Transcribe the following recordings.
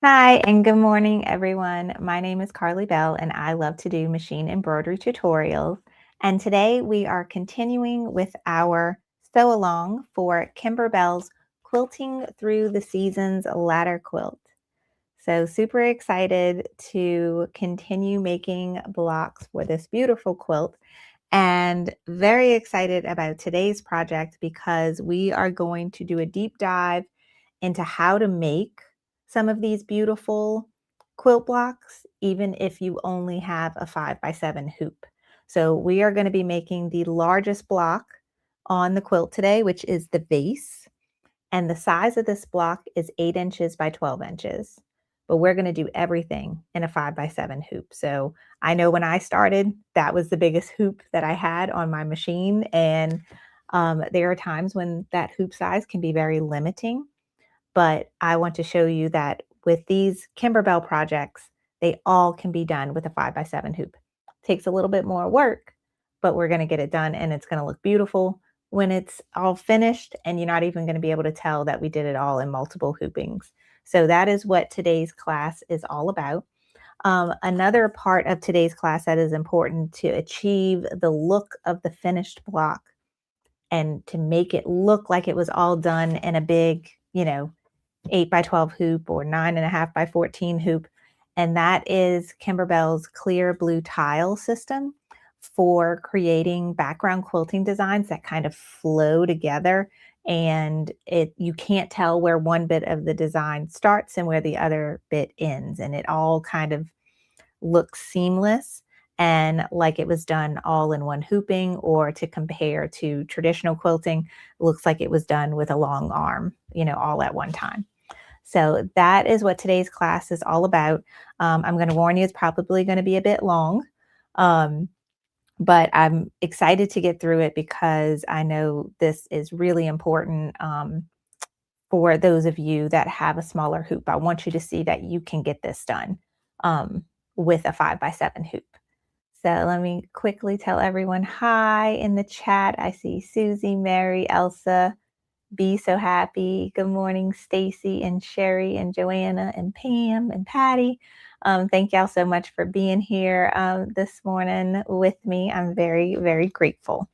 Hi, and good morning, everyone. My name is Carly Bell, and I love to do machine embroidery tutorials. And today we are continuing with our sew along for Kimberbell's Quilting Through the Seasons ladder quilt. So super excited to continue making blocks for this beautiful quilt, and very excited about today's project because we are going to do a deep dive into how to make some of these beautiful quilt blocks, even if you only have a 5x7 hoop. So we are going to be making the largest block on the quilt today, which is the vase. And the size of this block is 8 inches by 12 inches. But we're going to do everything in a 5x7 hoop. So I know when I started, that was the biggest hoop that I had on my machine. And there are times when that hoop size can be very limiting. But I want to show you that with these Kimberbell projects, they all can be done with a 5x7 hoop. Takes a little bit more work, but we're going to get it done and it's going to look beautiful when it's all finished, and you're not even going to be able to tell that we did it all in multiple hoopings. So that is what today's class is all about. Another part of today's class that is important to achieve the look of the finished block and to make it look like it was all done in a big, 8x12 hoop or 9.5x14 hoop. And that is Kimberbell's clear blue tile system for creating background quilting designs that kind of flow together. And you can't tell where one bit of the design starts and where the other bit ends. And it all kind of looks seamless and like it was done all in one hooping, or to compare to traditional quilting, looks like it was done with a long arm, all at one time. So that is what today's class is all about. I'm going to warn you, it's probably going to be a bit long, but I'm excited to get through it because I know this is really important for those of you that have a smaller hoop. I want you to see that you can get this done um, with a 5x7 hoop. So let me quickly tell everyone hi in the chat. I see Susie, Mary, Elsa, Be So Happy. Good morning, Stacy and Sherry and Joanna and Pam and Patty. Thank y'all so much for being here this morning with me. I'm very, very grateful.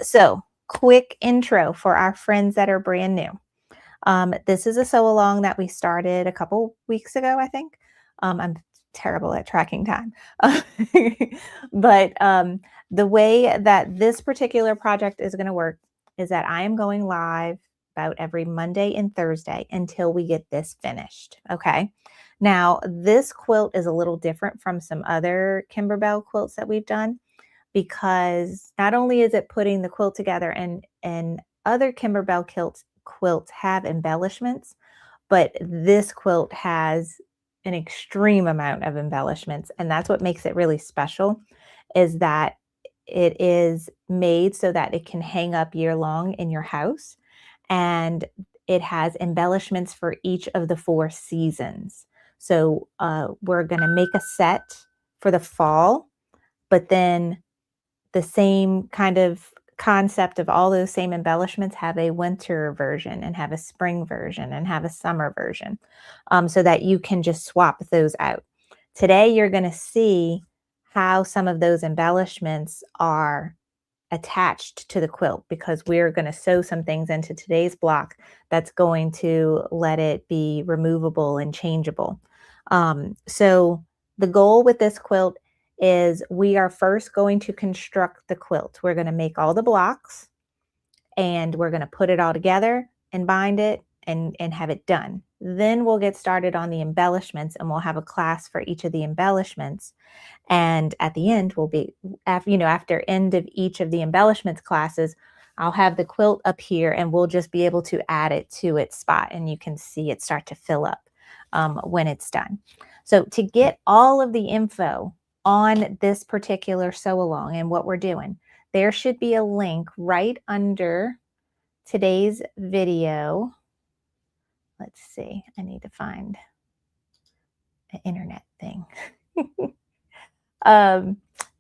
So quick intro for our friends that are brand new. This is a sew along that we started a couple weeks ago, I think. I'm terrible at tracking time. But the way that this particular project is going to work is that I am going live about every Monday and Thursday until we get this finished. Okay. Now, this quilt is a little different from some other Kimberbell quilts that we've done, because not only is it putting the quilt together, and other Kimberbell quilts have embellishments, but this quilt has an extreme amount of embellishments, and that's what makes it really special, is that it is made so that it can hang up year long in your house, and it has embellishments for each of the 4 seasons. So we're going to make a set for the fall, but then the same kind of concept of all those same embellishments have a winter version and have a spring version and have a summer version, so that you can just swap those out. Today, you're going to see how some of those embellishments are attached to the quilt, because we're going to sew some things into today's block that's going to let it be removable and changeable. So the goal with this quilt is we are first going to construct the quilt. We're going to make all the blocks and we're going to put it all together and bind it and have it done. Then we'll get started on the embellishments, and we'll have a class for each of the embellishments. And at the end, we'll be, after end of each of the embellishments classes, I'll have the quilt up here and we'll just be able to add it to its spot, and you can see it start to fill up when it's done. So to get all of the info on this particular sew along and what we're doing, there should be a link right under today's video. Let's see, I need to find an internet thing.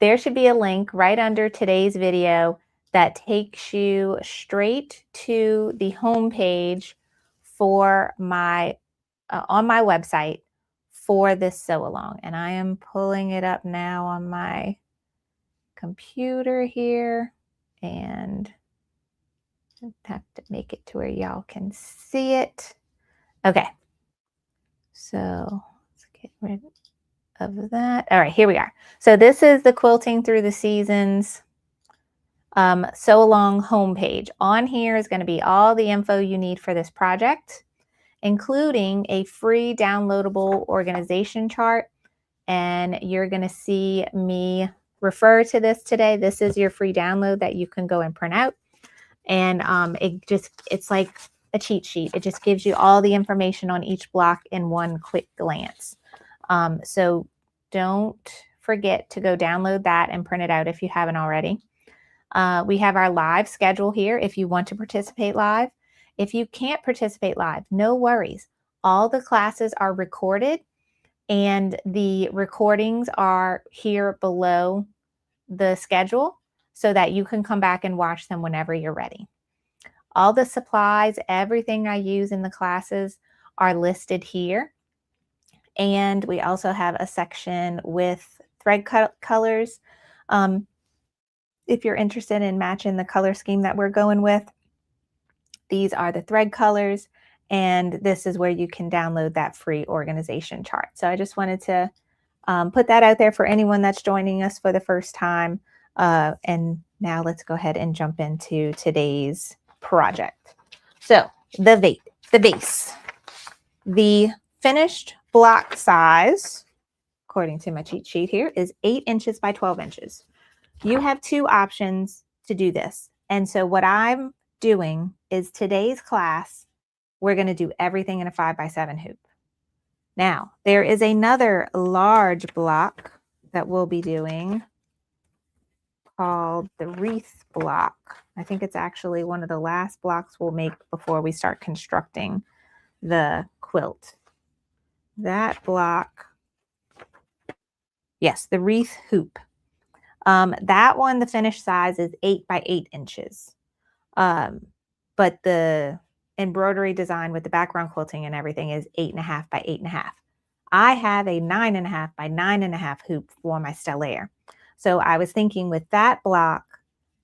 There should be a link right under today's video that takes you straight to the home page for my on my website for this sew along. And I am pulling it up now on my computer here, and I have to make it to where y'all can see it. Okay, so let's get rid of that. All right, here we are. So this is the Quilting Through the Seasons sew along homepage. On here is going to be all the info you need for this project, including a free downloadable organization chart. And you're going to see me refer to this today. This is your free download that you can go and print out. And it's like a cheat sheet. It just gives you all the information on each block in one quick glance. So don't forget to go download that and print it out if you haven't already. We have our live schedule here if you want to participate live. If you can't participate live, no worries. All the classes are recorded, and the recordings are here below the schedule so that you can come back and watch them whenever you're ready. All the supplies, everything I use in the classes are listed here. And we also have a section with thread colors. If you're interested in matching the color scheme that we're going with, these are the thread colors, and this is where you can download that free organization chart. So I just wanted to put that out there for anyone that's joining us for the first time. And now let's go ahead and jump into today's project. So the vase. The finished block size, according to my cheat sheet here, is 8 inches by 12 inches. You have two options to do this. And so what I'm doing is today's class, we're going to do everything in a 5x7 hoop. Now, there is another large block that we'll be doing called the wreath block. I think it's actually one of the last blocks we'll make before we start constructing the quilt. That block, yes, the wreath hoop. That one, the finished size is 8 by 8 inches. But the embroidery design with the background quilting and everything is 8.5 by 8.5. I have a 9.5 by 9.5 hoop for my stellaire. So I was thinking with that block,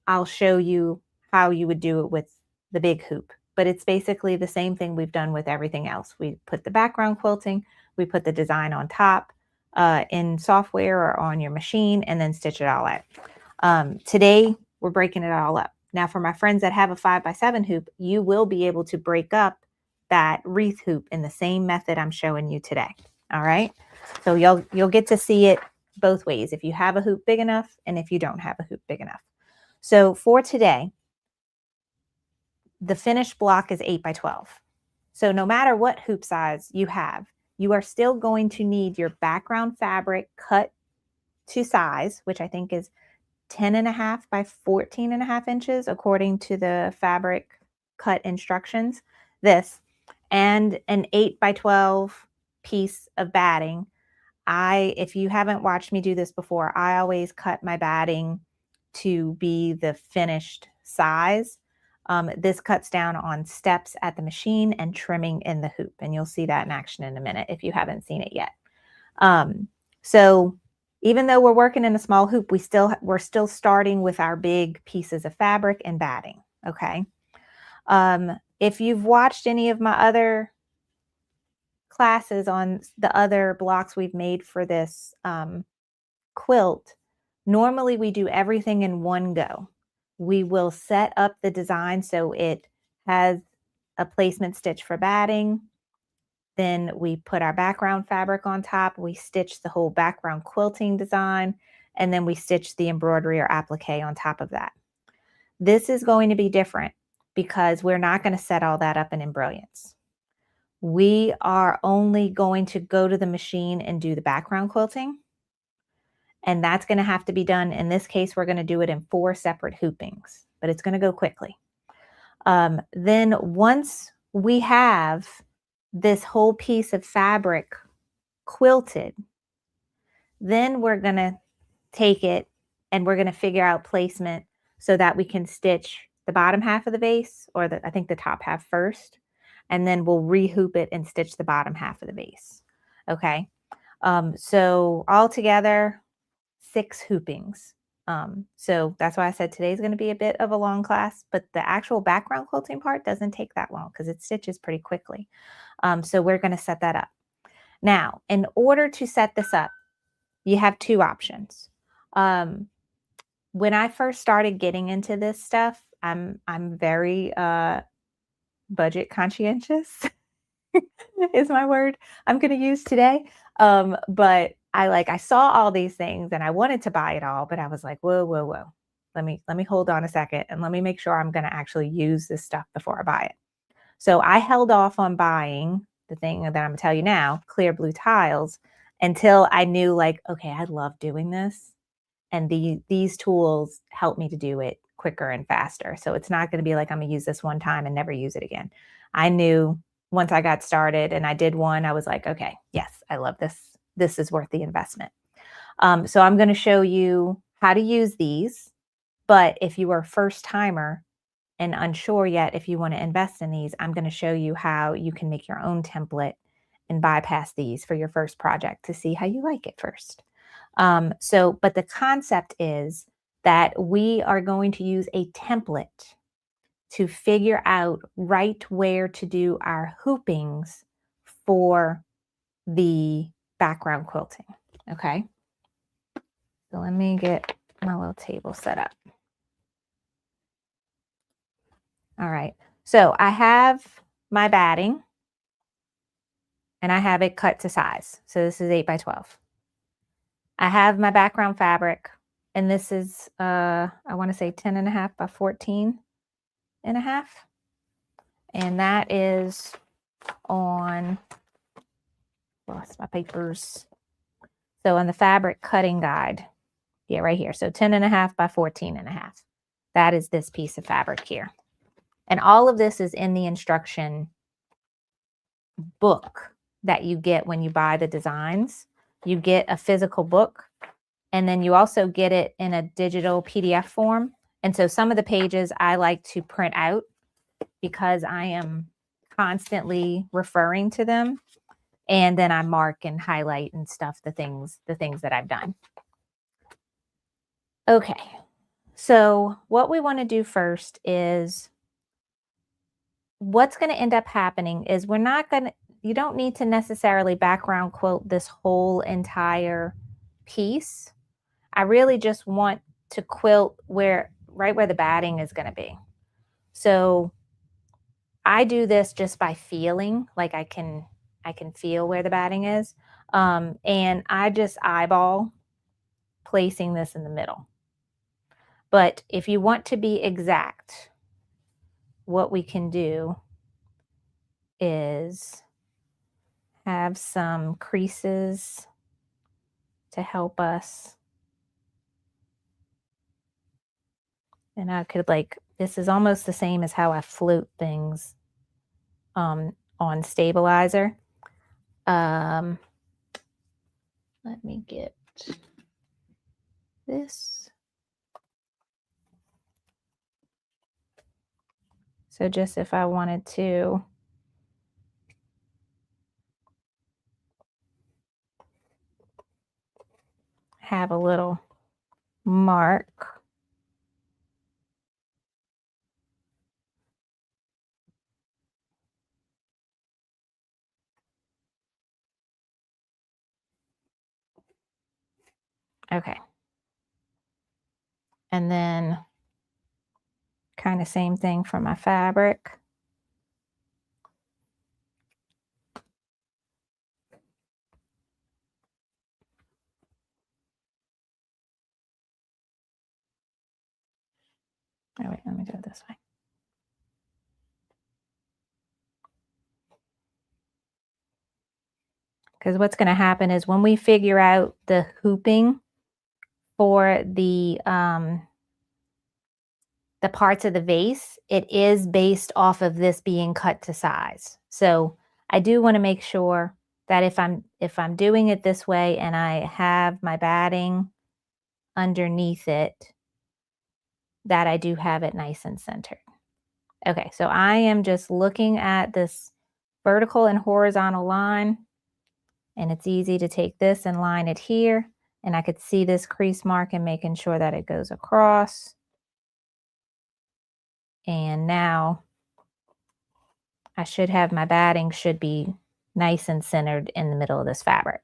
I'll show you how you would do it with the big hoop. But it's basically the same thing we've done with everything else. We put the background quilting, we put the design on top in software or on your machine, and then stitch it all out. Today, we're breaking it all up. Now, for my friends that have a 5x7 hoop, you will be able to break up that wreath hoop in the same method I'm showing you today. All right. So you'll get to see it both ways, if you have a hoop big enough and if you don't have a hoop big enough. So for today, the finished block is 8 by 12. So no matter what hoop size you have, you are still going to need your background fabric cut to size, which I think is 10.5 by 14.5 inches, according to the fabric cut instructions. This, and an 8 by 12 piece of batting. If you haven't watched me do this before, I always cut my batting to be the finished size. This cuts down on steps at the machine and trimming in the hoop. And you'll see that in action in a minute if you haven't seen it yet. So even though we're working in a small hoop, we're still starting with our big pieces of fabric and batting. Okay. If you've watched any of my other classes on the other blocks we've made for this quilt, normally we do everything in one go. We will set up the design so it has a placement stitch for batting. Then we put our background fabric on top. We stitch the whole background quilting design, and then we stitch the embroidery or applique on top of that. This is going to be different because we're not going to set all that up in Embrilliance. We are only going to go to the machine and do the background quilting. And that's going to have to be done. In this case, we're going to do it in 4 separate hoopings, but it's going to go quickly. Then once we have this whole piece of fabric quilted, then we're going to take it and we're going to figure out placement so that we can stitch the bottom half of the vase, or I think the top half first, and then we'll rehoop it and stitch the bottom half of the vase. Okay. So altogether, 6 hoopings. So that's why I said today's going to be a bit of a long class, but the actual background quilting part doesn't take that long because it stitches pretty quickly. So we're going to set that up. Now, in order to set this up, you have 2 options. When I first started getting into this stuff, I'm very budget conscientious is my word I'm going to use today. But I saw all these things and I wanted to buy it all, but I was like, whoa, whoa, whoa. Let me hold on a second and let me make sure I'm going to actually use this stuff before I buy it. So I held off on buying the thing that I'm going to tell you now, clear blue tiles, until I knew like, okay, I love doing this. And these tools help me to do it quicker and faster. So it's not going to be like I'm going to use this one time and never use it again. I knew once I got started and I did one, I was like, okay, yes, I love this. This is worth the investment. So I'm going to show you how to use these. But if you are a first timer and unsure yet if you want to invest in these, I'm going to show you how you can make your own template and bypass these for your first project to see how you like it first. But the concept is that we are going to use a template to figure out right where to do our hoopings for the background quilting. Okay. So let me get my little table set up. All right. So I have my batting and I have it cut to size. So this is 8 by 12. I have my background fabric and this is, I want to say 10.5 by 14.5. And that is on, lost my papers. So on the fabric cutting guide, yeah, right here. So 10.5 by 14.5. That is this piece of fabric here. And all of this is in the instruction book that you get when you buy the designs. You get a physical book, and then you also get it in a digital PDF form. And so some of the pages I like to print out because I am constantly referring to them. And then I mark and highlight and stuff the things that I've done. Okay, so what we want to do first is what's going to end up happening is you don't need to necessarily background quilt this whole entire piece. I really just want to quilt right where the batting is going to be. So I do this just by feeling, like I can feel where the batting is. And I just eyeball placing this in the middle. But if you want to be exact, what we can do is have some creases to help us. And I could this is almost the same as how I float things on stabilizer. Let me get this. So just if I wanted to have a little mark. Okay. And then kind of same thing for my fabric. Oh, wait, let me do it this way. Because what's going to happen is when we figure out the hooping for the parts of the vase, it is based off of this being cut to size. So I do want to make sure that if I'm doing it this way and I have my batting underneath it, that I do have it nice and centered. Okay, so I am just looking at this vertical and horizontal line And it's easy to take this and line it here. And I could see this crease mark and making sure that it goes across. And now I should have my batting should be nice and centered in the middle of this fabric.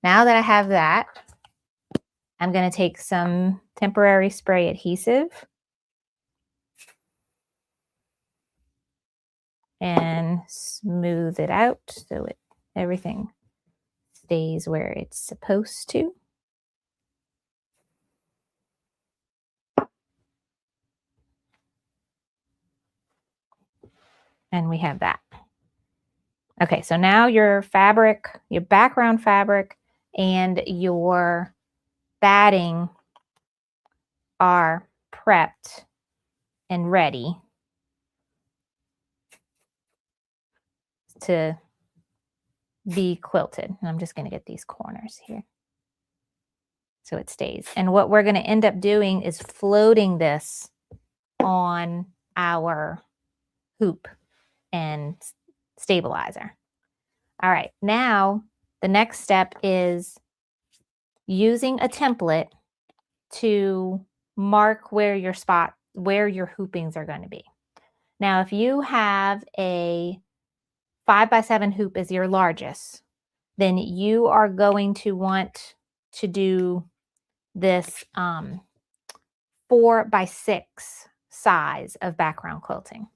Now that I have that, I'm going to take some temporary spray adhesive and smooth it out so everything stays where it's supposed to. And we have that. Okay, so now your fabric, your background fabric, and your batting are prepped and ready to be quilted. And I'm just going to get these corners here so it stays. And what we're going to end up doing is floating this on our hoop and stabilizer. All right, now the next step is using a template to mark where your hoopings are going to be. Now, if you have a 5x7 hoop as your largest, then you are going to want to do this 4x6 size of background quilting.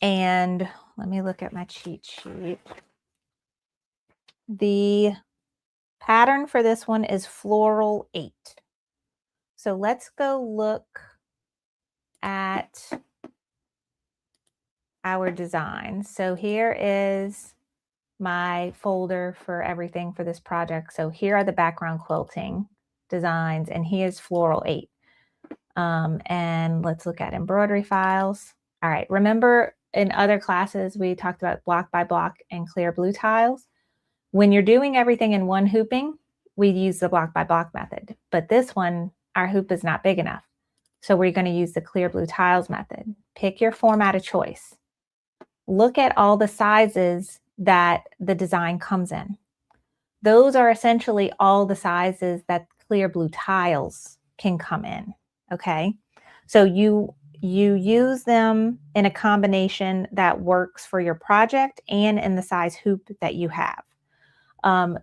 And let me look at my cheat sheet. The pattern for this one is Floral 8. So let's go look at our design. So here is my folder for everything for this project. So here are the background quilting designs, and here's Floral 8. And let's look at embroidery files. All right, remember in other classes we talked about block by block and clear blue tiles. When you're doing everything in one hooping, we use the block by block method. But this one, our hoop is not big enough. So we're going to use the clear blue tiles method. Pick your format of choice. Look at all the sizes that the design comes in. Those are essentially all the sizes that clear blue tiles can come in, okay? So you use them in a combination that works for your project and in the size hoop that you have.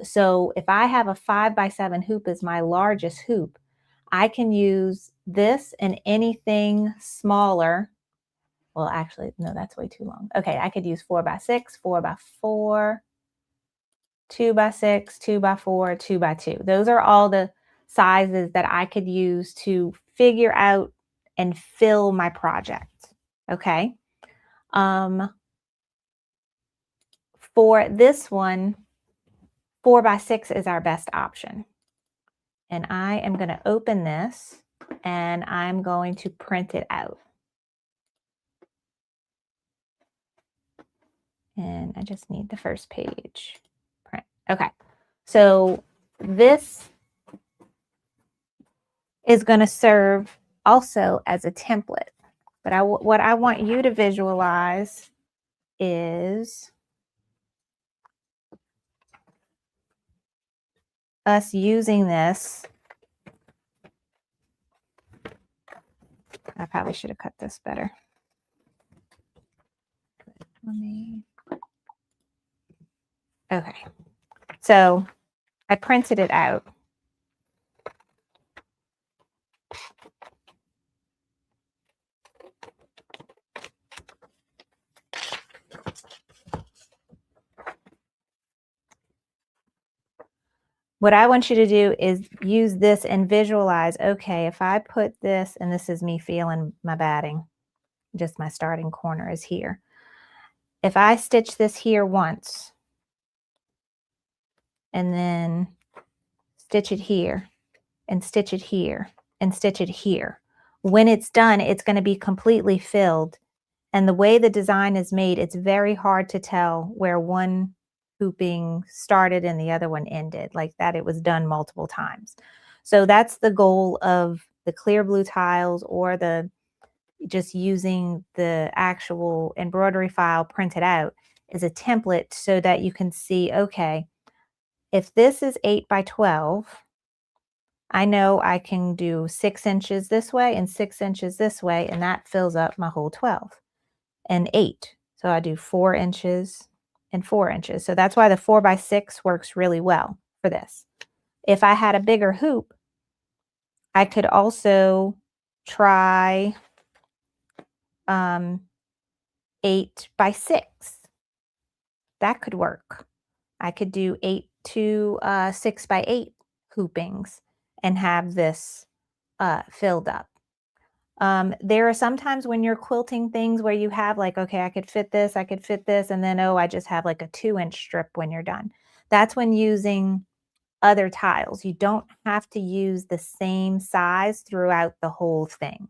So if I have a 5x7 hoop as my largest hoop, I can use this and anything smaller. Well, actually, no, that's way too long. Okay, I could use 4x6, 4x4, 2x6, 2x4, 2x2. Those are all the sizes that I could use to figure out and fill my project. Okay. For this one, 4x6 is our best option. And I am going to open this and I'm going to print it out. And I just need the first page print. Okay, so this is going to serve also as a template. But what I want you to visualize is us using this. I probably should have cut this better. Okay, so I printed it out. What I want you to do is use this and visualize, okay, if I put this, and this is me feeling my batting, just my starting corner is here. If I stitch this here once, and then stitch it here, and stitch it here, and stitch it here, when it's done, it's going to be completely filled. And the way the design is made, it's very hard to tell where one hooping started and the other one ended, like that it was done multiple times. So that's the goal of the clear blue tiles or the just using the actual embroidery file printed out, is a template so that you can see, okay, if this is 8 by 12, I know I can do 6 inches this way and 6 inches this way, and that fills up my whole 12 and 8. So I do 4 inches and 4 inches. So that's why the 4 by 6 works really well for this. If I had a bigger hoop, I could also try 8 by 6. That could work. I could do 8 to 6 by 8 hoopings and have this filled up. There are sometimes when you're quilting things where you have like, okay, I could fit this, and then, oh, I just have like a 2-inch strip when you're done. That's when using other tiles. You don't have to use the same size throughout the whole thing.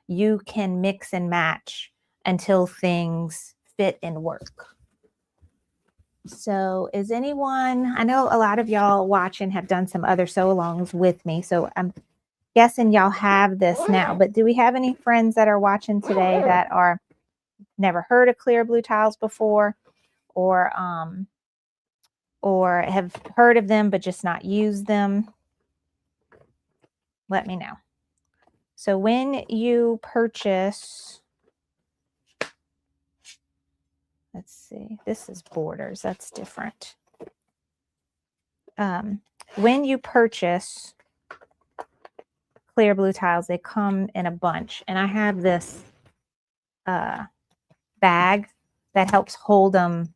You can mix and match until things fit and work. So is anyone, I know a lot of y'all watching have done some other sew-alongs with me, so I'm guessing y'all have this now, but do we have any friends that are watching today that are never heard of clear blue tiles before, or have heard of them but just not used them? Let me know. So when you purchase, let's see, this is borders, that's different. When you purchase clear blue tiles, they come in a bunch, and I have this bag that helps hold them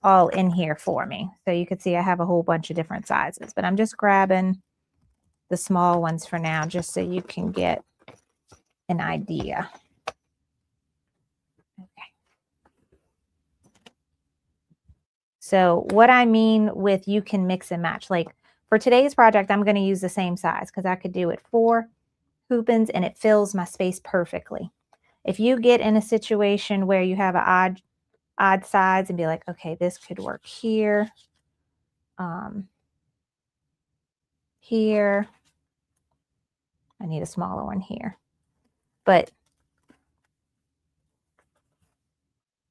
all in here for me. So you can see I have a whole bunch of different sizes, but I'm just grabbing the small ones for now just so you can get an idea. Okay. So what I mean with you can mix and match, like for today's project, I'm going to use the same size because I could do it 4 hoopins and it fills my space perfectly. If you get in a situation where you have an odd size and be like, okay, this could work here, here, I need a smaller one here. But,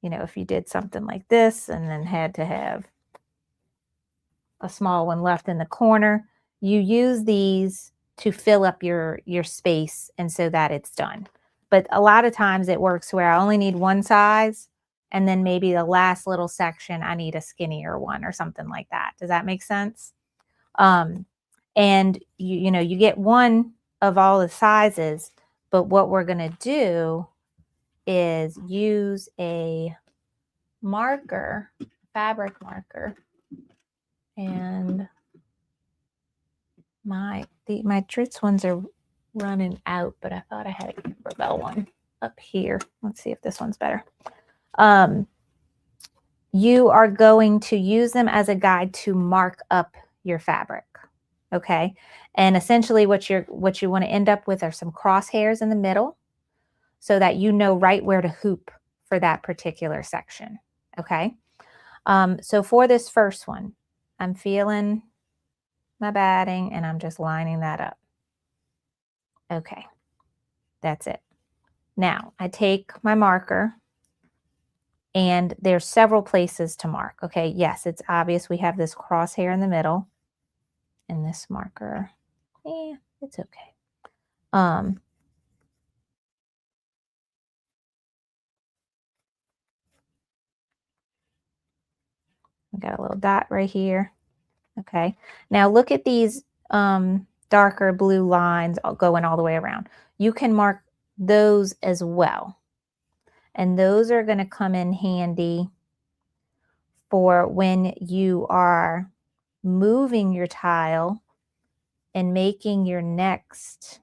you know, if you did something like this and then had to have a small one left in the corner, you use these to fill up your space and so that it's done. But a lot of times it works where I only need one size, and then maybe the last little section I need a skinnier one or something like that. Does that make sense? And you know, you get one of all the sizes, but what we're going to do is use a marker, fabric marker, and my Dritz ones are running out, but I thought I had a Kimberbell one up here. Let's see if this one's better. You are going to use them as a guide to mark up your fabric. Okay. And essentially what you want to end up with are some crosshairs in the middle so that you know right where to hoop for that particular section. Okay. So for this first one, I'm feeling my batting and I'm just lining that up. Okay. That's it. Now I take my marker, and there's several places to mark. Okay. Yes, it's obvious we have this crosshair in the middle, and this marker, it's okay. I got a little dot right here. Okay. Now look at these darker blue lines going all the way around. You can mark those as well. And those are going to come in handy for when you are moving your tile and making your next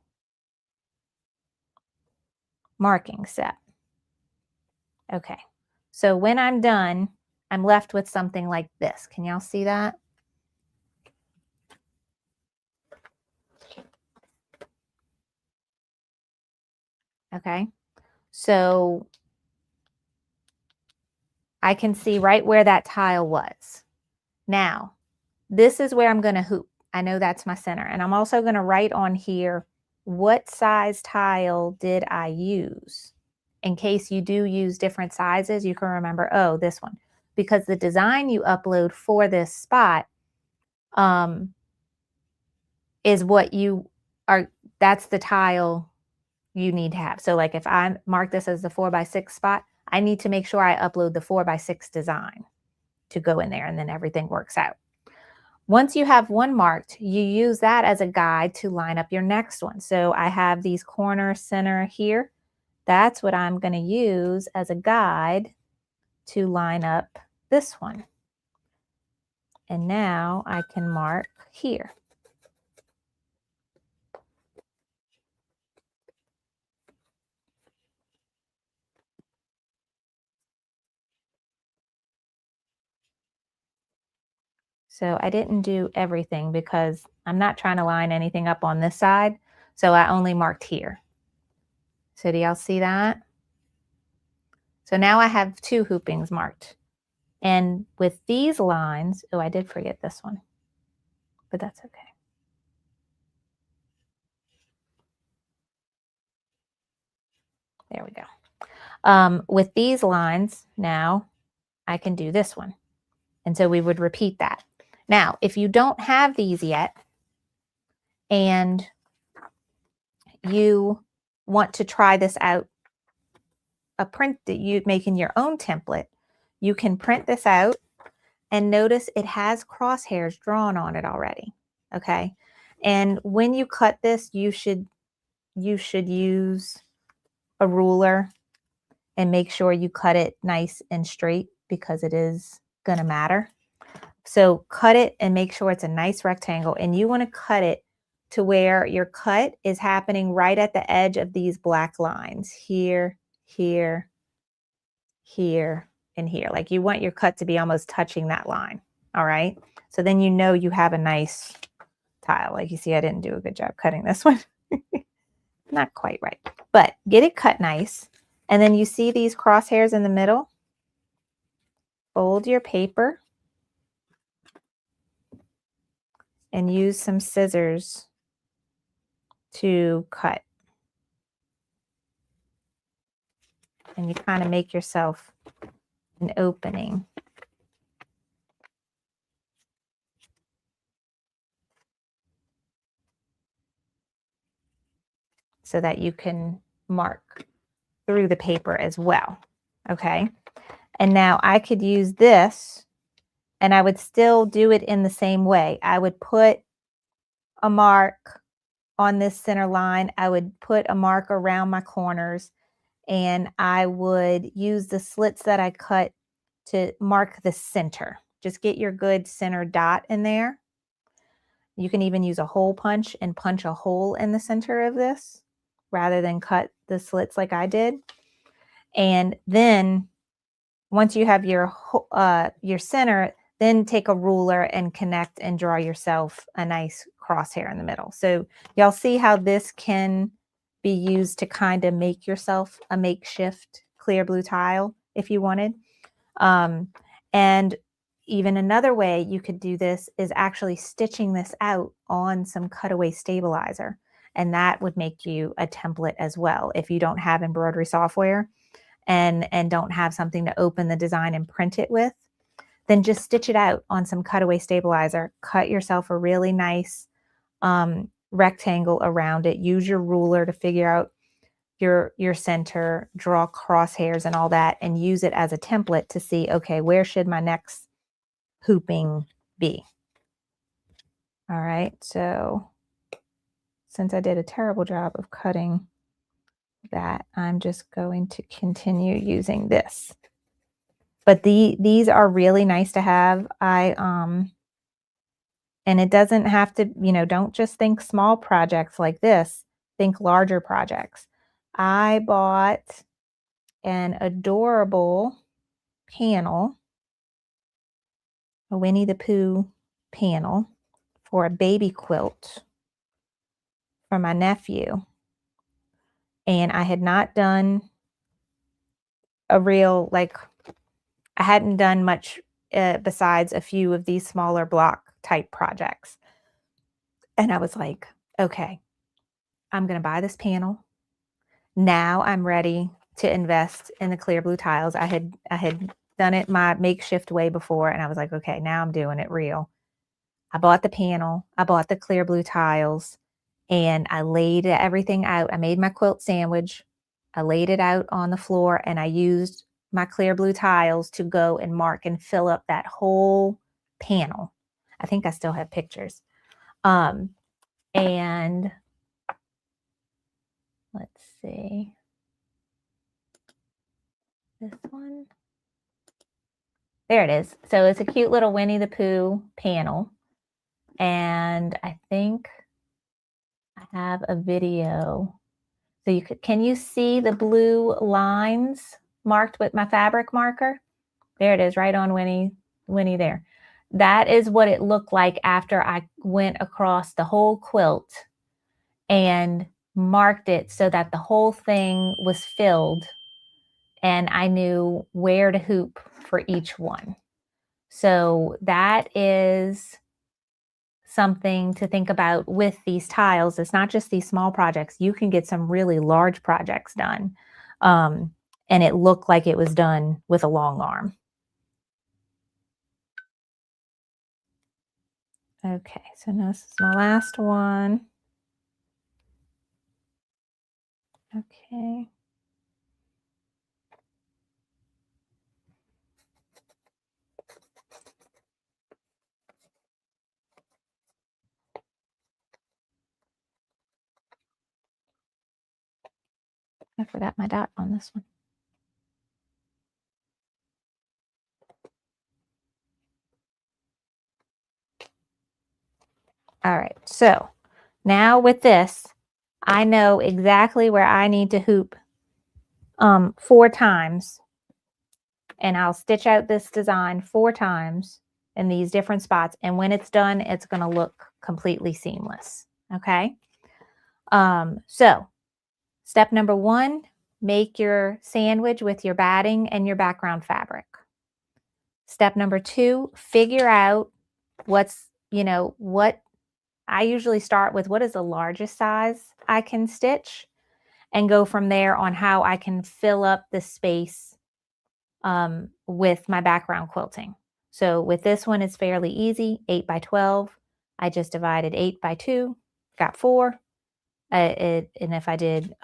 marking set. Okay, so when I'm done, I'm left with something like this. Can y'all see that? Okay, so I can see right where that tile was. Now, this is where I'm going to hoop. I know that's my center. And I'm also going to write on here, what size tile did I use? In case you do use different sizes, you can remember, oh, this one. because the design you upload for this spot is what you are, that's the tile you need to have. So like if I mark this as the 4x6 spot, I need to make sure I upload the 4x6 design to go in there, and then everything works out. Once you have one marked, you use that as a guide to line up your next one. So I have these corner center here. That's what I'm going to use as a guide to line up this one. And now I can mark here. So I didn't do everything because I'm not trying to line anything up on this side. So I only marked here. So do y'all see that? So now I have 2 hoopings marked. And with these lines, oh, I did forget this one, but that's okay. There we go. With these lines, now I can do this one. And so we would repeat that. Now, if you don't have these yet and you want to try this out, a print that you make in your own template, you can print this out and notice it has crosshairs drawn on it already. Okay. And when you cut this, you should use a ruler and make sure you cut it nice and straight because it is going to matter. So cut it and make sure it's a nice rectangle, and you want to cut it to where your cut is happening right at the edge of these black lines here, here, here, and here. Like you want your cut to be almost touching that line. All right. So then you know you have a nice tile. Like you see, I didn't do a good job cutting this one. Not quite right, but get it cut nice. And then you see these crosshairs in the middle. Fold your paper and use some scissors to cut. And you kind of make yourself an opening. So that you can mark through the paper as well. Okay. And now I could use this and I would still do it in the same way. I would put a mark on this center line. I would put a mark around my corners, and I would use the slits that I cut to mark the center. Just get your good center dot in there. You can even use a hole punch and punch a hole in the center of this rather than cut the slits like I did. And then once you have your center, then take a ruler and connect and draw yourself a nice crosshair in the middle. So y'all see how this can be used to kind of make yourself a makeshift clear blue tile if you wanted. And even another way you could do this is actually stitching this out on some cutaway stabilizer. And that would make you a template as well. If you don't have embroidery software and don't have something to open the design and print it with, then just stitch it out on some cutaway stabilizer. Cut yourself a really nice rectangle around it. Use your ruler to figure out your center, draw crosshairs and all that, and use it as a template to see, okay, where should my next hooping be? All right, so since I did a terrible job of cutting that, I'm just going to continue using this. But these are really nice to have. And it doesn't have to, don't just think small projects like this, think larger projects. I bought an adorable panel, a Winnie the Pooh panel for a baby quilt for my nephew. And I had not done a real, I hadn't done much besides a few of these smaller block type projects. And I was like, okay, I'm going to buy this panel. Now I'm ready to invest in the clear blue tiles. I had done it my makeshift way before, and I was like, okay, now I'm doing it real. I bought the panel, I bought the clear blue tiles, and I laid everything out. I made my quilt sandwich. I laid it out on the floor, and I used my clear blue tiles to go and mark and fill up that whole panel. I think I still have pictures. And let's see, this one. There it is. So it's a cute little Winnie the Pooh panel. And I think I have a video. So you can you see the blue lines marked with my fabric marker? There it is, right on Winnie there. That is what it looked like after I went across the whole quilt and marked it so that the whole thing was filled and I knew where to hoop for each one. So that is something to think about with these tiles. It's not just these small projects. You can get some really large projects done. And it looked like it was done with a long arm. Okay, so now this is my last one. Okay. I forgot my dot on this one. All right, so now with this, I know exactly where I need to hoop 4 times, and I'll stitch out this design 4 times in these different spots, and when it's done, it's going to look completely seamless. Okay, so step number 1, make your sandwich with your batting and your background fabric. Step number 2, figure out what's, what I usually start with, what is the largest size I can stitch, and go from there on how I can fill up the space with my background quilting. So with this one, it's fairly easy, 8 by 12. I just divided 8 by 2, got 4. And if I did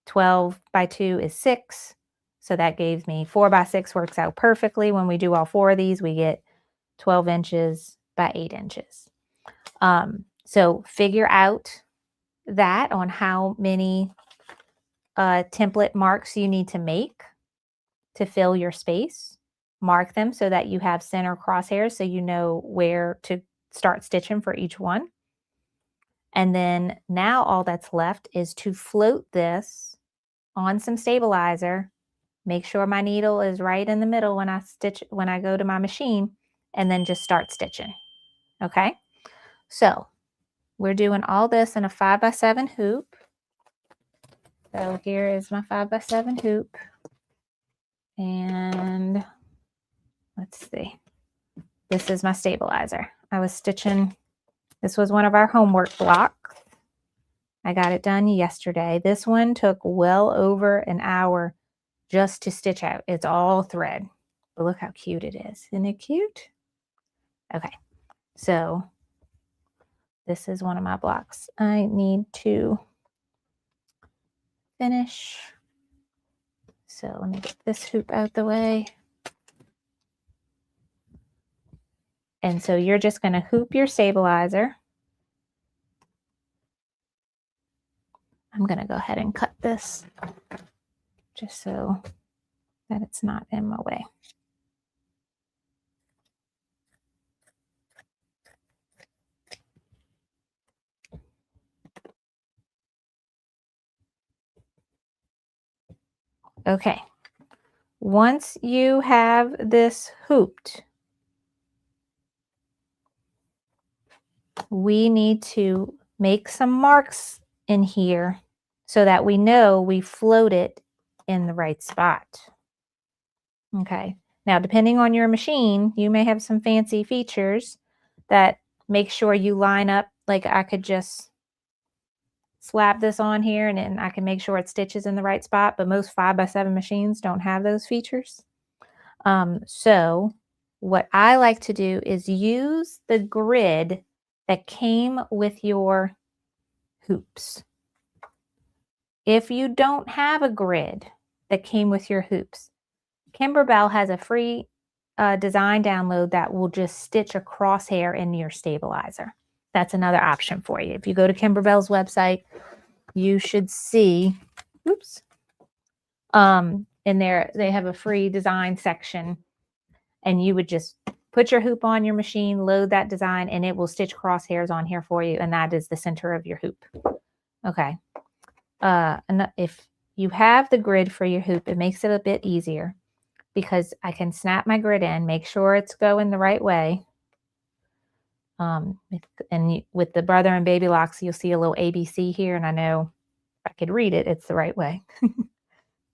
12 by 2 is 6. So that gave me 4 by 6 works out perfectly. When we do all 4 of these, we get 12 inches by 8 inches. So figure out that on how many template marks you need to make to fill your space. Mark them so that you have center crosshairs so you know where to start stitching for each one. And then now all that's left is to float this on some stabilizer. Make sure my needle is right in the middle when I go to my machine, and then just start stitching. Okay, so we're doing all this in a 5 by 7 hoop. So here is my 5 by 7 hoop. And let's see. This is my stabilizer. I was stitching, this was one of our homework blocks. I got it done yesterday. This one took well over an hour just to stitch out. It's all thread. But look how cute it is. Isn't it cute? Okay, so this is one of my blocks. I need to finish. So let me get this hoop out the way. And so you're just going to hoop your stabilizer. I'm going to go ahead and cut this just so that it's not in my way. Okay, once you have this hooped, we need to make some marks in here so that we know we float it in the right spot. Okay, now depending on your machine, you may have some fancy features that make sure you line up. Like I could just slap this on here and then I can make sure it stitches in the right spot, but most 5 by 7 machines don't have those features. So what I like to do is use the grid that came with your hoops. If you don't have a grid that came with your hoops, Kimberbell has a free design download that will just stitch a crosshair into your stabilizer. That's another option for you. If you go to Kimberbell's website, you should see, oops, in there they have a free design section, and you would just put your hoop on your machine, load that design, and it will stitch crosshairs on here for you, and that is the center of your hoop. Okay. And if you have the grid for your hoop, it makes it a bit easier because I can snap my grid in, make sure it's going the right way. With the brother and baby locks, you'll see a little ABC here, and I know if I could read it, it's the right way,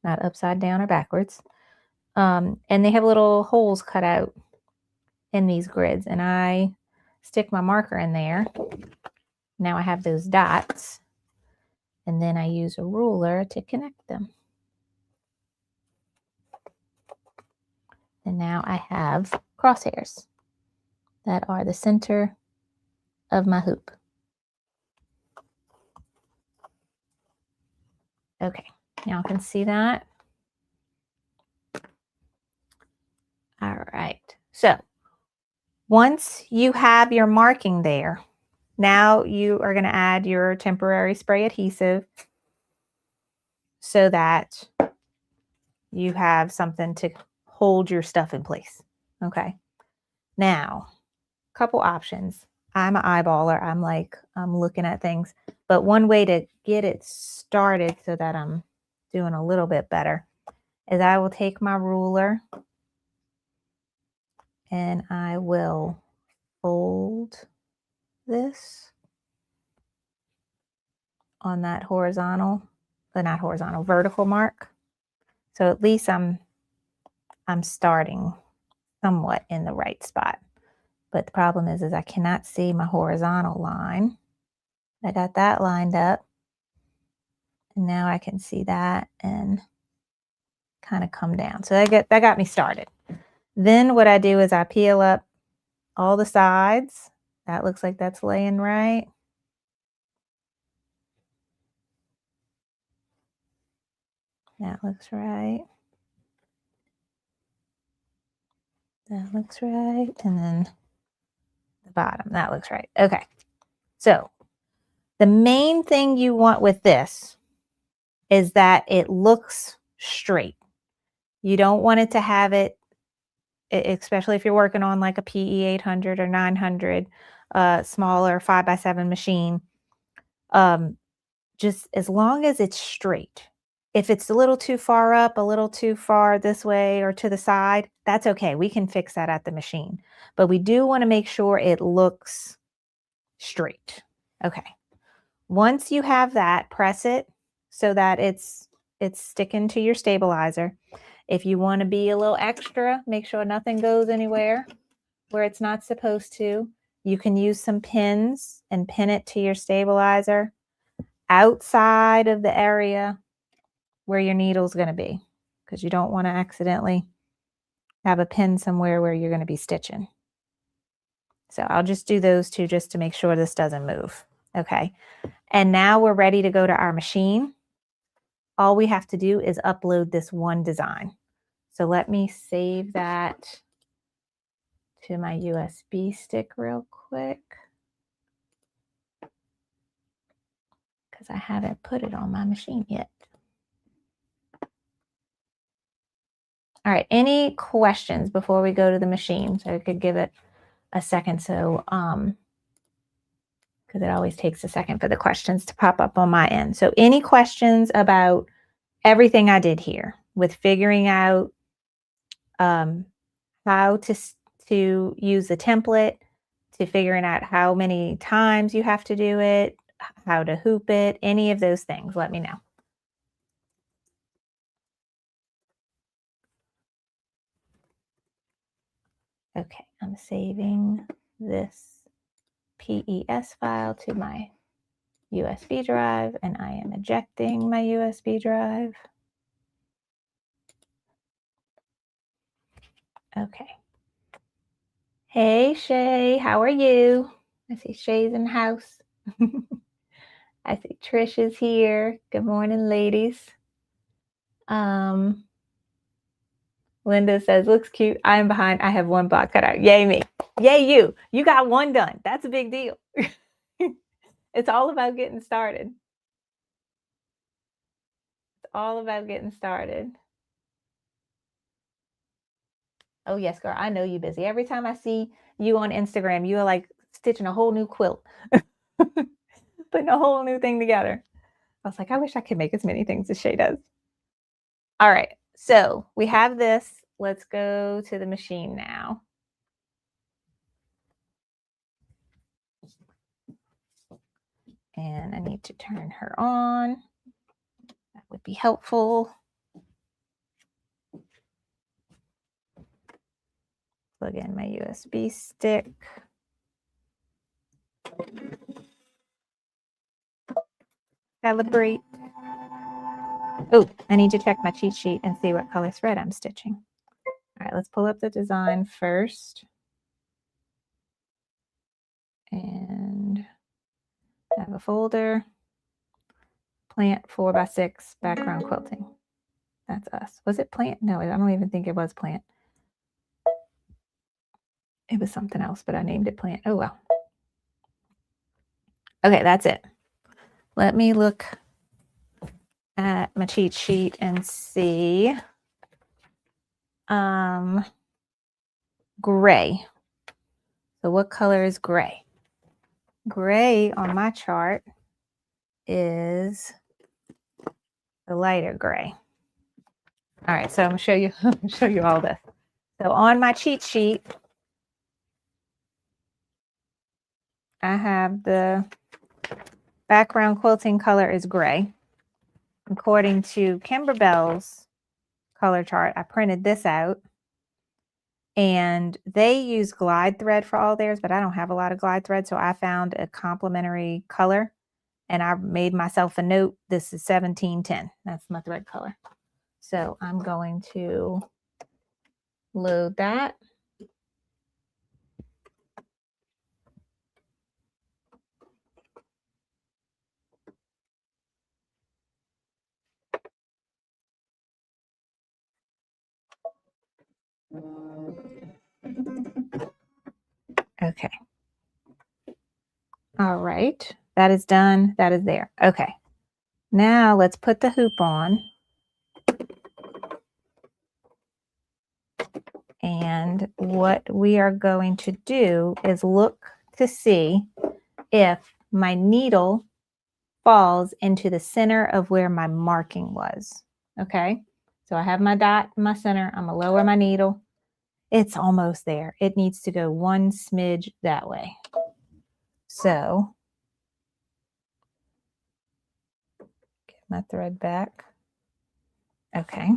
not upside down or backwards. And they have little holes cut out in these grids, and I stick my marker in there. Now I have those dots, and then I use a ruler to connect them. And now I have crosshairs that are the center of my hoop. Okay, y'all can see that. All right, so once you have your marking there, now you are going to add your temporary spray adhesive so that you have something to hold your stuff in place. Okay, now a couple options. I'm an eyeballer. I'm looking at things, but one way to get it started so that I'm doing a little bit better is I will take my ruler and I will fold this on that vertical mark. So at least I'm starting somewhat in the right spot. But the problem is I cannot see my horizontal line. I got that lined up. And now I can see that and kind of come down. So that got me started. Then what I do is I peel up all the sides. That looks like that's laying right. That looks right. That looks right. And then the bottom, that looks right. Okay. So the main thing you want with this is that it looks straight. You don't want it to have it, especially if you're working on like a PE 800 or 900, smaller 5x7 machine. Just as long as it's straight. If it's a little too far up, a little too far this way or to the side, that's okay. We can fix that at the machine. But we do want to make sure it looks straight. Okay. Once you have that, press it so that it's sticking to your stabilizer. If you want to be a little extra, make sure nothing goes anywhere where it's not supposed to. You can use some pins and pin it to your stabilizer outside of the area where your needle's going to be, because you don't want to accidentally have a pin somewhere where you're going to be stitching. So I'll just do those two just to make sure this doesn't move. Okay. And now we're ready to go to our machine. All we have to do is upload this one design. So let me save that to my USB stick real quick, because I haven't put it on my machine yet. All right, any questions before we go to the machine? So I could give it a second. So, because it always takes a second for the questions to pop up on my end. So any questions about everything I did here with figuring out how to use the template, to figuring out how many times you have to do it, how to hoop it, any of those things, let me know. Okay, I'm saving this PES file to my USB drive, and I am ejecting my USB drive. Okay. Hey, Shay, how are you? I see Shay's in the house. I see Trish is here. Good morning, ladies. Um, Linda says, looks cute. I am behind. I have one block cut out. Yay me. Yay you. You got one done. That's a big deal. It's all about getting started. It's all about getting started. Oh, yes, girl. I know you're busy. Every time I see you on Instagram, you are like stitching a whole new quilt, putting a whole new thing together. I was like, I wish I could make as many things as Shay does. All right. So we have this. Let's go to the machine now. And I need to turn her on. That would be helpful. Plug in my USB stick. Calibrate. Oh, I need to check my cheat sheet and see what color thread I'm stitching. All right, let's pull up the design first. And I have a folder. Plant 4x6 background quilting. That's us. Was it plant? No, I don't even think it was plant. It was something else, but I named it plant. Oh, well. Okay, that's it. Let me look at my cheat sheet and see. Gray. So what color is gray? Gray on my chart is the lighter gray. All right, so I'm gonna show you all this. So on my cheat sheet, I have the background quilting color is gray. According to Kimberbell's color chart, I printed this out. And they use glide thread for all theirs, but I don't have a lot of glide thread. So I found a complementary color and I made myself a note. This is 1710. That's my thread color. So I'm going to load that. Okay. All right. That is done. That is there. Okay. Now let's put the hoop on. And what we are going to do is look to see if my needle falls into the center of where my marking was. Okay. So I have my dot in my center. I'm going to lower my needle. It's almost there. It needs to go one smidge that way. So get my thread back. Okay.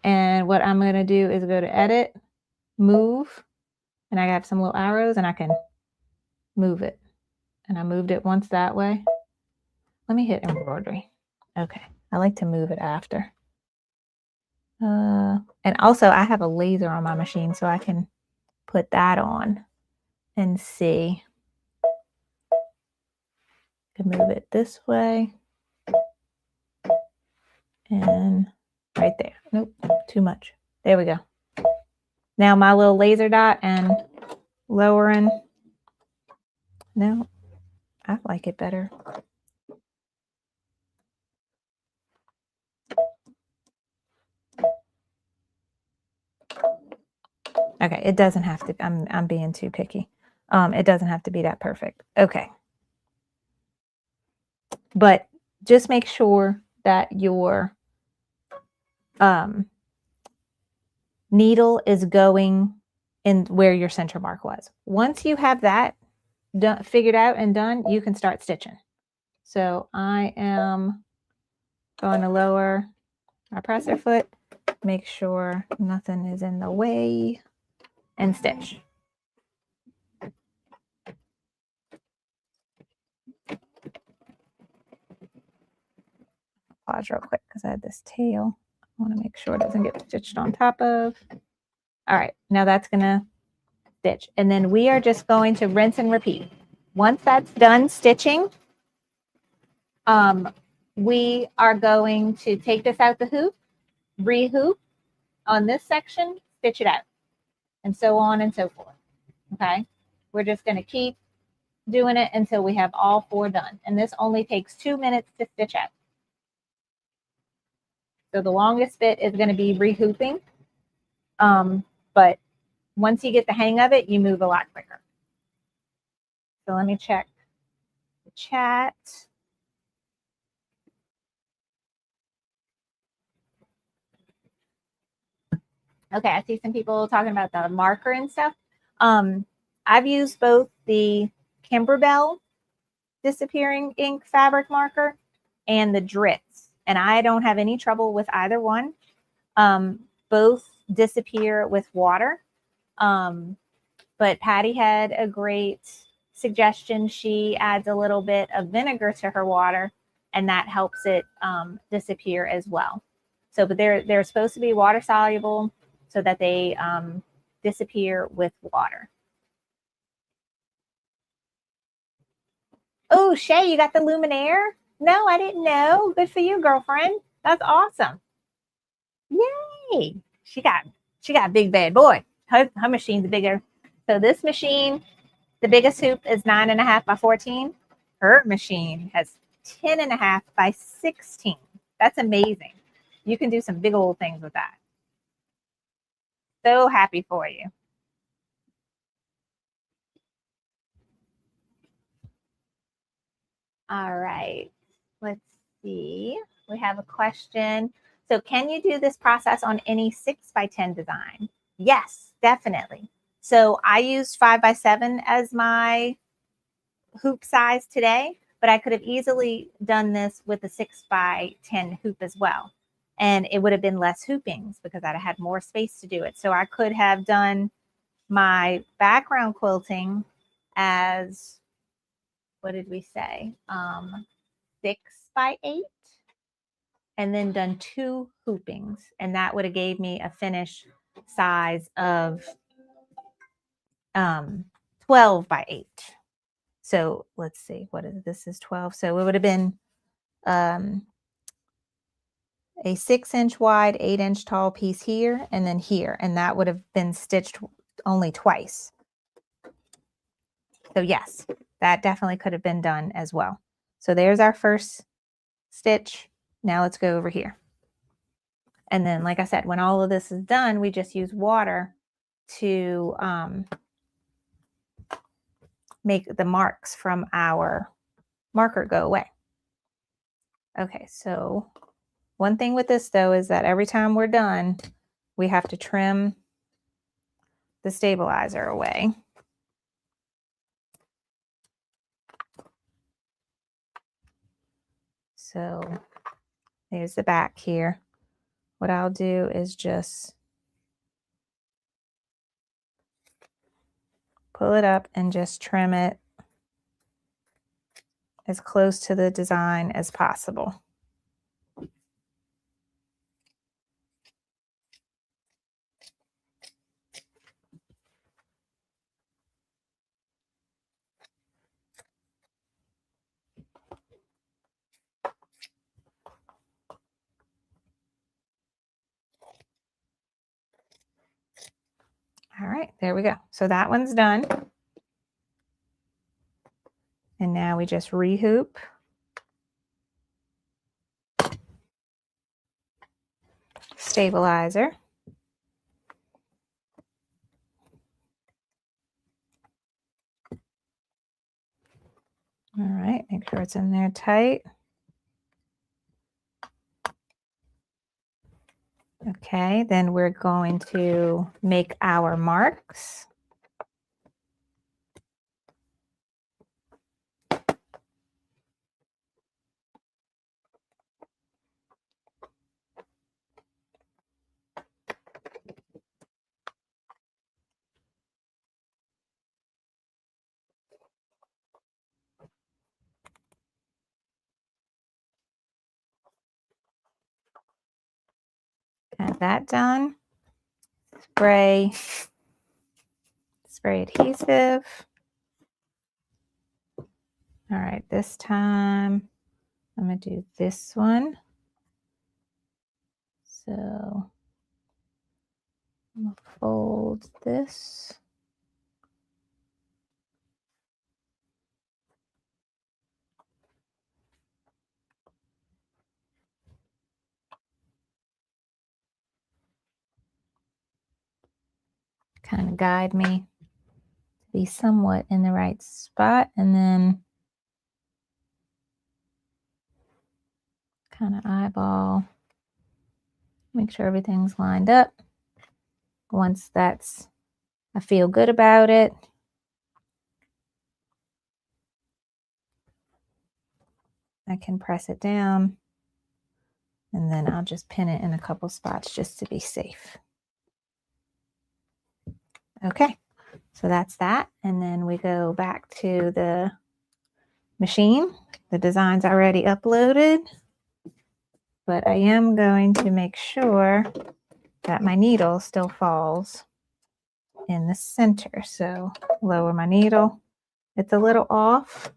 And what I'm going to do is go to edit, move, and I have some little arrows and I can move it. And I moved it once that way. Let me hit embroidery. Okay. I like to move it after. And also I have a laser on my machine so I can put that on and see. I can move it this way and right there. Nope, too much. There we go. Now my little laser dot and lowering. No, I like it better. Okay, it doesn't have to. I'm being too picky. It doesn't have to be that perfect. Okay. But just make sure that your needle is going in where your center mark was. Once you have that done, figured out and done, you can start stitching. So I am going to lower my presser foot, make sure nothing is in the way, and stitch. Pause real quick because I had this tail. I want to make sure it doesn't get stitched on top of. All right, now that's gonna stitch. And then we are just going to rinse and repeat. Once that's done stitching, we are going to take this out the hoop, re-hoop on this section, stitch it out, and so on and so forth. Okay, we're just going to keep doing it until we have all 4 done. And this only takes 2 minutes to stitch out. So the longest bit is going to be re-hooping. But once you get the hang of it, you move a lot quicker. So let me check the chat. Okay, I see some people talking about the marker and stuff. I've used both the Kimberbell disappearing ink fabric marker and the Dritz, and I don't have any trouble with either one. Both disappear with water. But Patty had a great suggestion. She adds a little bit of vinegar to her water, and that helps it disappear as well. So, but they're supposed to be water soluble so that they disappear with water. Oh, Shay, you got the Luminaire? No, I didn't know. Good for you, girlfriend. That's awesome. Yay! She got a big bad boy. Her machine's bigger. So this machine, the biggest hoop is 9.5 by 14. Her machine has 10.5 by 16. That's amazing. You can do some big old things with that. So happy for you. All right, let's see. We have a question. So can you do this process on any 6 by 10 design? Yes, definitely. So I used 5 by 7 as my hoop size today, but I could have easily done this with a 6 by 10 hoop as well. And it would have been less hoopings because I'd have had more space to do it. So I could have done my background quilting as, what did we say? 6 by 8, and then done 2 hoopings. And that would have gave me a finish size of 12 by 8. So let's see, what is this is 12. So it would have been a 6-inch wide, 8-inch tall piece here and then here. And that would have been stitched only twice. So yes, that definitely could have been done as well. So there's our first stitch. Now let's go over here. And then, like I said, when all of this is done, we just use water to make the marks from our marker go away. Okay, so one thing with this though is that every time we're done, we have to trim the stabilizer away. So there's the back here. What I'll do is just pull it up and just trim it as close to the design as possible. All right, there we go. So that one's done. And now we just re-hoop. Stabilizer. All right, make sure it's in there tight. Okay, then we're going to make our marks. Have that done. spray adhesive. All right, this time I'm going to do this one. So I'm going to fold this. Kind of guide me to be somewhat in the right spot, and then kind of eyeball, make sure everything's lined up. Once that's, I feel good about it, I can press it down, and then I'll just pin it in a couple spots just to be safe. Okay, so that's that. And then we go back to the machine. The design's already uploaded, but I am going to make sure that my needle still falls in the center. So lower my needle. It's a little off.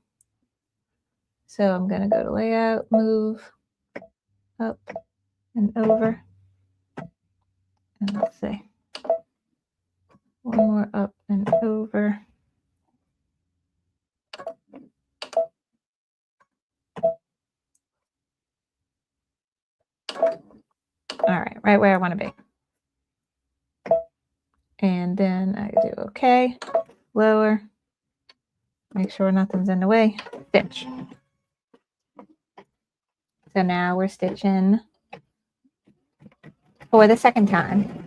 So I'm going to go to layout, move up and over. And let's see. One more up and over. All right, right where I want to be. And then I do okay, lower, make sure nothing's in the way, stitch. So now we're stitching for the second time.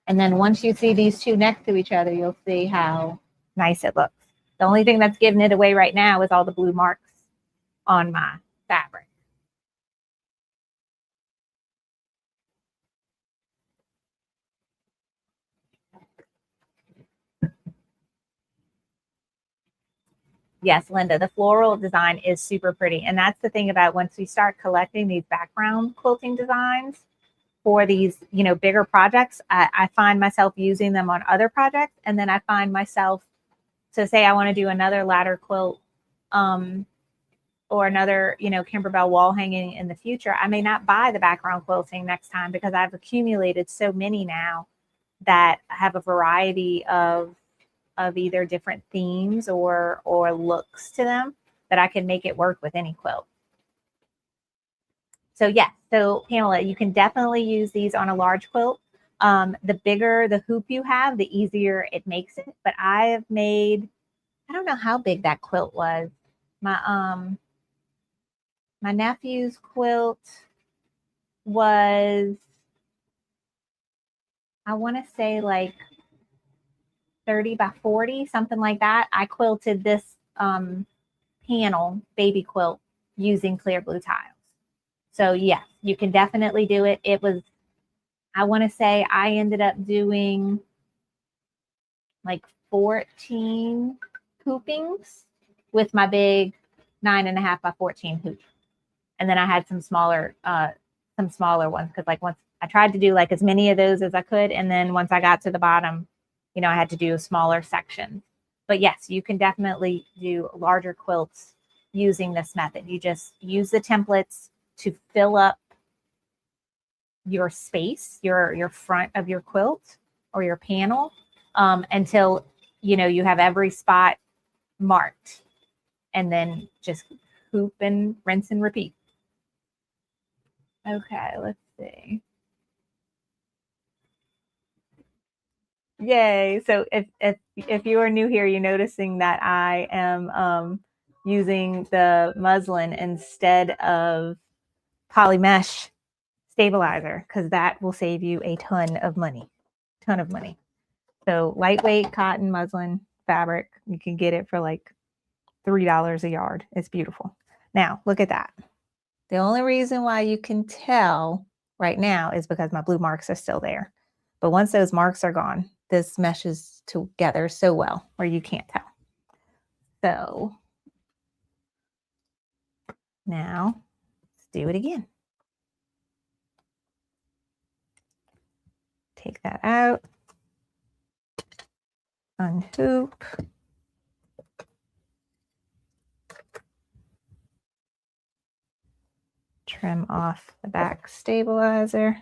And then once you see these two next to each other, you'll see how nice it looks. The only thing that's giving it away right now is all the blue marks on my fabric. Yes, Linda, the floral design is super pretty. And that's the thing about once we start collecting these background quilting designs for these, you know, bigger projects, I find myself using them on other projects. And then I find myself, so say I want to do another ladder quilt or another, you know, Kimberbell wall hanging in the future. I may not buy the background quilting next time because I've accumulated so many now that have a variety of either different themes or looks to them that I can make it work with any quilt. So yeah, so Pamela, you can definitely use these on a large quilt. The bigger the hoop you have, the easier it makes it. But I have made, I don't know how big that quilt was. My nephew's quilt was, I want to say like 30 by 40, something like that. I quilted this panel baby quilt using clear blue tiles. So yes, you can definitely do it. It was, I want to say I ended up doing like 14 hoopings with my big 9.5 by 14 hoop. And then I had some smaller ones because like once I tried to do like as many of those as I could. And then once I got to the bottom, you know, I had to do a smaller section. But yes, you can definitely do larger quilts using this method. You just use the templates to fill up your space, your front of your quilt or your panel until, you know, you have every spot marked, and then just hoop and rinse and repeat. Okay, let's see. Yay. So if you are new here, you're noticing that I am using the muslin instead of poly mesh stabilizer, because that will save you a ton of money. So lightweight cotton muslin fabric, you can get it for like $3 a yard. It's beautiful. Now look at that. The only reason why you can tell right now is because my blue marks are still there. But once those marks are gone, this meshes together so well where you can't tell. So now let's do it again. that out. Unhoop. Trim off the back stabilizer.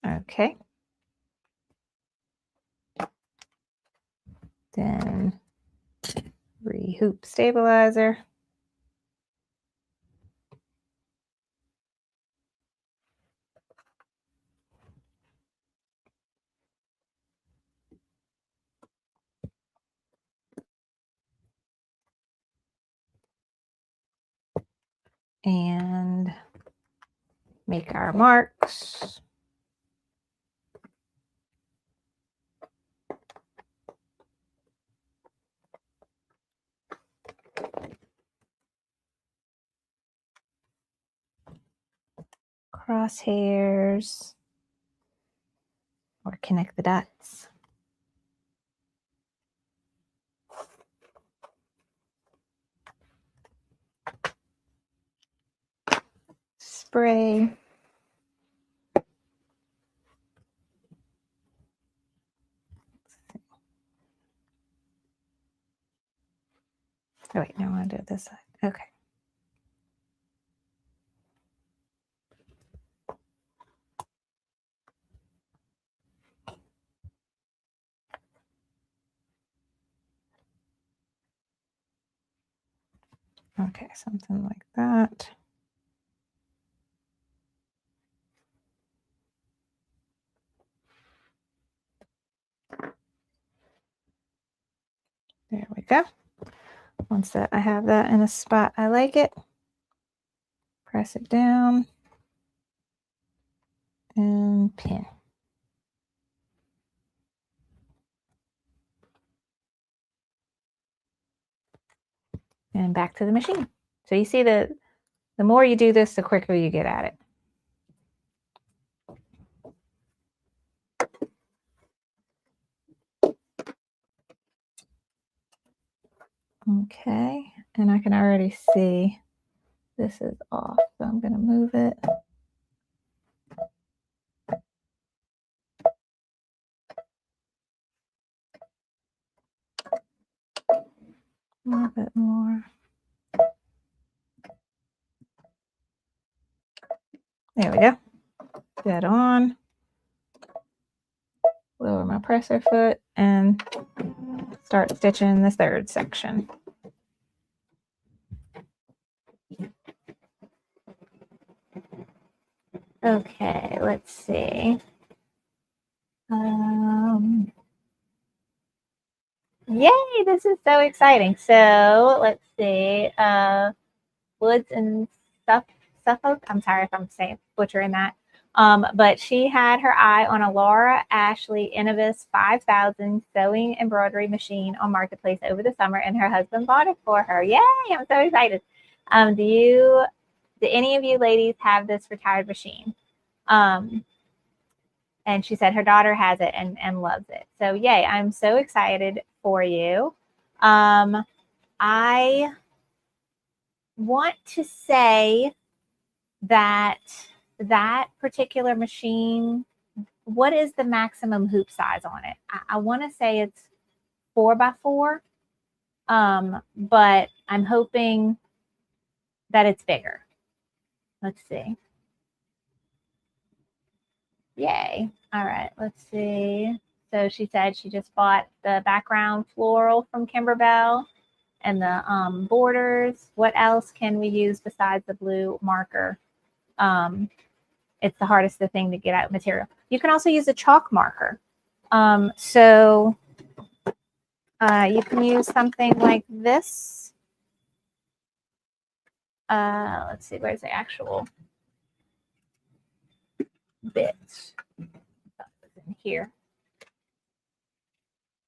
Okay. Then re-hoop stabilizer. And make our marks. Crosshairs, or connect the dots. Spray. Oh wait, no, I want to do it this side. Okay. Okay, something like that. There we go. Once I have that in a spot I like it, press it down and pin. And back to the machine. So you see that the more you do this, the quicker you get at it. Okay, and I can already see this is off, so I'm going to move it. A little bit more. There we go. Dead on. Lower my presser foot and start stitching this third section. Okay, let's see. Yay, this is so exciting. So let's see. Woods and Suffolk. I'm sorry if I'm saying butchering that. But she had her eye on a Laura Ashley Innovis 5000 sewing embroidery machine on Marketplace over the summer, and her husband bought it for her. Yay, I'm so excited. Do any of you ladies have this retired machine? And she said her daughter has it and loves it. So yay, I'm so excited for you. I want to say that particular machine, what is the maximum hoop size on it? I want to say it's 4x4, but I'm hoping that it's bigger. Let's see. Yay. All right, let's see. So she said she just bought the background floral from Kimberbell and the borders. What else can we use besides the blue marker? It's the hardest thing to get out material. You can also use a chalk marker. So you can use something like this. Let's see, where's the actual bit? Here.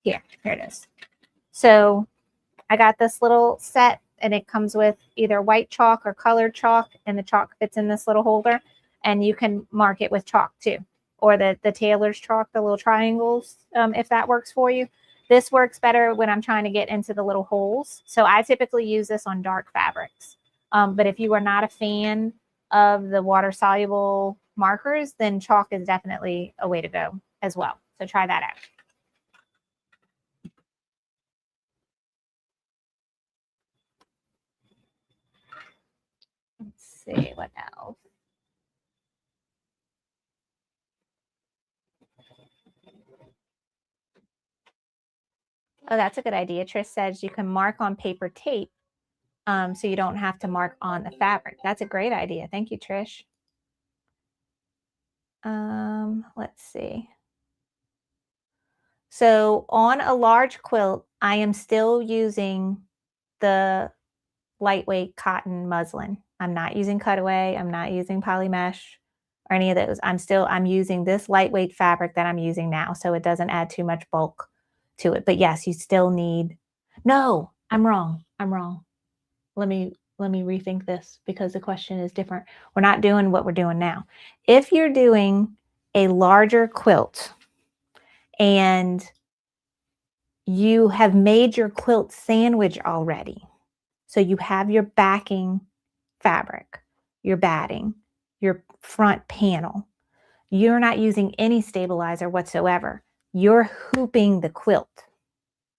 Here it is. So I got this little set, and it comes with either white chalk or colored chalk, and the chalk fits in this little holder, and you can mark it with chalk too, or the tailor's chalk, the little triangles, if that works for you. This works better when I'm trying to get into the little holes. So I typically use this on dark fabrics. But if you are not a fan of the water-soluble markers, then chalk is definitely a way to go as well. So try that out. Let's see what else. Oh, that's a good idea. Trish says you can mark on paper tape, so you don't have to mark on the fabric. That's a great idea. Thank you, Trish. Let's see. So on a large quilt, I am still using the lightweight cotton muslin. I'm not using cutaway. I'm not using poly mesh or any of those. I'm using this lightweight fabric that I'm using now, so it doesn't add too much bulk to it. But yes, you still need, no, I'm wrong. I'm wrong. Let me rethink this because the question is different. We're not doing what we're doing now. If you're doing a larger quilt and you have made your quilt sandwich already, so you have your backing fabric, your batting, your front panel, you're not using any stabilizer whatsoever. You're hooping the quilt,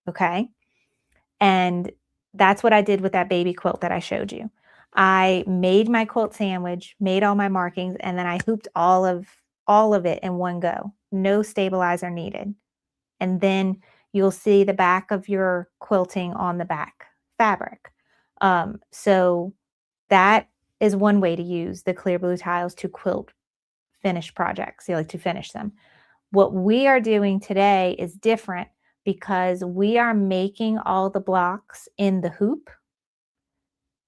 okay? And that's what I did with that baby quilt that I showed you. I made my quilt sandwich, made all my markings, and then I hooped all of it in one go. No stabilizer needed. And then you'll see the back of your quilting on the back fabric. So that is one way to use the clear blue tiles to quilt finished projects, like to finish them. What we are doing today is different because we are making all the blocks in the hoop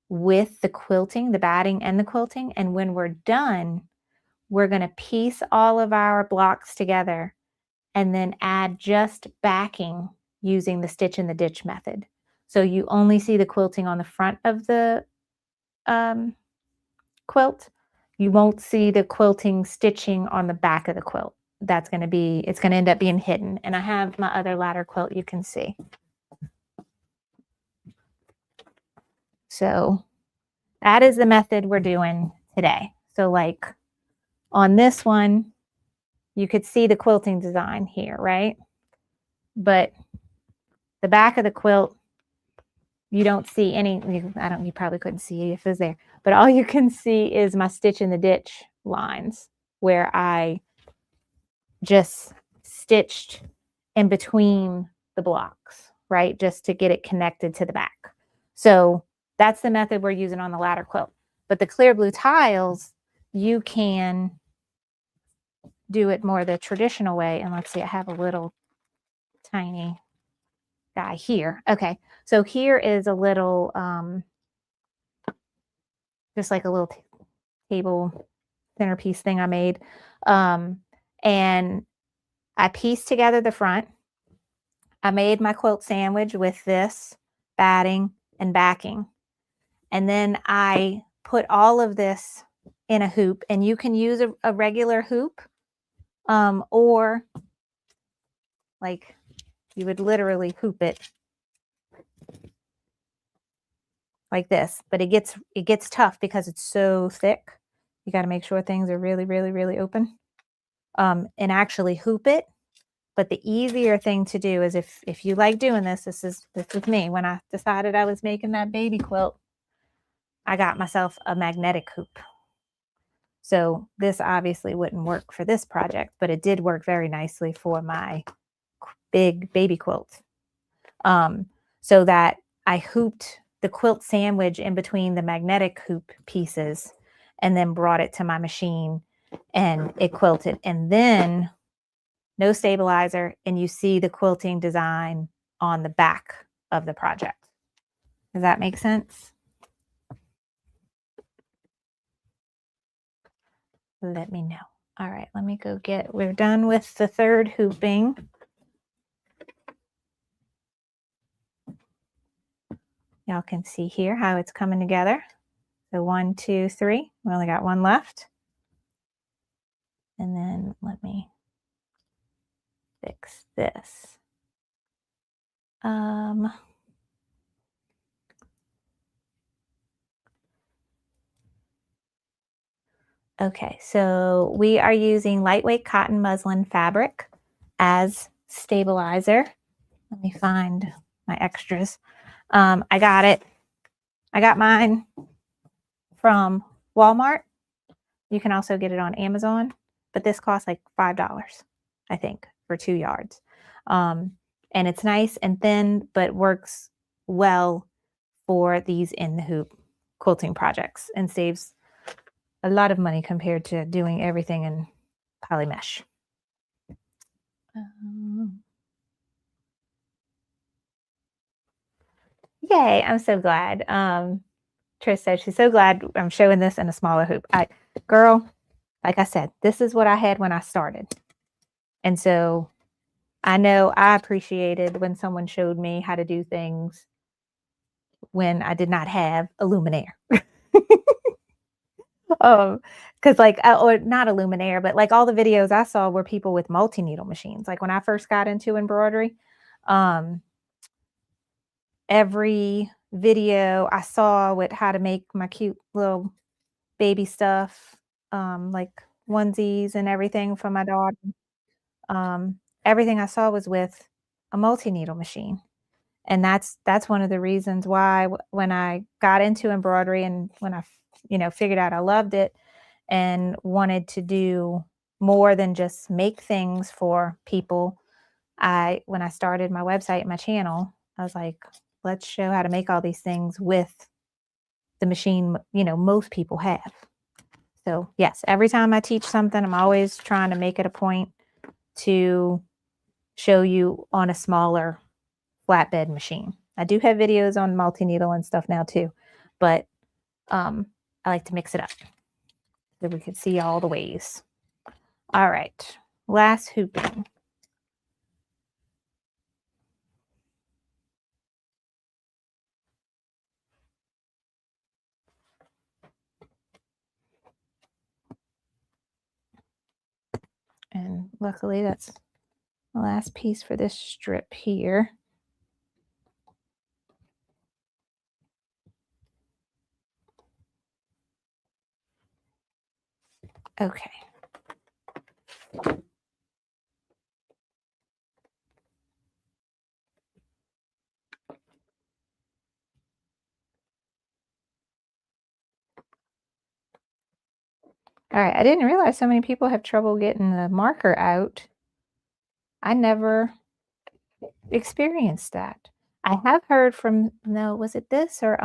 with the quilting, the batting and the quilting. And when we're done, we're going to piece all of our blocks together and then add just backing using the stitch in the ditch method. So you only see the quilting on the front of the quilt. You won't see the quilting stitching on the back of the quilt. It's going to end up being hidden. And I have my other ladder quilt you can see. So that is the method we're doing today. So like on this one, you could see the quilting design here, right? But the back of the quilt, you don't see any, you probably couldn't see if it was there, but all you can see is my stitch in the ditch lines where I just stitched in between the blocks, right? Just to get it connected to the back. So that's the method we're using on the ladder quilt. But the clear blue tiles, you can do it more the traditional way. And let's see, I have a little tiny guy here. Okay, so here is a little, just like a little table centerpiece thing I made. And I pieced together the front. I made my quilt sandwich with this batting and backing. And then I put all of this in a hoop, and you can use a regular hoop, or like you would literally hoop it like this, but it gets tough because it's so thick. You got to make sure things are really, really, really open, and actually hoop it. But the easier thing to do is if you like doing this, this is me. When I decided I was making that baby quilt, I got myself a magnetic hoop. So this obviously wouldn't work for this project, but it did work very nicely for my big baby quilt. So that I hooped the quilt sandwich in between the magnetic hoop pieces and then brought it to my machine and it quilted. And then no stabilizer, and you see the quilting design on the back of the project. Does that make sense? Let me know. All right, let me go we're done with the third hooping. Y'all can see here how it's coming together. So 1, 2, 3. We only got one left. And then let me fix this. Okay, so we are using lightweight cotton muslin fabric as stabilizer. Let me find my extras. I got mine from Walmart. You can also get it on Amazon, but this costs like $5, I think, for 2 yards. And it's nice and thin, but works well for these in the hoop quilting projects and saves a lot of money compared to doing everything in poly mesh. Yay, I'm so glad. Trish said she's so glad I'm showing this in a smaller hoop. Girl, like I said, this is what I had when I started. And so I know I appreciated when someone showed me how to do things when I did not have a luminaire. Because like, or not a luminaire, but like all the videos I saw were people with multi-needle machines. Like when I first got into embroidery, every video I saw with how to make my cute little baby stuff, like onesies and everything for my daughter. Everything I saw was with a multi-needle machine. And that's one of the reasons why when I got into embroidery and when I, figured out I loved it and wanted to do more than just make things for people, when I started my website and my channel, I was like, let's show how to make all these things with the machine, most people have. So yes, every time I teach something, I'm always trying to make it a point to show you on a smaller flatbed machine. I do have videos on multi-needle and stuff now too, but I like to mix it up so we can see all the ways. All right, last hooping. And luckily that's the last piece for this strip here. Okay. All right, I didn't realize so many people have trouble getting the marker out. I never experienced that. I have heard from, no, was it this or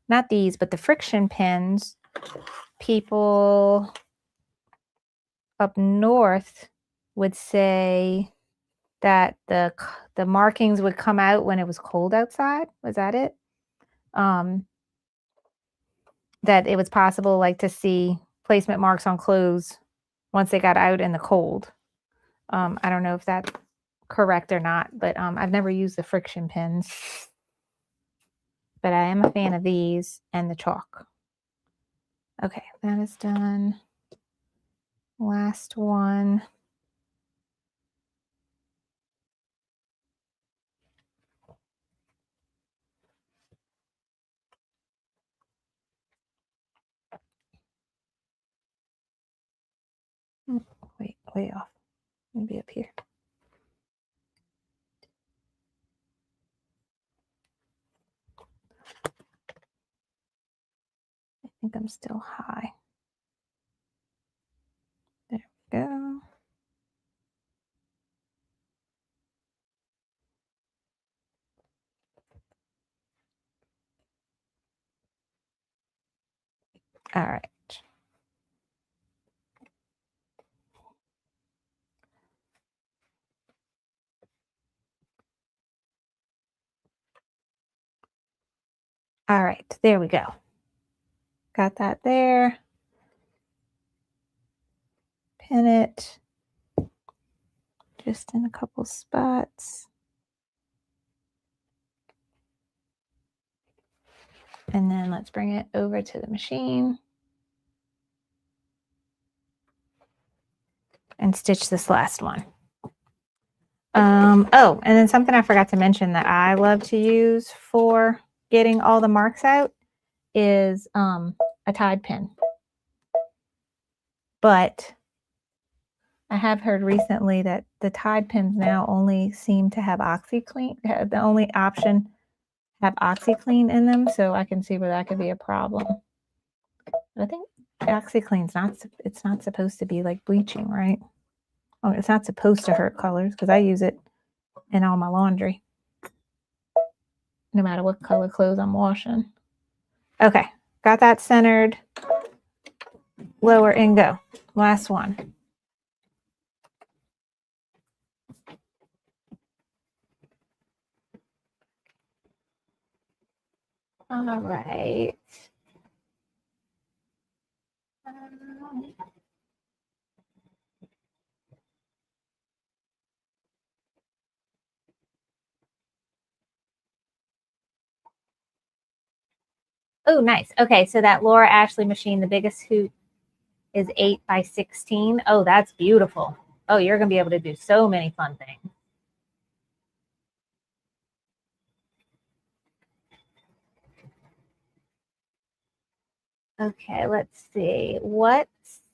not these, but the friction pins, people up north would say that the markings would come out when it was cold outside. Was that it? That it was possible like to see placement marks on clothes once they got out in the cold. I don't know if that's correct or not, but I've never used the friction pins. But I am a fan of these and the chalk. Okay, that is done. Last one. Wait, way off. Maybe up here. I think I'm still high. There we go. All right. All right, there we go. Got that there. Pin it just in a couple spots. And then let's bring it over to the machine and stitch this last one. Oh, and then something I forgot to mention that I love to use for getting all the marks out is a tide pin. But I have heard recently that the tide pins now only seem to have OxyClean. The only option have OxyClean in them, so I can see where that could be a problem. But I think OxyClean's it's not supposed to be like bleaching, right? Oh, it's not supposed to hurt colors because I use it in all my laundry, no matter what color clothes I'm washing. Okay, got that centered. Lower and go. Last one. All right. Oh, nice. Okay, so that Laura Ashley machine, the biggest hoop is 8 by 16. Oh, that's beautiful. Oh, you're going to be able to do so many fun things. Okay, let's see. What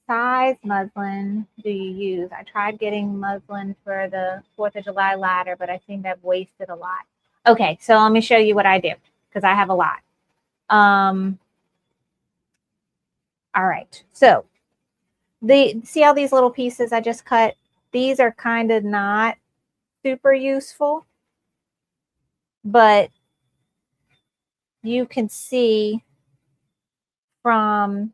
size muslin do you use? I tried getting muslin for the 4th of July ladder, but I think I've wasted a lot. Okay, so let me show you what I do because I have a lot. All right, so see all these little pieces I just cut? These are kind of not super useful, but you can see from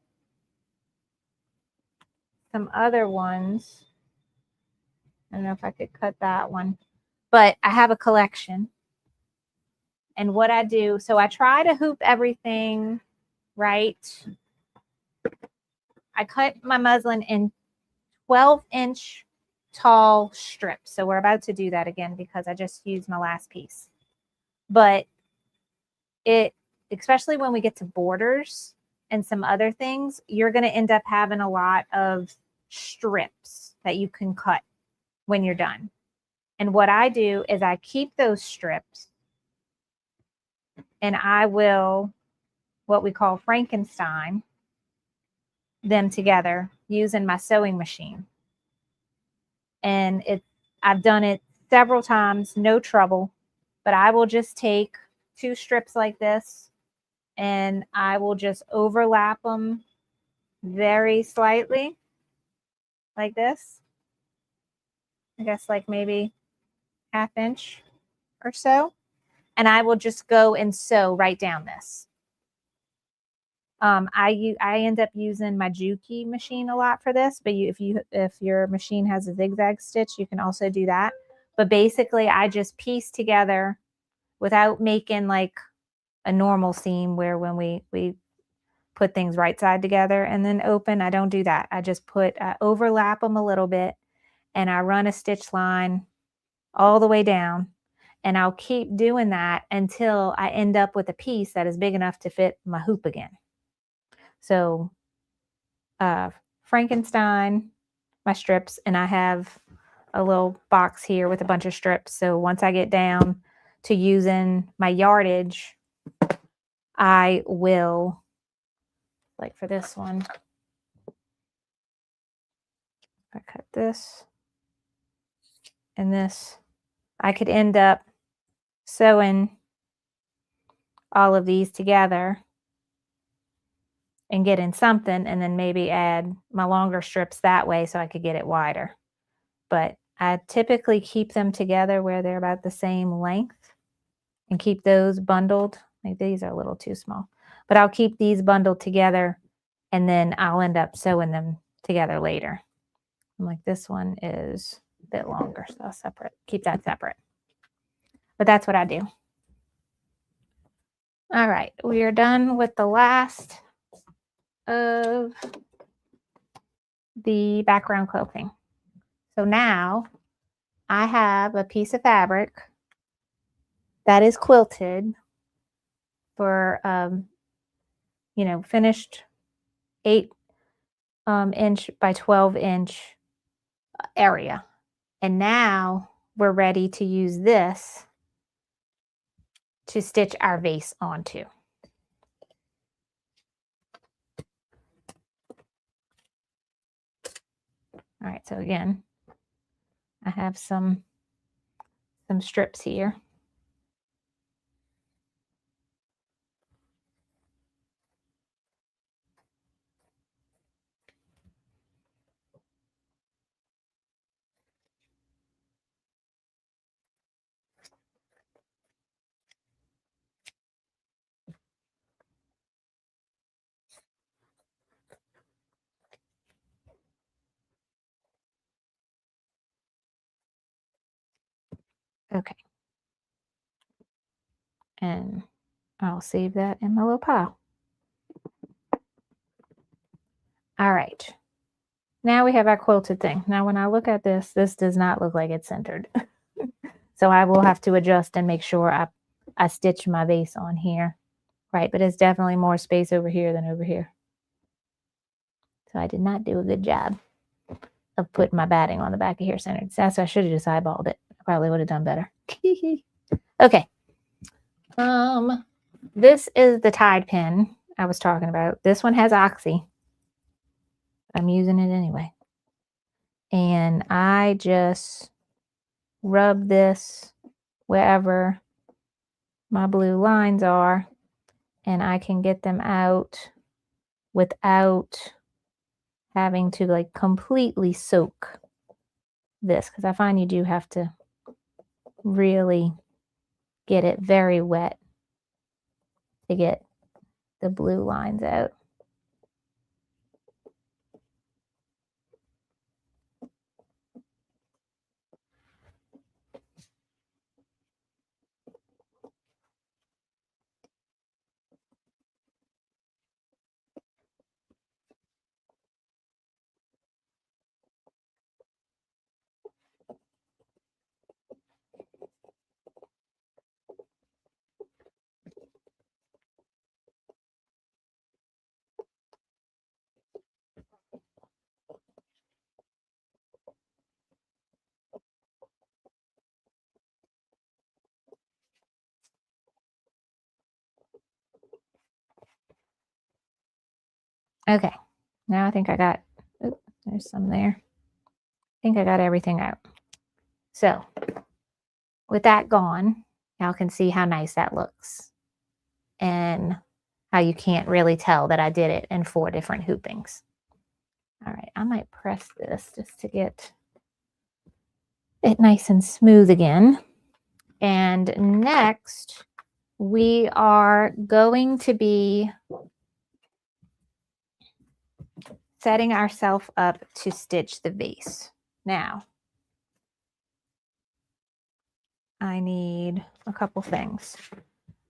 some other ones. I don't know if I could cut that one, but I have a collection. And what I do, so I try to hoop everything right. I cut my muslin in 12-inch tall strips. So we're about to do that again because I just used my last piece. But especially when we get to borders and some other things, you're going to end up having a lot of strips that you can cut when you're done. And what I do is I keep those strips and I will, what we call Frankenstein, them together using my sewing machine. And I've done it several times, no trouble, but I will just take 2 strips like this and I will just overlap them very slightly like this. I guess like maybe 1/2 inch or so. And I will just go and sew right down this. I end up using my Juki machine a lot for this, but if your machine has a zigzag stitch, you can also do that. But basically, I just piece together without making like a normal seam where when we put things right side together and then open. I don't do that. I just overlap them a little bit and I run a stitch line all the way down. And I'll keep doing that until I end up with a piece that is big enough to fit my hoop again. So Frankenstein, my strips, and I have a little box here with a bunch of strips. So once I get down to using my yardage, I will, like for this one, I cut this and this. I could end up sewing all of these together and getting something and then maybe add my longer strips that way so I could get it wider. But I typically keep them together where they're about the same length and keep those bundled. Like these are a little too small, but I'll keep these bundled together and then I'll end up sewing them together later. And like this one is a bit longer, so I'll keep that separate. But that's what I do. All right, we are done with the last of the background quilting. So now I have a piece of fabric that is quilted for you know, finished 8 inch by 12 inch area. And now we're ready to use this to stitch our vase onto. All right, so again, I have some strips here. Okay. And I'll save that in my little pile. All right. Now we have our quilted thing. Now when I look at this, this does not look like it's centered. So I will have to adjust and make sure I stitch my vase on here. Right, but it's definitely more space over here than over here. So I did not do a good job of putting my batting on the back of here centered. So I should have just eyeballed it. I probably would have done better. Okay. This is the tide pin I was talking about. This one has oxy. I'm using it anyway. And I just rub this wherever my blue lines are, and I can get them out without having to like completely soak this, because I find you do have to really get it very wet to get the blue lines out. Okay, now I think I got, oops, there's some there. I think I got everything out. So with that gone, y'all can see how nice that looks and how you can't really tell that I did it in 4 different hoopings. All right, I might press this just to get it nice and smooth again. And next, we are going to be setting ourselves up to stitch the vase. Now, I need a couple things.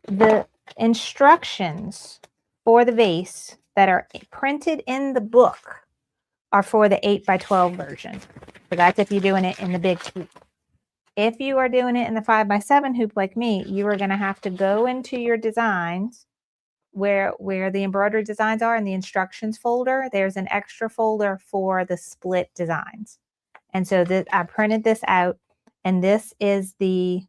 The instructions for the vase that are printed in the book are for the 8 by 12 version. So that's if you're doing it in the big hoop. If you are doing it in the 5 by 7 hoop like me, you are going to have to go into your designs where the embroidery designs are in the instructions folder. There's an extra folder for the split designs. And so I printed this out, and this is the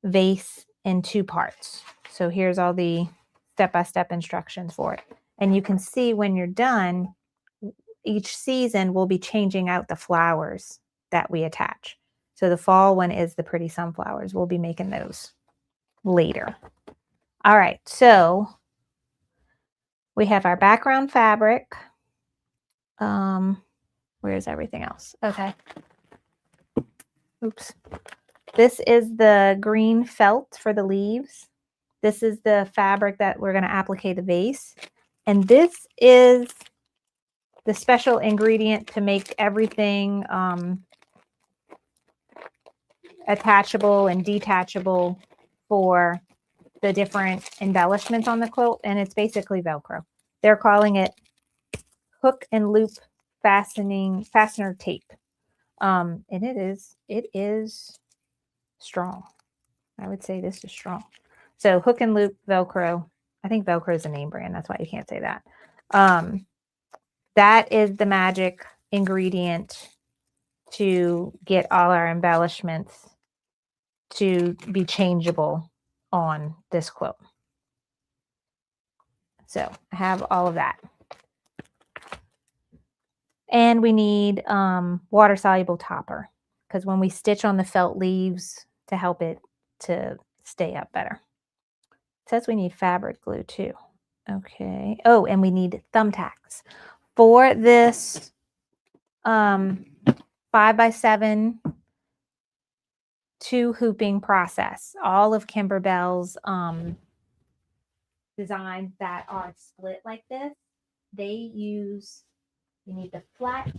vase in 2 parts. So here's all the step-by-step instructions for it. And you can see when you're done, each season we'll be changing out the flowers that we attach. So the fall one is the pretty sunflowers. We'll be making those later. All right, so we have our background fabric. Where's everything else? Okay. Oops. This is the green felt for the leaves. This is the fabric that we're going to applique the vase. And this is the special ingredient to make everything attachable and detachable for the different embellishments on the quilt. And it's basically Velcro. They're calling it hook and loop fastener tape. And it is strong. I would say this is strong. So hook and loop Velcro I think Velcro is a name brand. That's why you can't say that. That is the magic ingredient to get all our embellishments to be changeable on this quilt. So I have all of that. And we need water soluble topper, because when we stitch on the felt leaves, to help it to stay up better. It says we need fabric glue too. Okay. Oh, and we need thumbtacks for this 5x7 2 hooping process. All of Kimberbell's designs that are split like this, they use, you need the flat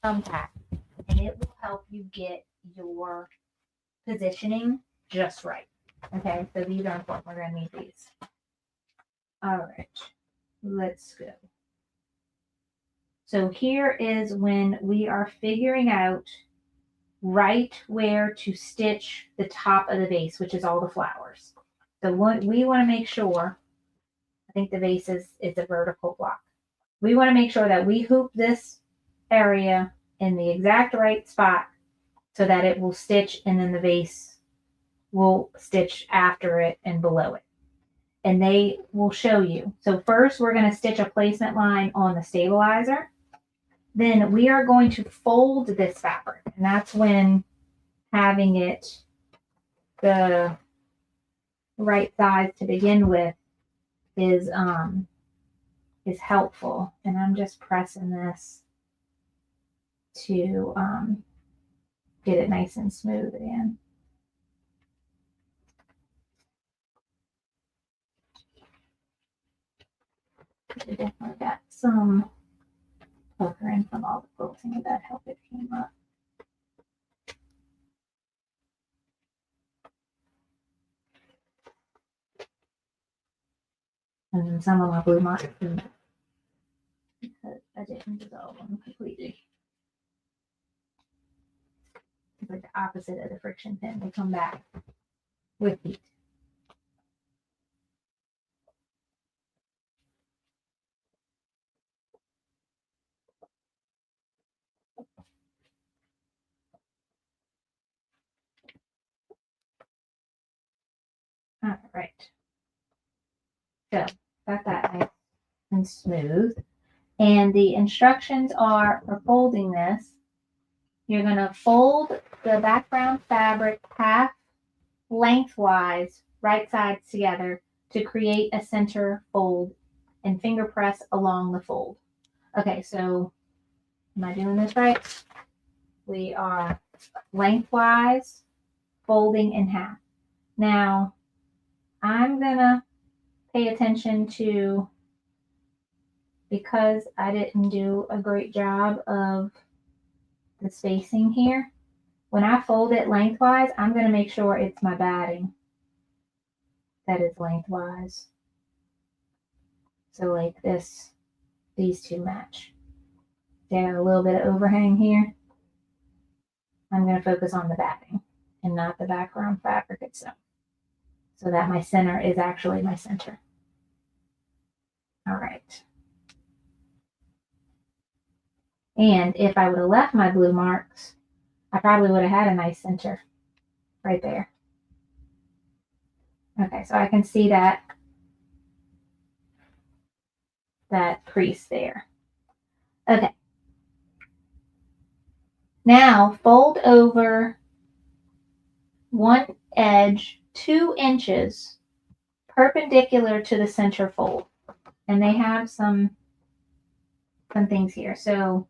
thumbtack, and it will help you get your positioning just right. Okay, so these are important. We're going to need these. All right, let's go. So here is when we are figuring out right where to stitch the top of the vase, which is all the flowers. So what we want to make sure, I think the vase is a vertical block. We want to make sure that we hoop this area in the exact right spot so that it will stitch, and then the vase will stitch after it and below it. And they will show you. So first we're going to stitch a placement line on the stabilizer. Then we are going to fold this fabric, and that's when having it the right size to begin with is helpful. And I'm just pressing this to get it nice and smooth again. I definitely got some puckering from all the quilting that helped it came up. And then some of my blue marks because I didn't dissolve them completely. It's like the opposite of the friction pin. They come back with heat. All right. So got that nice and smooth. And the instructions are for folding this. You're going to fold the background fabric half lengthwise, right sides together, to create a center fold, and finger press along the fold. Okay, so am I doing this right? We are lengthwise folding in half. Now, I'm going to pay attention to, because I didn't do a great job of the spacing here, when I fold it lengthwise, I'm going to make sure it's my batting that is lengthwise. So like this, these two match. They have a little bit of overhang here. I'm going to focus on the batting and not the background fabric itself, so that my center is actually my center. All right. And if I would have left my blue marks, I probably would have had a nice center right there. Okay, so I can see that crease there. Okay. Now fold over one edge 2 inches perpendicular to the center fold. And they have some things here. So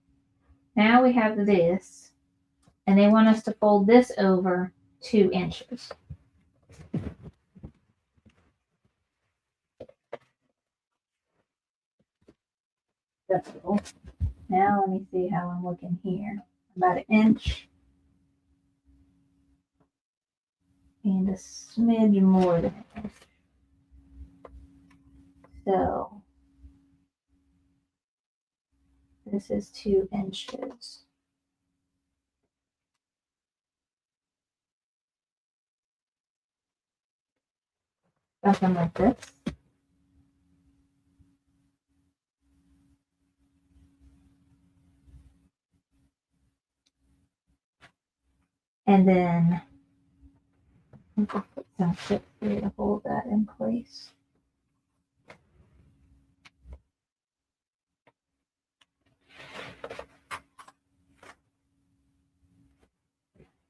now we have this, and they want us to fold this over 2 inches. So now let me see how I'm looking here. About 1 inch and a smidge more than 1 inch. So this is 2 inches. Something like this. And then put some clips here to hold that in place.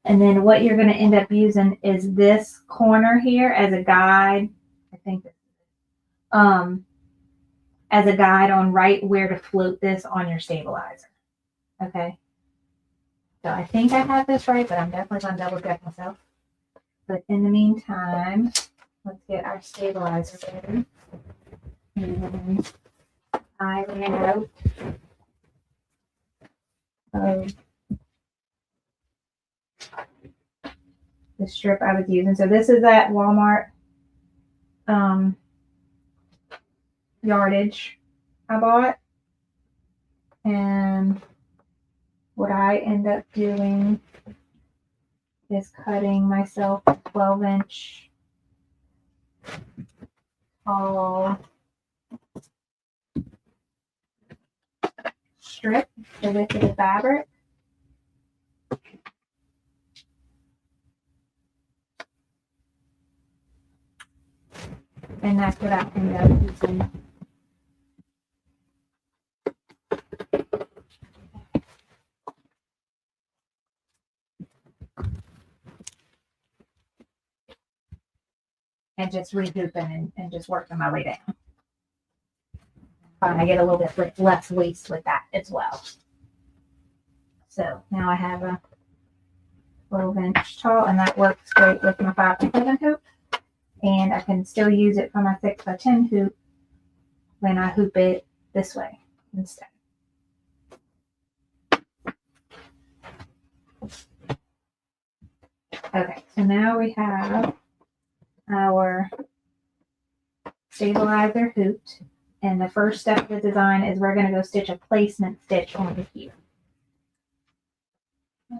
And then what you're going to end up using is this corner here as a guide. I think as a guide on right where to float this on your stabilizer. Okay. So I think I have this right, but I'm definitely going to double check myself. But in the meantime, let's get our stabilizer ready. And I ran out of the strip I was using. So this is that Walmart yardage I bought. And what I end up doing is cutting myself a 12-inch tall strip the width of the fabric. And that's what I end up using. And just regrouping and just working my way down. I get a little bit less waste with that as well. So now I have a 12-inch tall, and that works great with my 5x7 hoop. And I can still use it for my 6x10 hoop when I hoop it this way instead. Okay, so now we have our stabilizer hooped, and the first step of the design is we're going to go stitch a placement stitch onto here.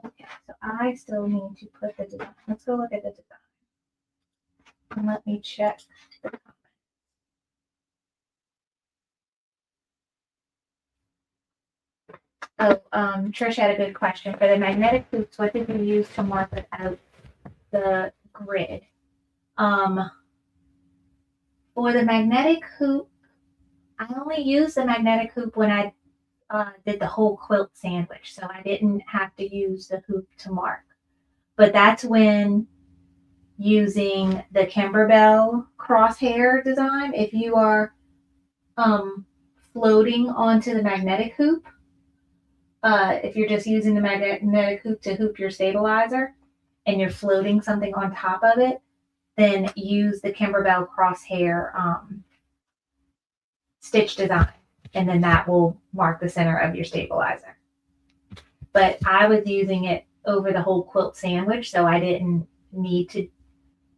Okay, so I still need to put the design. Let's go look at the design. And let me check the comments. Oh, Trish had a good question. For the magnetic hoops, what did you use to mark it out the grid? For the magnetic hoop, I only used the magnetic hoop when I did the whole quilt sandwich, so I didn't have to use the hoop to mark. But that's when using the Kimberbell crosshair design, if you are floating onto the magnetic hoop, if you're just using the magnetic hoop to hoop your stabilizer and you're floating something on top of it, then use the Kimberbell crosshair stitch design, and then that will mark the center of your stabilizer. But I was using it over the whole quilt sandwich, so I didn't need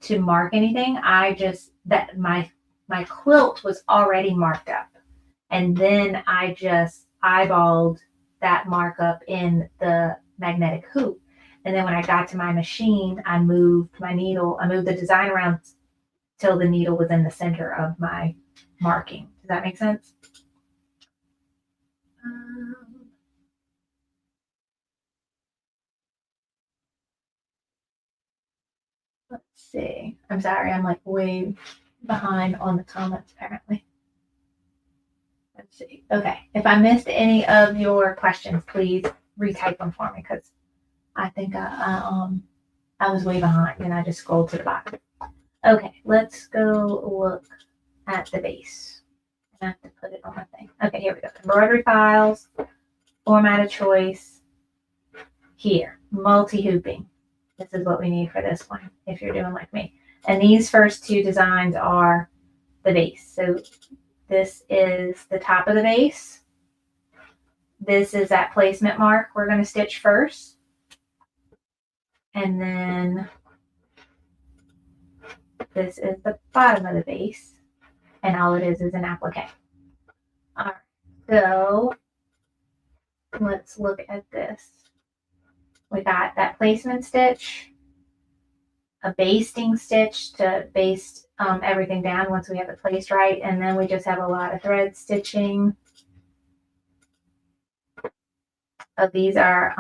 to mark anything. I just, that my quilt was already marked up, and then I just eyeballed that markup in the magnetic hoop. And then when I got to my machine, I moved my needle, I moved the design around till the needle was in the center of my marking. Does that make sense? Let's see. I'm sorry, I'm like way behind on the comments apparently. Let's see. Okay, if I missed any of your questions, please retype them for me, because I think I was way behind and I just scrolled to the bottom. Okay, let's go look at the base. I have to put it on my thing. Okay, here we go. Embroidery files, format of choice. Here, multi-hooping. This is what we need for this one, if you're doing like me. And these first two designs are the base. So this is the top of the base. This is that placement mark we're going to stitch first. And then this is the bottom of the base. And all it is an applique. All right, so let's look at this. We got that placement stitch, a basting stitch to baste everything down once we have it placed right, and then we just have a lot of thread stitching. These are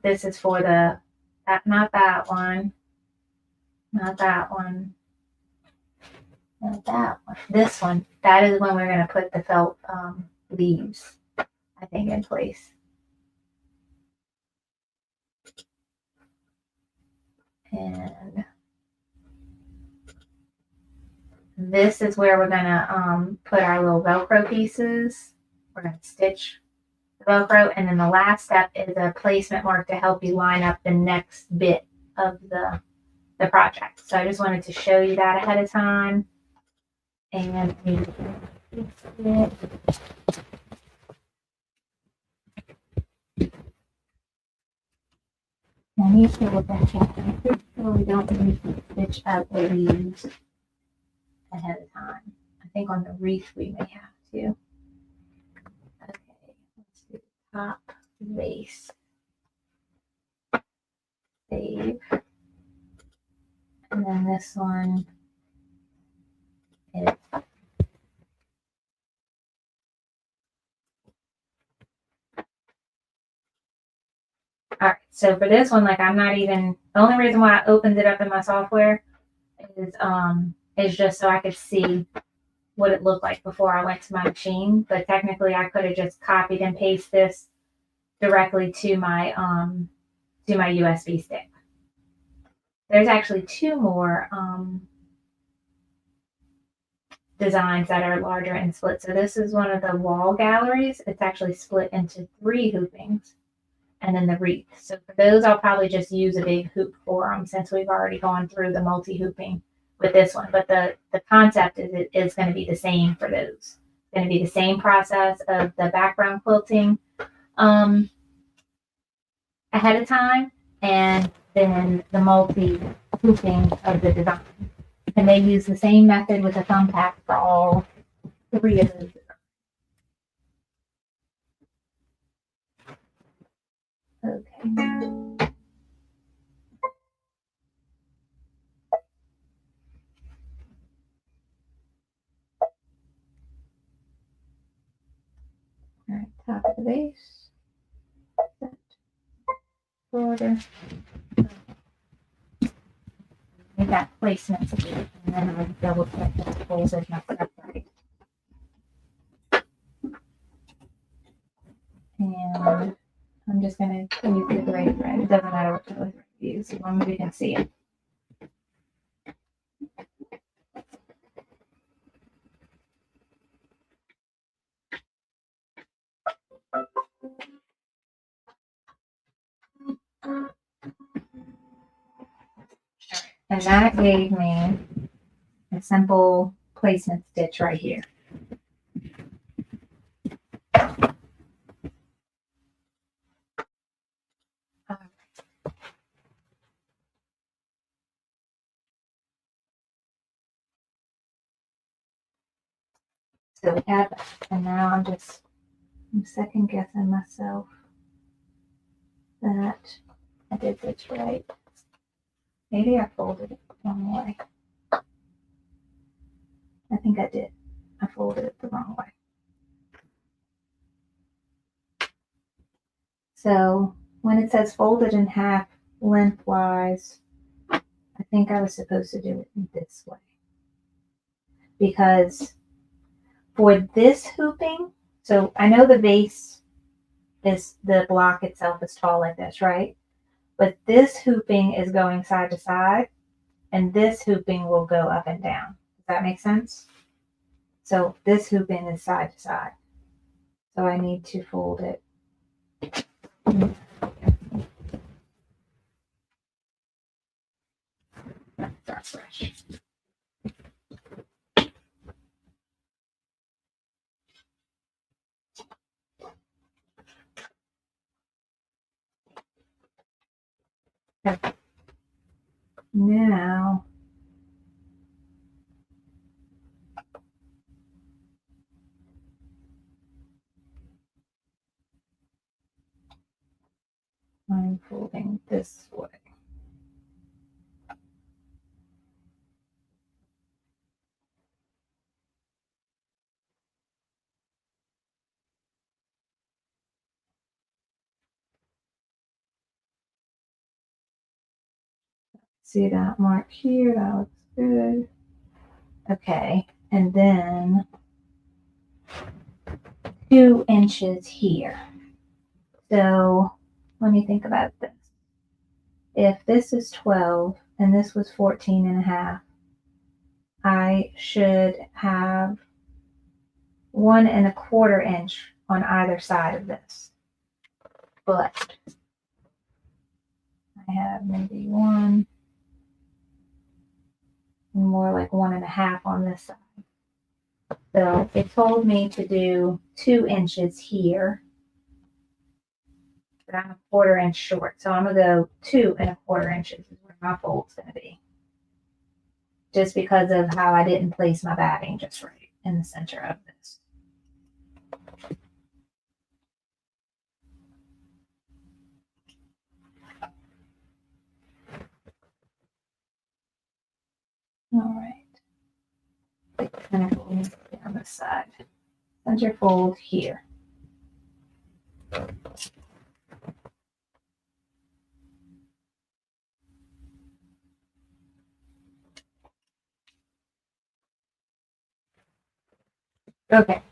this is for the not that one, not that one, not that one. This one, that is when we're going to put the felt leaves, I think, in place. And this is where we're going to put our little Velcro pieces. We're going to stitch the Velcro. And then the last step is a placement mark to help you line up the next bit of the project. So I just wanted to show you that ahead of time. And I need to look at that. So we don't need to stitch out the leaves ahead of time. I think on the wreath we may have to. Okay, let's do the top vase. Save. And then this one is all right. So for this one, like I'm not even, the only reason why I opened it up in my software is just so I could see what it looked like before I went to my machine. But technically I could have just copied and pasted this directly to my USB stick. There's actually two more designs that are larger and split. So this is one of the wall galleries. It's actually split into 3 hoopings and then the wreath. So for those, I'll probably just use a big hoop for them since we've already gone through the multi-hooping with this one. But the concept is it is going to be the same for those. It's going to be the same process of the background quilting ahead of time and then the multi-hooping of the design. And they use the same method with a thumb pack for all 3 of those. Okay. All right, top of the vase. Set. Border. We got placements again, and then I'll double check that the holes are not up right. And I'm just going to use the gray thread. It doesn't matter what color thread you use, as long as you can see it. And that gave me a simple placement stitch right here. So we have that. And now I'm second guessing myself that I did this right. Maybe I folded it the wrong way. I think I did. I folded it the wrong way. So when it says folded in half lengthwise, I think I was supposed to do it this way. Because for this hooping, so I know the vase is, the block itself is tall like this, right? But this hooping is going side to side, and this hooping will go up and down. Does that make sense? So this hooping is side to side. So I need to fold it. Start fresh. Okay. Now I'm folding this way. See that mark here? That looks good. Okay, and then 2 inches here. So let me think about this. If this is 12 and this was 14 and a half, I should have 1 1/4 inch on either side of this. But I have maybe 1, more like 1 1/2 on this side. So it told me to do 2 inches here, but I'm 1/4 inch short. So I'm gonna go 2 1/4 inches is where my fold's gonna be. Just because of how I didn't place my batting just right in the center of this. All right. Center fold on this side. Center fold here. Okay.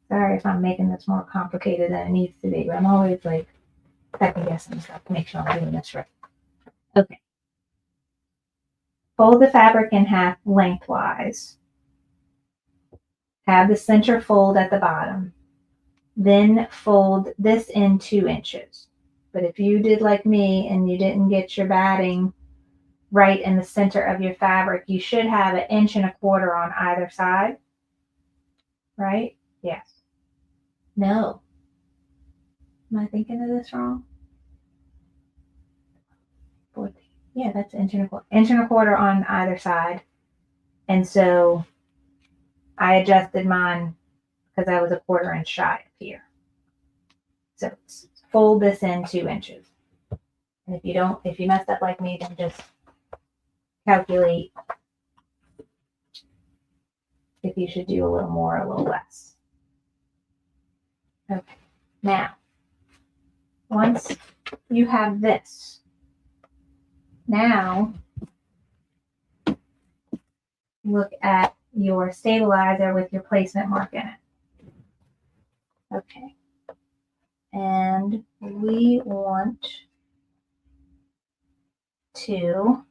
Sorry if I'm making this more complicated than it needs to be, but I'm always like second guessing stuff to make sure I'm doing this right. Okay. Fold the fabric in half lengthwise. Have the center fold at the bottom. Then fold this in 2 inches. But if you did like me and you didn't get your batting right in the center of your fabric, you should have 1 1/4 inch on either side. Right? Yes. No. Am I thinking of this wrong? 14. Yeah, that's 1 1/4 inch. 1 1/4 inch on either side. And so I adjusted mine because I was 1/4 inch shy up here. So fold this in 2 inches. And if you messed up like me, then just calculate if you should do a little more or a little less. Okay. Now, once you have this, now look at your stabilizer with your placement mark in it. Okay. And we want to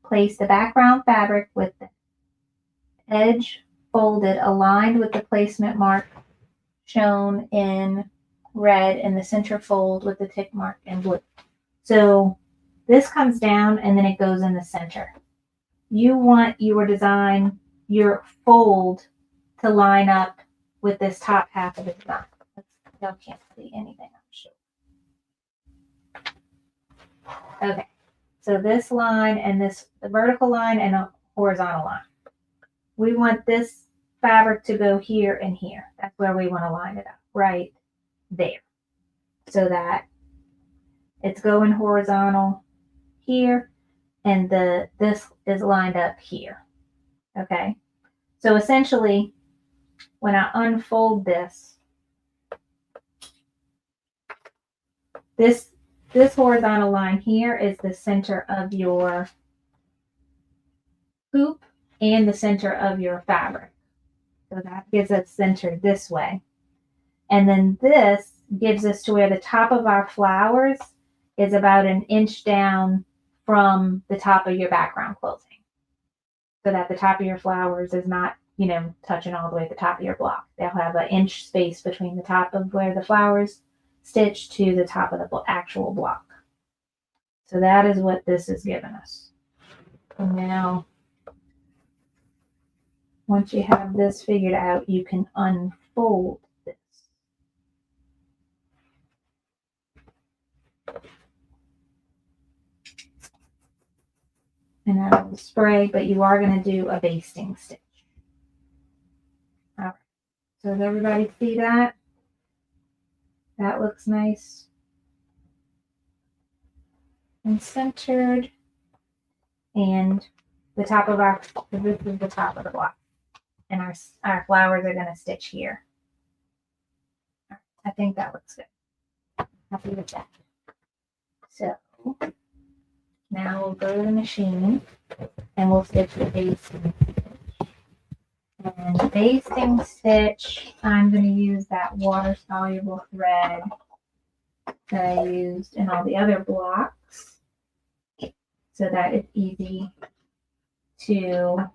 place the background fabric with the edge folded aligned with the placement mark shown in red and the center fold with the tick mark in blue. So this comes down and then it goes in the center. You want your design, your fold to line up with this top half of the design. Y'all can't see anything, I'm sure. Okay, so this line and this, the vertical line and a horizontal line. We want this fabric to go here and here. That's where we want to line it up, right there. So that it's going horizontal here and this is lined up here. Okay. So essentially, when I unfold this horizontal line here is the center of your hoop and the center of your fabric. So that gives us centered this way. And then this gives us to where the top of our flowers is about 1 inch down from the top of your background quilting. So that the top of your flowers is not, touching all the way at the top of your block. They'll have 1 inch space between the top of where the flowers stitch to the top of the actual block. So that is what this is giving us. And now, once you have this figured out, you can unfold this. And I will spray, but you are going to do a basting stitch. All right. So does everybody see that? That looks nice and centered. And the top of this is the top of the block. And our flowers are going to stitch here. I think that looks good. Happy with that. So now we'll go to the machine and we'll stitch the basting. And the basting stitch, I'm going to use that water soluble thread that I used in all the other blocks so that it's easy to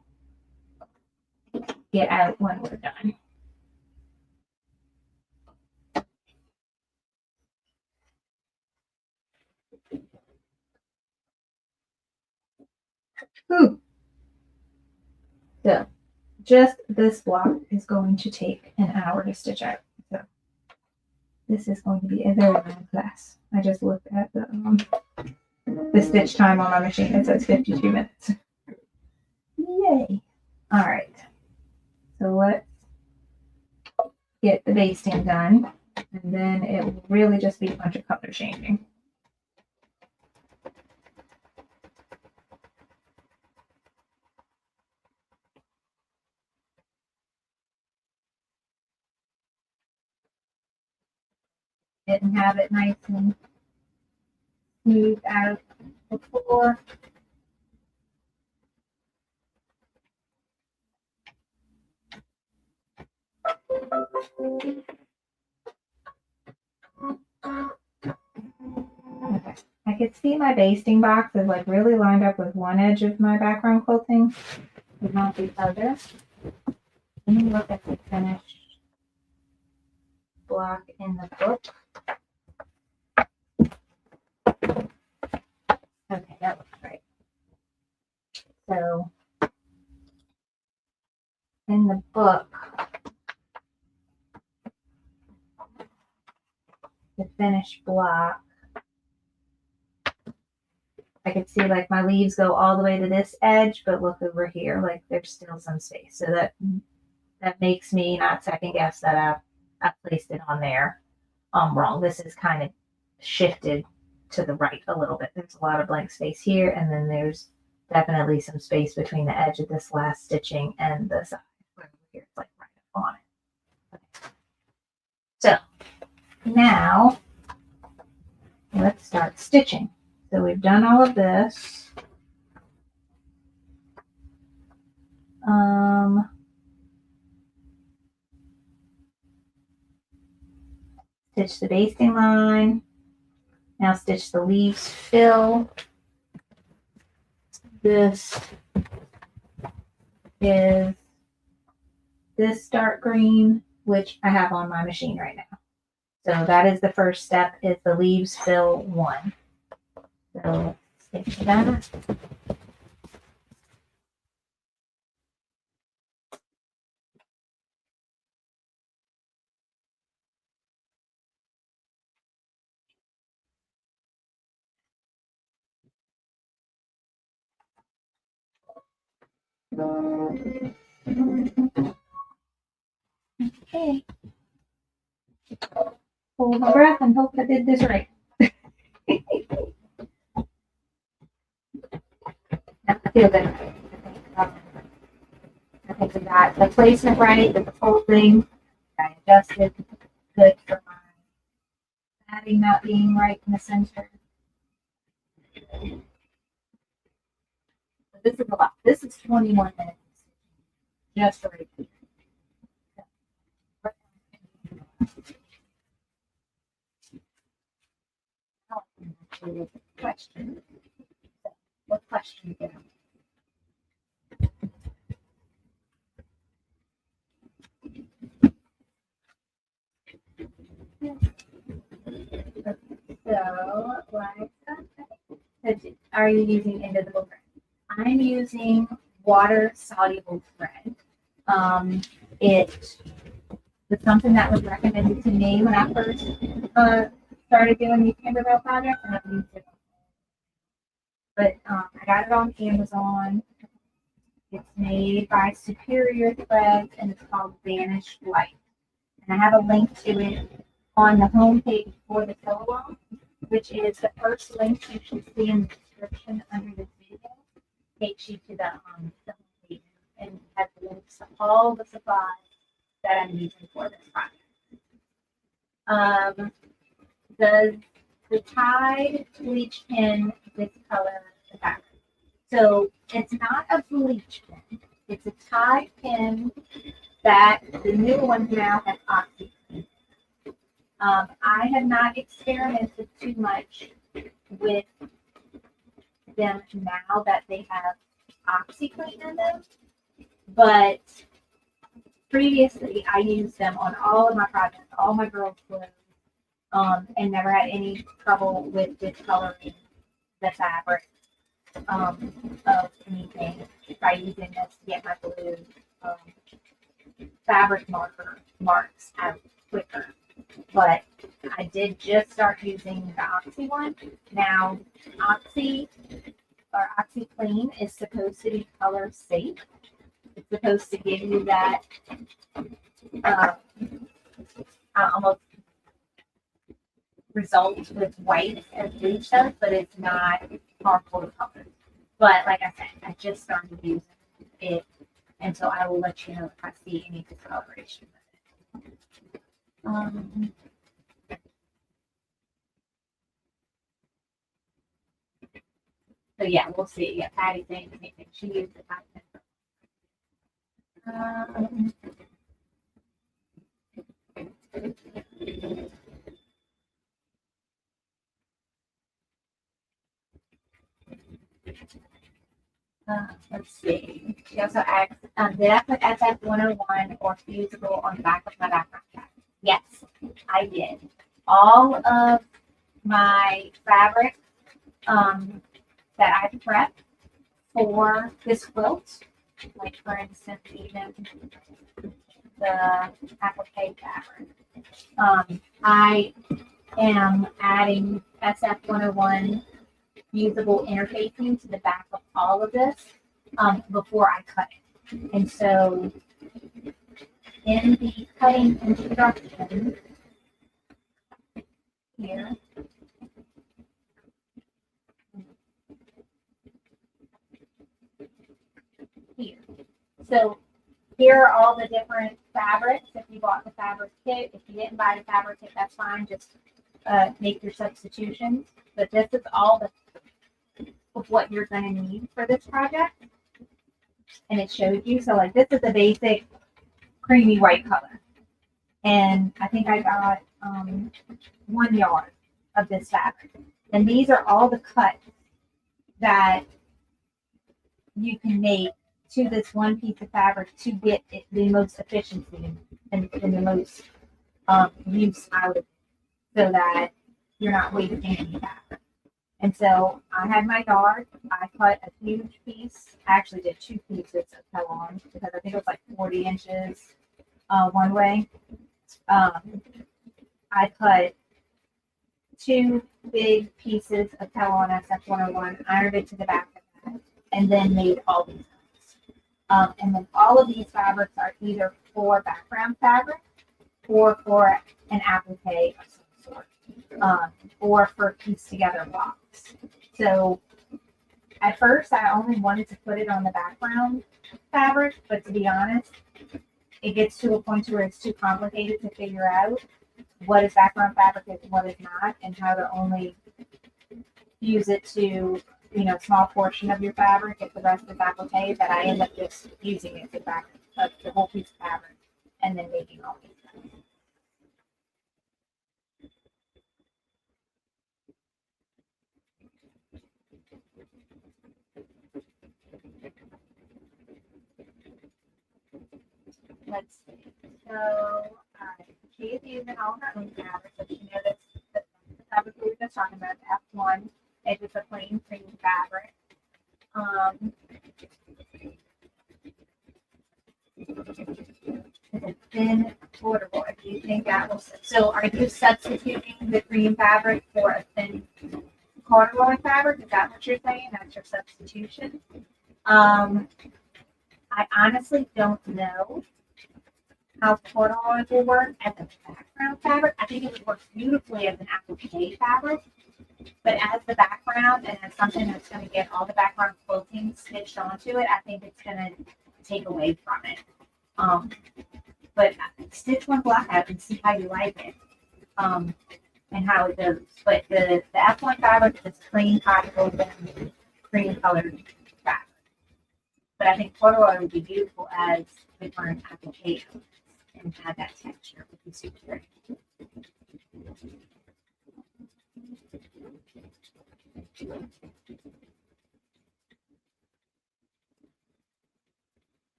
get out when we're done. Whew. So just this block is going to take an hour to stitch out. So this is going to be a very long class. I just looked at the stitch time on my machine. It says 52 minutes. Yay. All right. So let's get the basting done. And then it will really just be a bunch of color changing. Didn't have it nice and smooth out before. Okay. I could see my basting box is like really lined up with one edge of my background quilting, but not the other. Let me look at the finished block in the book. Okay, that looks right. So in the book, the finished block, I could see like my leaves go all the way to this edge, but look over here, like there's still some space. So that makes me not second guess that I placed it on there wrong. This is kind of shifted to the right a little bit. There's a lot of blank space here, and then there's definitely some space between the edge of this last stitching and the side. Here it's like right up on it. Okay. So now let's start stitching. So we've done all of this. Stitch the basting line. Now stitch the leaves fill. This is this dark green, which I have on my machine right now. So that is the first step, is the leaves fill 1. So let's stitch that. Okay. Hold my breath and hope I did this right. I feel good. I think we got the placement right, the folding. I adjusted good for my padding not being right in the center. But this is a lot. This is 21 minutes. Just right. Question. What question again? So, are you using end of the book thread? I'm using water soluble thread. It was something that was recommended to me when I first started doing these Kimberbell projects, and I've used it. But I got it on Amazon. It's made by Superior Threads, and it's called Vanished Light. And I have a link to it on the homepage for the sew along, which is the first link you should see in the description under this video. Takes you to the homepage and has links to all the supplies that I'm using for this project. Does the Tide bleach pin discolor the fabric? So it's not a bleach pin. It's a Tide pin that the new ones now have oxy. I have not experimented too much with them now that they have OxyClean in them, but previously I used them on all of my projects, all my girls' clothes, and never had any trouble with discoloring the fabric of anything by using this to get my blue fabric marks out quicker. But I did just start using the Oxy one. Now, Oxy or OxyClean is supposed to be color safe. It's supposed to give you that almost result with white as bleach does, but it's not harmful to colors. But like I said, I just started using it, and so I will let you know if I see any discoloration with it. So yeah, we'll see. Yeah, Patty saying the same thing. She used the Patty. Let's see. She also asked, did I put SF 101 or fusible on the back of my background tag? Yes, I did. All of my fabric that I prepped for this quilt, like for instance, even the applique fabric, I am adding SF 101 usable interfacing to the back of all of this before I cut it. And so in the cutting instructions here, so here are all the different fabrics. If you bought the fabric kit, if you didn't buy the fabric kit, that's fine. Just make your substitutions. But this is all of what you're going to need for this project. And it shows you. So like this is a basic creamy white color. And I think I got 1 yard of this fabric. And these are all the cuts that you can make to this one piece of fabric to get it the most efficiency and the most use out of it, so that you're not wasting any fabric. And so I had my yard. I cut a huge piece. I actually did 2 pieces of Tellon because I think it was like 40 inches one way. I cut 2 big pieces of Tellon SF 101, ironed it to the back of that, and then made all these cuts. And then all of these fabrics are either for background fabric or for an applique of some sort, or for piece together blocks. So at first I only wanted to put it on the background fabric, but to be honest, it gets to a point where it's too complicated to figure out what is background fabric and what is not, and how to only use it to, a small portion of your fabric if the rest is applique, that I end up just using it to back up the whole piece of fabric and then making all these things. Let's see. So she is using all her own fabric, so she knows the fabric we were just talking about, F1. It's just a plain cream fabric. It's a thin borderable. If you think that will, so are you substituting the cream fabric for a thin corduroy fabric? Is that what you're saying? That's your substitution? I honestly don't know how corduroy will work as a background fabric. I think it would work beautifully as an applique fabric, but as the background and as something that's going to get all the background quilting stitched onto it, I think it's going to take away from it. But stitch one block out and see how you like it. and how it goes. But the F1 fabric is clean cotton woven, cream colored fabric. But I think corduroy would be beautiful as different applications and have that texture would be super great.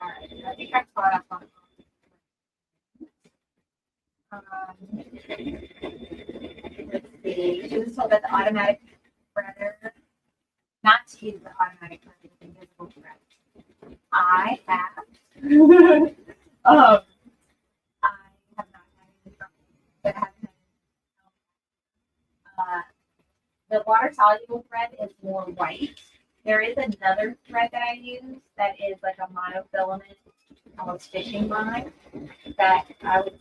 All right, I think I caught up on. Let's see. She was told that the automatic threader, not to use the automatic threader with invisible thread. I have. I have not had any trouble, but I haven't had. The water soluble thread is more white. There is another thread that I use that is like a monofilament, almost fishing line, that I would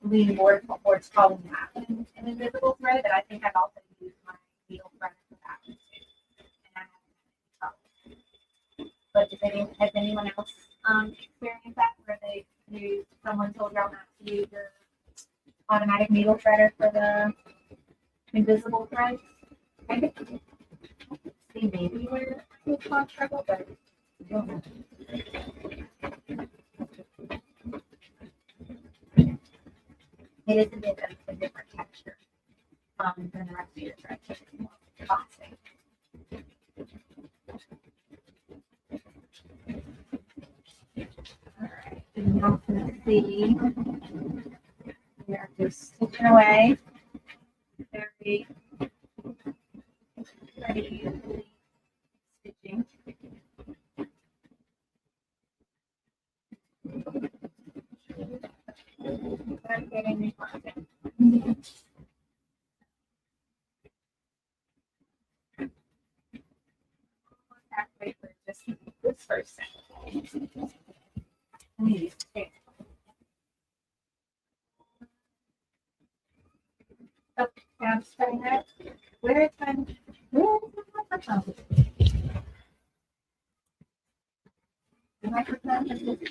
lean more towards calling that an invisible thread, but I think I've also used my needle thread for that one too. And I haven't had any trouble. But has anyone else experienced that where someone told y'all not to use your automatic needle threader for the invisible threads? I think see maybe where it's called trouble, but I don't know. It is a bit of a different texture than the rest of your thread. It's more plastic. All right, and now let's see. We are just stitching away. Very stitching. I'm getting halfway for just this first set. Oh, now I'm starting that. Where is my microphone? The microphone is just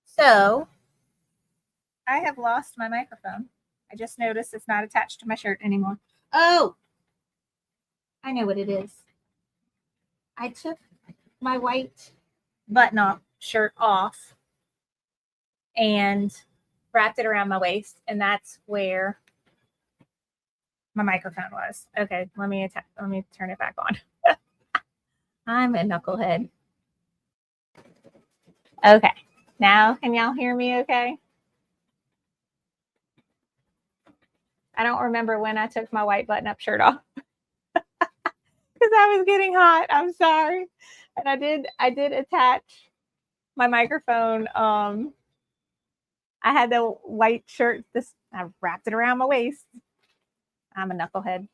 so I have lost my microphone. I just noticed it's not attached to my shirt anymore. Oh, I know what it is. I took my white button-up shirt off and wrapped it around my waist, and that's where my microphone was. Okay, let me turn it back on. I'm a knucklehead. Okay, now can y'all hear me okay? I don't remember when I took my white button-up shirt off because I was getting hot. I'm sorry. And I did attach my microphone. I had the white shirt. I wrapped it around my waist. I'm a knucklehead.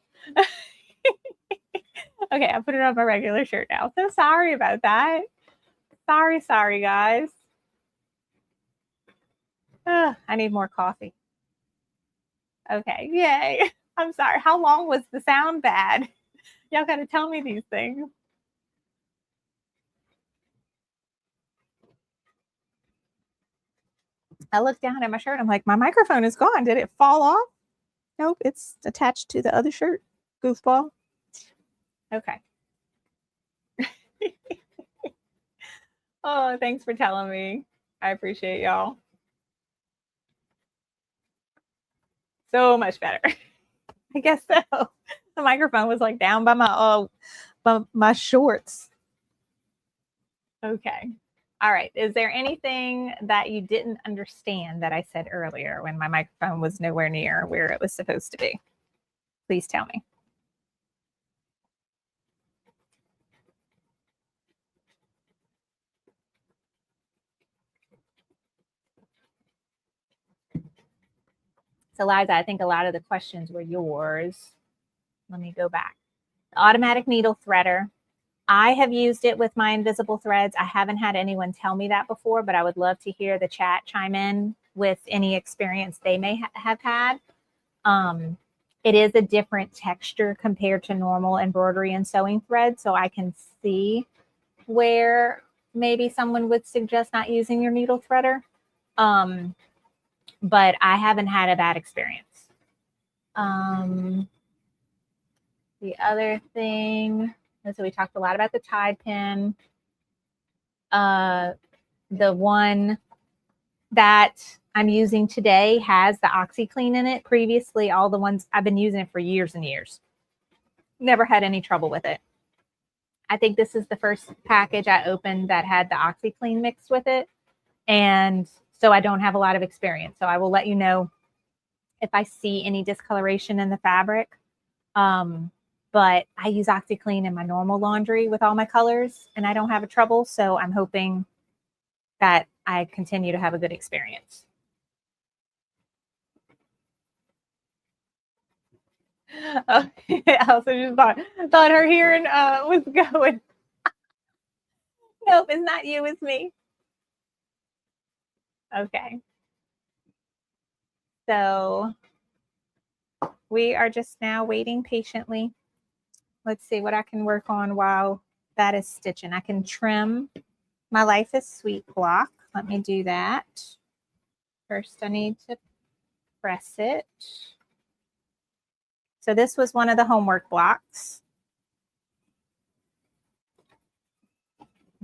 Okay, I put it on my regular shirt now. So sorry about that. Sorry, guys. I need more coffee. Okay, yay. I'm sorry. How long was the sound bad? Y'all got to tell me these things. I looked down at my shirt. I'm like, my microphone is gone. Did it fall off? Nope, it's attached to the other shirt. Goofball. Okay. Oh, thanks for telling me. I appreciate y'all. So much better. I guess so. The microphone was like down by my shorts. Okay. All right. Is there anything that you didn't understand that I said earlier when my microphone was nowhere near where it was supposed to be? Please tell me. So Liza, I think a lot of the questions were yours. Let me go back. The automatic needle threader. I have used it with my invisible threads. I haven't had anyone tell me that before, but I would love to hear the chat chime in with any experience they may have had. it is a different texture compared to normal embroidery and sewing thread. So I can see where maybe someone would suggest not using your needle threader. But I haven't had a bad experience. The other thing, so we talked a lot about the tide pin. The one that I'm using today has the OxyClean in it. Previously, all the ones I've been using it for years and years. Never had any trouble with it. I think this is the first package I opened that had the OxyClean mixed with it. And so I don't have a lot of experience. So I will let you know if I see any discoloration in the fabric. But I use OxyClean in my normal laundry with all my colors and I don't have a trouble. So I'm hoping that I continue to have a good experience. Oh, I also just thought her hearing was going. Nope, it's not you, it's me. Okay. So we are just now waiting patiently. Let's see what I can work on while that is stitching. I can trim my Life is Sweet block. Let me do that. First, I need to press it. So this was one of the homework blocks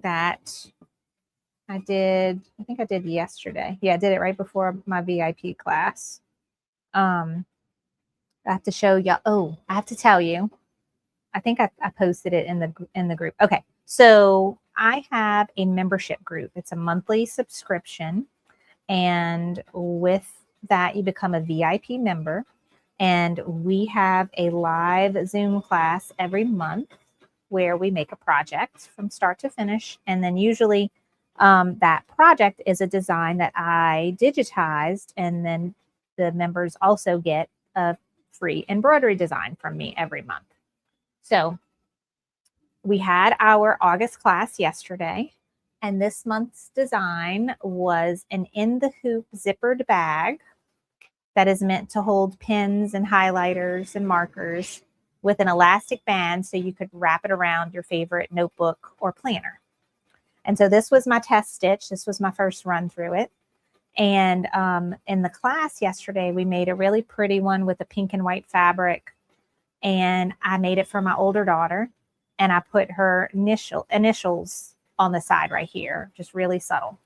that I did, I think I did yesterday. Yeah, I did it right before my VIP class. I have to show you. Oh, I have to tell you. I think I posted it in the group. Okay, so I have a membership group. It's a monthly subscription, and with that, you become a VIP member. And we have a live Zoom class every month where we make a project from start to finish, and then usually that project is a design that I digitized, and then the members also get a free embroidery design from me every month. So we had our August class yesterday, and this month's design was an in the hoop zippered bag that is meant to hold pens and highlighters and markers with an elastic band so you could wrap it around your favorite notebook or planner. And so this was my test stitch. This was my first run through it. And in the class yesterday, we made a really pretty one with a pink and white fabric. And I made it for my older daughter. And I put her initials on the side right here, just really subtle.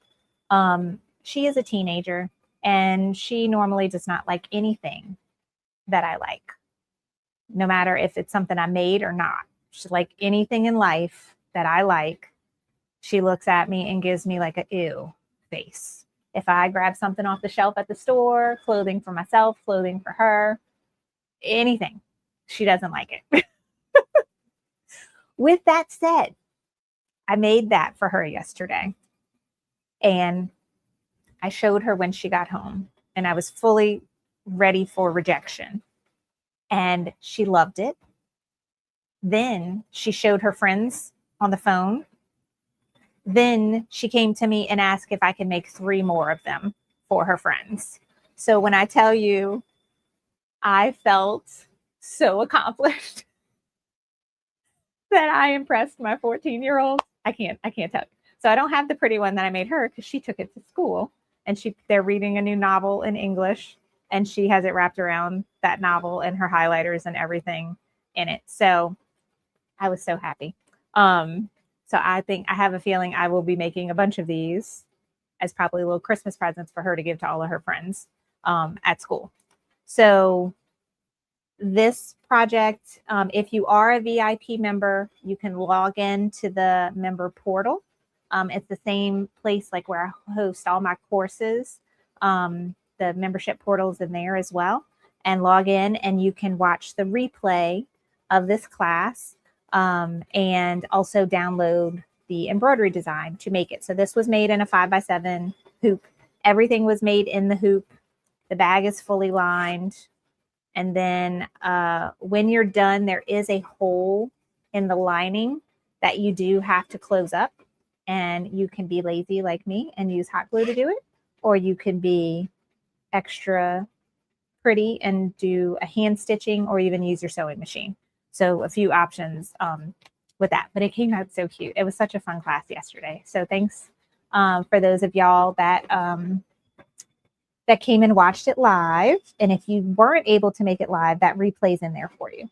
She is a teenager, and she normally does not like anything that I like, no matter if it's something I made or not. She's like anything in life that I like. She looks at me and gives me like a ew face. If I grab something off the shelf at the store, clothing for myself, clothing for her, anything, she doesn't like it. With that said, I made that for her yesterday. And I showed her when she got home, and I was fully ready for rejection. And she loved it. Then she showed her friends on the phone. Then she came to me and asked if I could make 3 more of them for her friends. So when I tell you, I felt so accomplished that I impressed my 14-year-old. I can't tell you. So I don't have the pretty one that I made her because she took it to school, and they're reading a new novel in English, and she has it wrapped around that novel and her highlighters and everything in it. So I was so happy. So I have a feeling I will be making a bunch of these as probably little Christmas presents for her to give to all of her friends at school. So this project, if you are a VIP member, you can log in to the member portal. It's the same place like where I host all my courses. The membership portal is in there as well. And log in, and you can watch the replay of this class and also download the embroidery design to make it. So this was made in a 5x7 hoop. Everything was made in the hoop. The bag is fully lined. And then when you're done, there is a hole in the lining that you do have to close up. And you can be lazy like me and use hot glue to do it, or you can be extra pretty and do a hand stitching or even use your sewing machine. So a few options with that, but it came out so cute. It was such a fun class yesterday. So thanks for those of y'all that that came and watched it live. And if you weren't able to make it live, that replay's in there for you.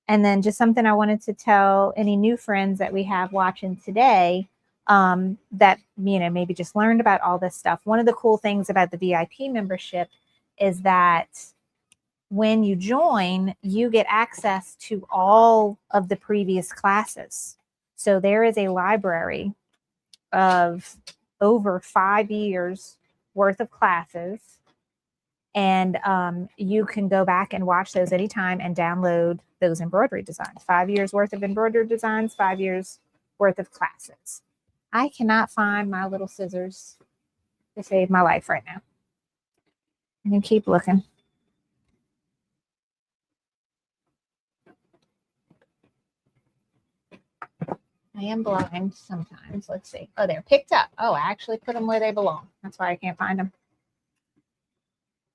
And then just something I wanted to tell any new friends that we have watching today that, you know, maybe just learned about all this stuff. One of the cool things about the VIP membership is that when you join, you get access to all of the previous classes. So there is a library of over 5 years worth of classes. And you can go back and watch those anytime and download those embroidery designs. 5 years worth of embroidery designs, 5 years worth of classes. I cannot find my little scissors to save my life right now. I'm going to keep looking. I am blind sometimes. Let's see. Oh, they're picked up. Oh, I actually put them where they belong. That's why I can't find them.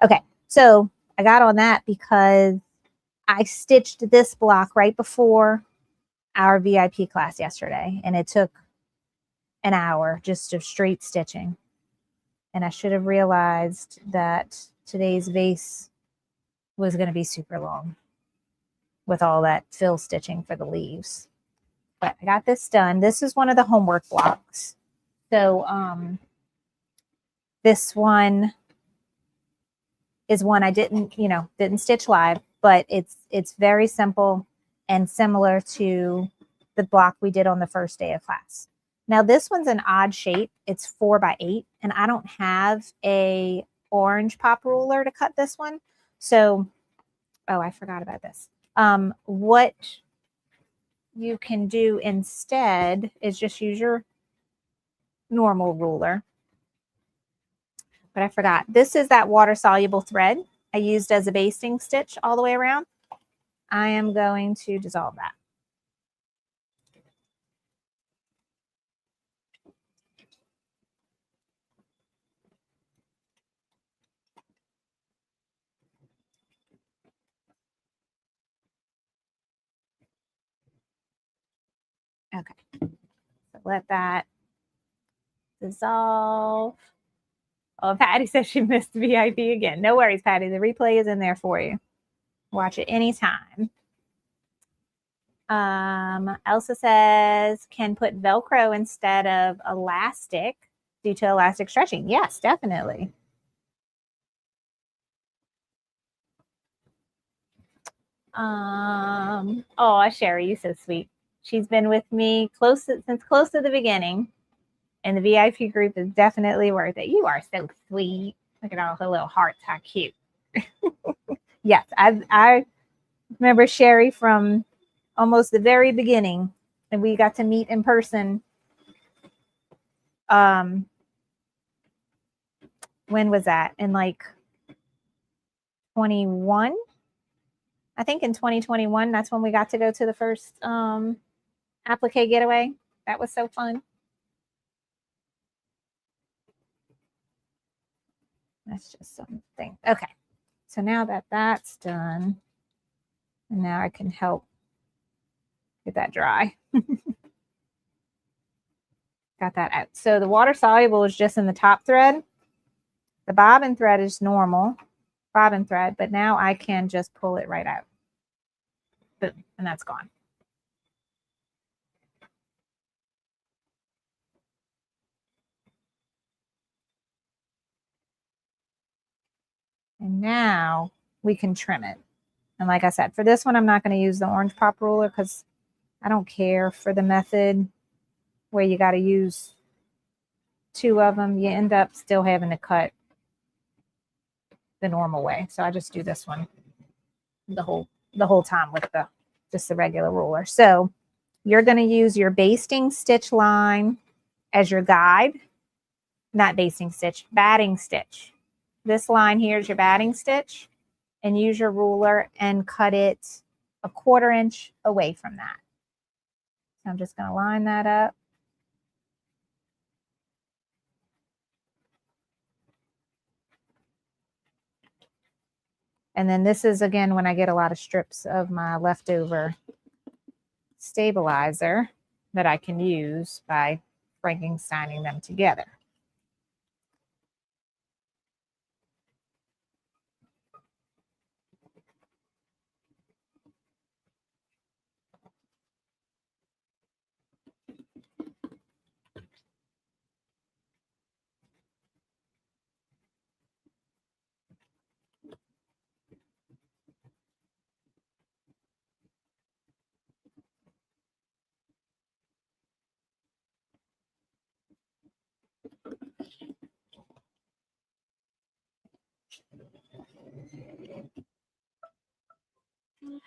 Okay, so I got on that because I stitched this block right before our VIP class yesterday, and it took an hour just of straight stitching. And I should have realized that today's vase was going to be super long with all that fill stitching for the leaves. But I got this done. This is one of the homework blocks. So this one is one I didn't stitch live, but it's very simple and similar to the block we did on the first day of class. Now this one's an odd shape. It's 4 by 8, and I don't have a orange pop ruler to cut this one. So, oh, I forgot about this. What you can do instead is just use your normal ruler. But I forgot. This is that water-soluble thread I used as a basting stitch all the way around. I am going to dissolve that. Okay. So let that dissolve. Oh, Patty says she missed VIP again. No worries, Patty. The replay is in there for you. Watch it anytime. Elsa says, can put Velcro instead of elastic due to elastic stretching. Yes, definitely. Oh, Sherry, you're so sweet. She's been with me since close to the beginning. And the VIP group is definitely worth it. You are so sweet. Look at all her little hearts. How cute. Yes, I remember Sherry from almost the very beginning. And we got to meet in person. When was that? In like 21? I think in 2021, that's when we got to go to the first applique getaway. That was so fun. That's just something. Okay. So now that that's done, and now I can help get that dry. Got that out. So the water soluble is just in the top thread. The bobbin thread is normal bobbin thread, but now I can just pull it right out. Boom, and that's gone. And now we can trim it. And like I said, for this one, I'm not going to use the orange pop ruler because I don't care for the method where you got to use 2 of them. You end up still having to cut the normal way. So I just do this one the whole time with just the regular ruler. So you're going to use your basting stitch line as your guide. Not basting stitch, batting stitch. This line here is your batting stitch, and use your ruler and cut it 1/4 inch away from that. So I'm just going to line that up. And then this is, again, when I get a lot of strips of my leftover stabilizer that I can use by Frankensteining them together.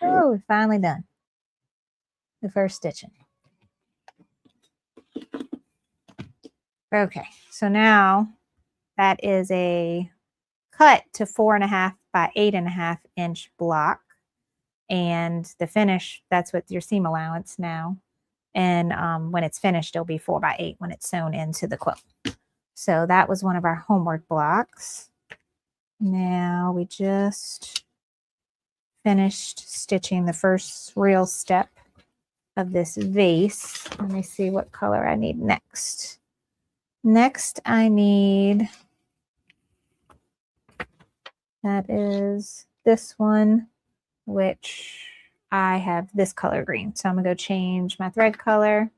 Oh, we're finally done the first stitching. Okay, so now that is a cut to 4.5 by 8.5 inch block, and the finish, that's what your seam allowance now. And when it's finished, it'll be 4 by 8 when it's sewn into the quilt. So that was one of our homework blocks. Now we just finished stitching the first real step of this vase. Let me see what color I need next. Next I need, that is this one, which I have this color green. So I'm gonna go change my thread color.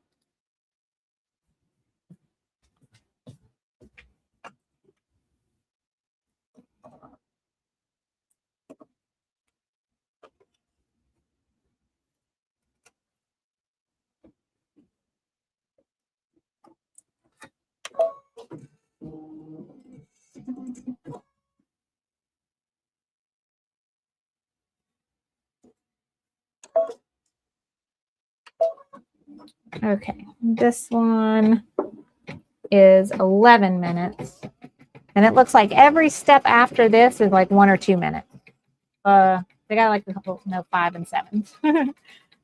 Okay, this one is 11 minutes. And it looks like every step after this is like 1 or 2 minutes. They got like a couple, no, 5 and 7s.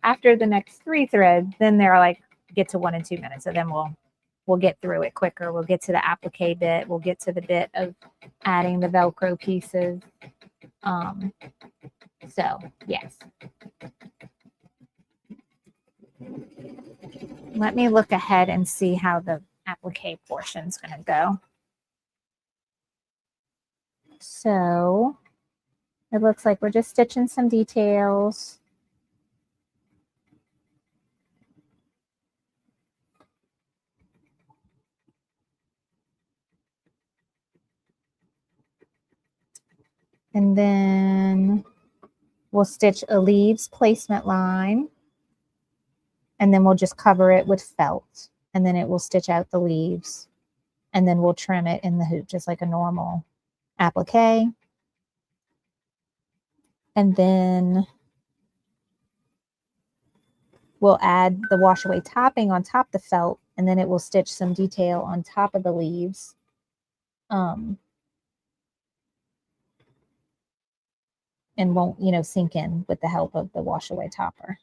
After the next 3 threads, then they're like, get to 1 and 2 minutes. So then we'll get through it quicker. We'll get to the applique bit. We'll get to the bit of adding the Velcro pieces. So yes. Let me look ahead and see how the applique portion is going to go. So it looks like we're just stitching some details. And then we'll stitch a leaves placement line. And then we'll just cover it with felt. And then it will stitch out the leaves. And then we'll trim it in the hoop, just like a normal applique. And then we'll add the wash away topping on top of the felt, and then it will stitch some detail on top of the leaves. And won't, you know, sink in with the help of the wash away topper.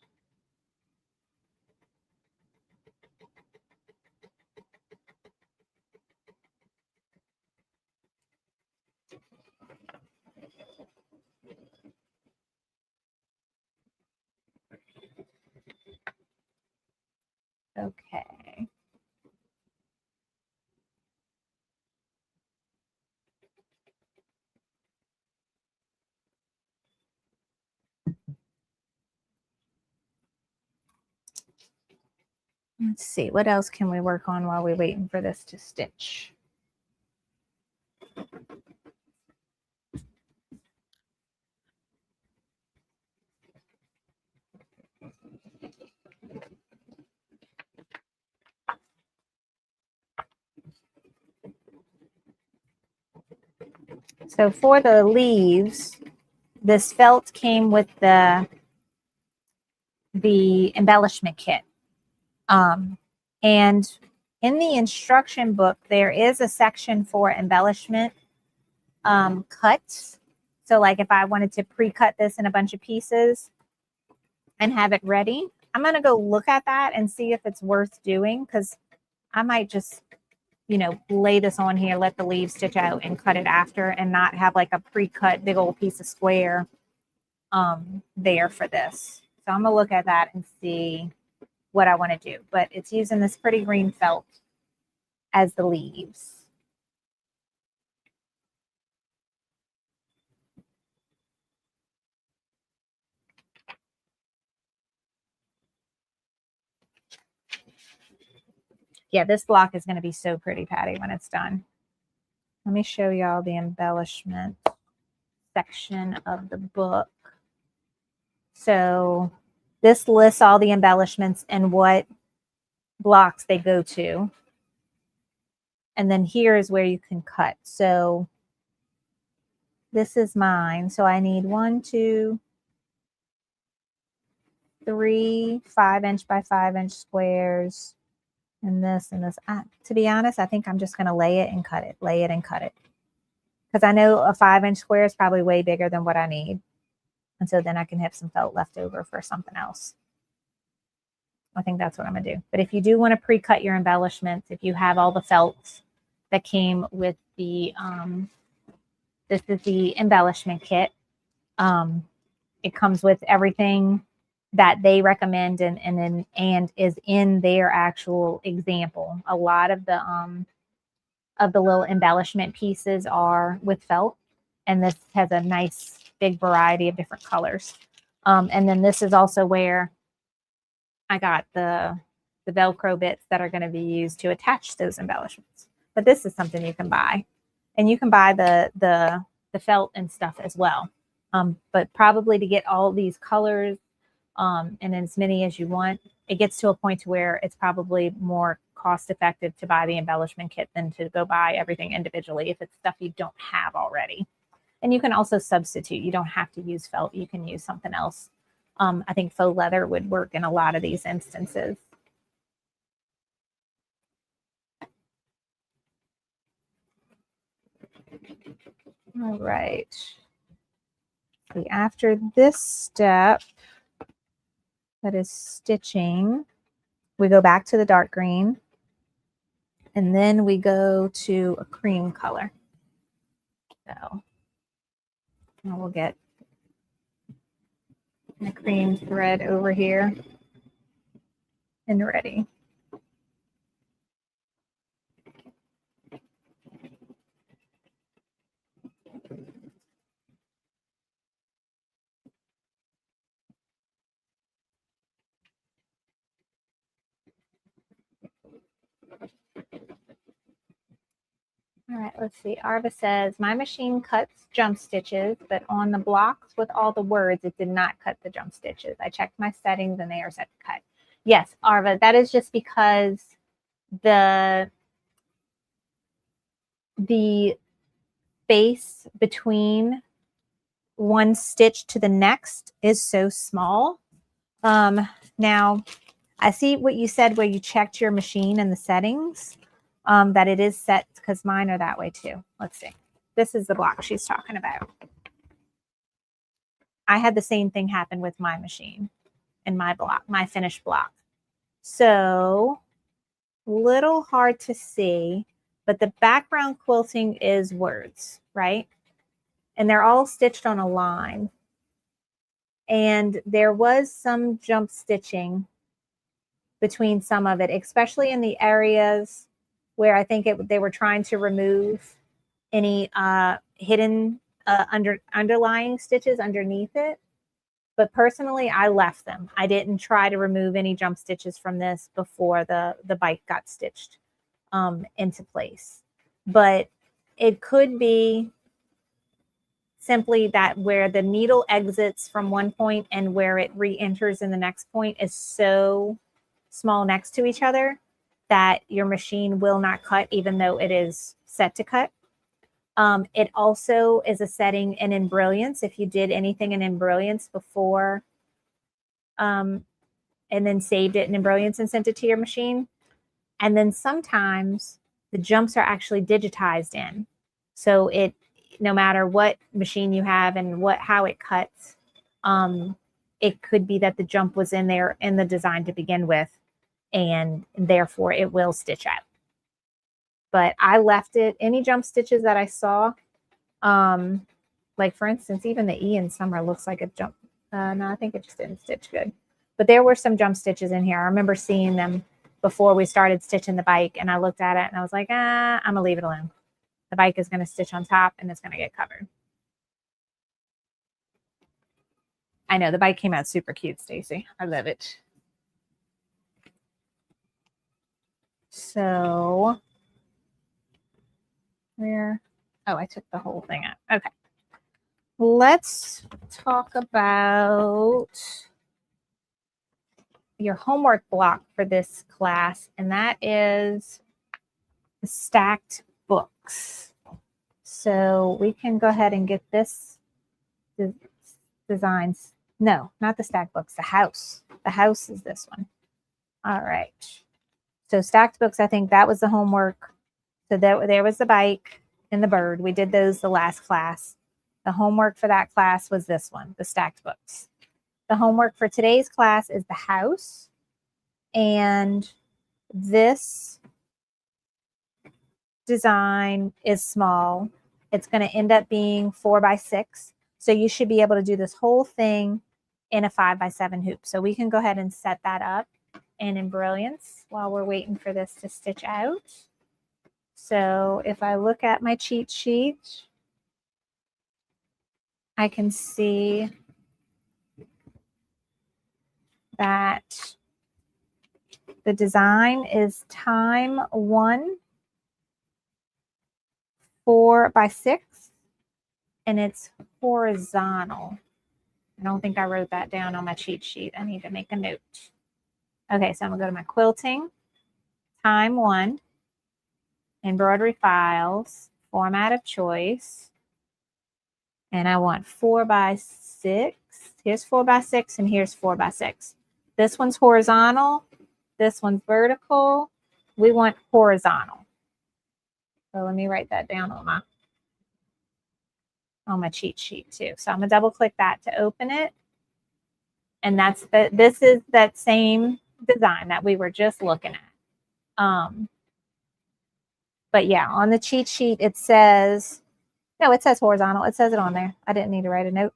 Okay. Let's see, what else can we work on while we're waiting for this to stitch? So for the leaves, this felt came with the embellishment kit. And in the instruction book, there is a section for embellishment cuts. So like if I wanted to pre-cut this in a bunch of pieces and have it ready, I'm going to go look at that and see if it's worth doing, because I might just you know, lay this on here, let the leaves stitch out and cut it after, and not have like a pre-cut big old piece of square there for this. So I'm gonna look at that and see what I want to do, but it's using this pretty green felt as the leaves. Yeah, this block is going to be so pretty, Patty, when it's done. Let me show y'all the embellishment section of the book. So this lists all the embellishments and what blocks they go to. And then here is where you can cut. So this is mine. So I need 1, 2, 3 5-inch by 5-inch squares. And this and this. To be honest, I think I'm just going to lay it and cut it. Lay it and cut it. Because I know a 5-inch square is probably way bigger than what I need. And so then I can have some felt left over for something else. I think that's what I'm going to do. But if you do want to pre-cut your embellishments, if you have all the felts that came with the, this is the embellishment kit. It comes with everything that they recommend and is in their actual example. A lot of the little embellishment pieces are with felt, and this has a nice big variety of different colors. And then this is also where I got the Velcro bits that are going to be used to attach those embellishments. But this is something you can buy, and you can buy the felt and stuff as well. But probably to get all these colors and as many as you want, it gets to a point to where it's probably more cost effective to buy the embellishment kit than to go buy everything individually if it's stuff you don't have already. And you can also substitute. You don't have to use felt. You can use something else. I think faux leather would work in a lot of these instances. All right. See, after this step, that is stitching, we go back to the dark green, and then we go to a cream color. So we'll get the cream thread over here and ready. All right, let's see. Arva says, my machine cuts jump stitches, but on the blocks with all the words, it did not cut the jump stitches. I checked my settings and they are set to cut. Yes, Arva, that is just because the space between one stitch to the next is so small. Now, I see what you said where you checked your machine and the settings. That it is set, because mine are that way too. Let's see. This is the block she's talking about. I had the same thing happen with my machine and my block, my finished block. So, little hard to see, but the background quilting is words, right? And they're all stitched on a line. And there was some jump stitching between some of it, especially in the areas where I think they were trying to remove any hidden underlying stitches underneath it. But personally, I left them. I didn't try to remove any jump stitches from this before the bike got stitched into place. But it could be simply that where the needle exits from one point and where it re-enters in the next point is so small next to each other that your machine will not cut even though it is set to cut. It also is a setting in Embrilliance. If you did anything in Embrilliance before and then saved it in Embrilliance and sent it to your machine. And then sometimes the jumps are actually digitized in. So it, no matter what machine you have and how it cuts, it could be that the jump was in there in the design to begin with, and therefore it will stitch out. but I left it. Any jump stitches that I saw, like for instance, even the E in summer looks like a jump. No, I think it just didn't stitch good. But there were some jump stitches in here. I remember seeing them before we started stitching the bike, and I looked at it and I was like, I'm gonna leave it alone. The bike is gonna stitch on top and it's gonna get covered. I know the bike came out super cute, Stacy. I love it. So where? Oh, I took the whole thing out. Okay. Let's talk about your homework block for this class, and that is the stacked books. So we can go ahead and get this designs. No, not the stacked books, the house. The house is this one. All right. So stacked books, I think that was the homework. So there was the bike and the bird. We did those the last class. The homework for that class was this one, the stacked books. The homework for today's class is the house. And this design is small. It's going to end up being 4x6. So you should be able to do this whole thing in a 5x7 hoop. So we can go ahead and set that up in Brilliance while we're waiting for this to stitch out. So if I look at my cheat sheet, I can see that the design is time 1 4x6, and it's horizontal. I don't think I wrote that down on my cheat sheet. I need to make a note. Okay, so I'm gonna go to my quilting, time 1, embroidery files, format of choice, and I want 4x6. Here's 4x6 and here's 4x6. This one's horizontal, this one's vertical. We want horizontal. So let me write that down on my cheat sheet too. So I'm gonna double click that to open it. And this is that same design that we were just looking at. But yeah, on the cheat sheet, it says horizontal. It says it on there. I didn't need to write a note.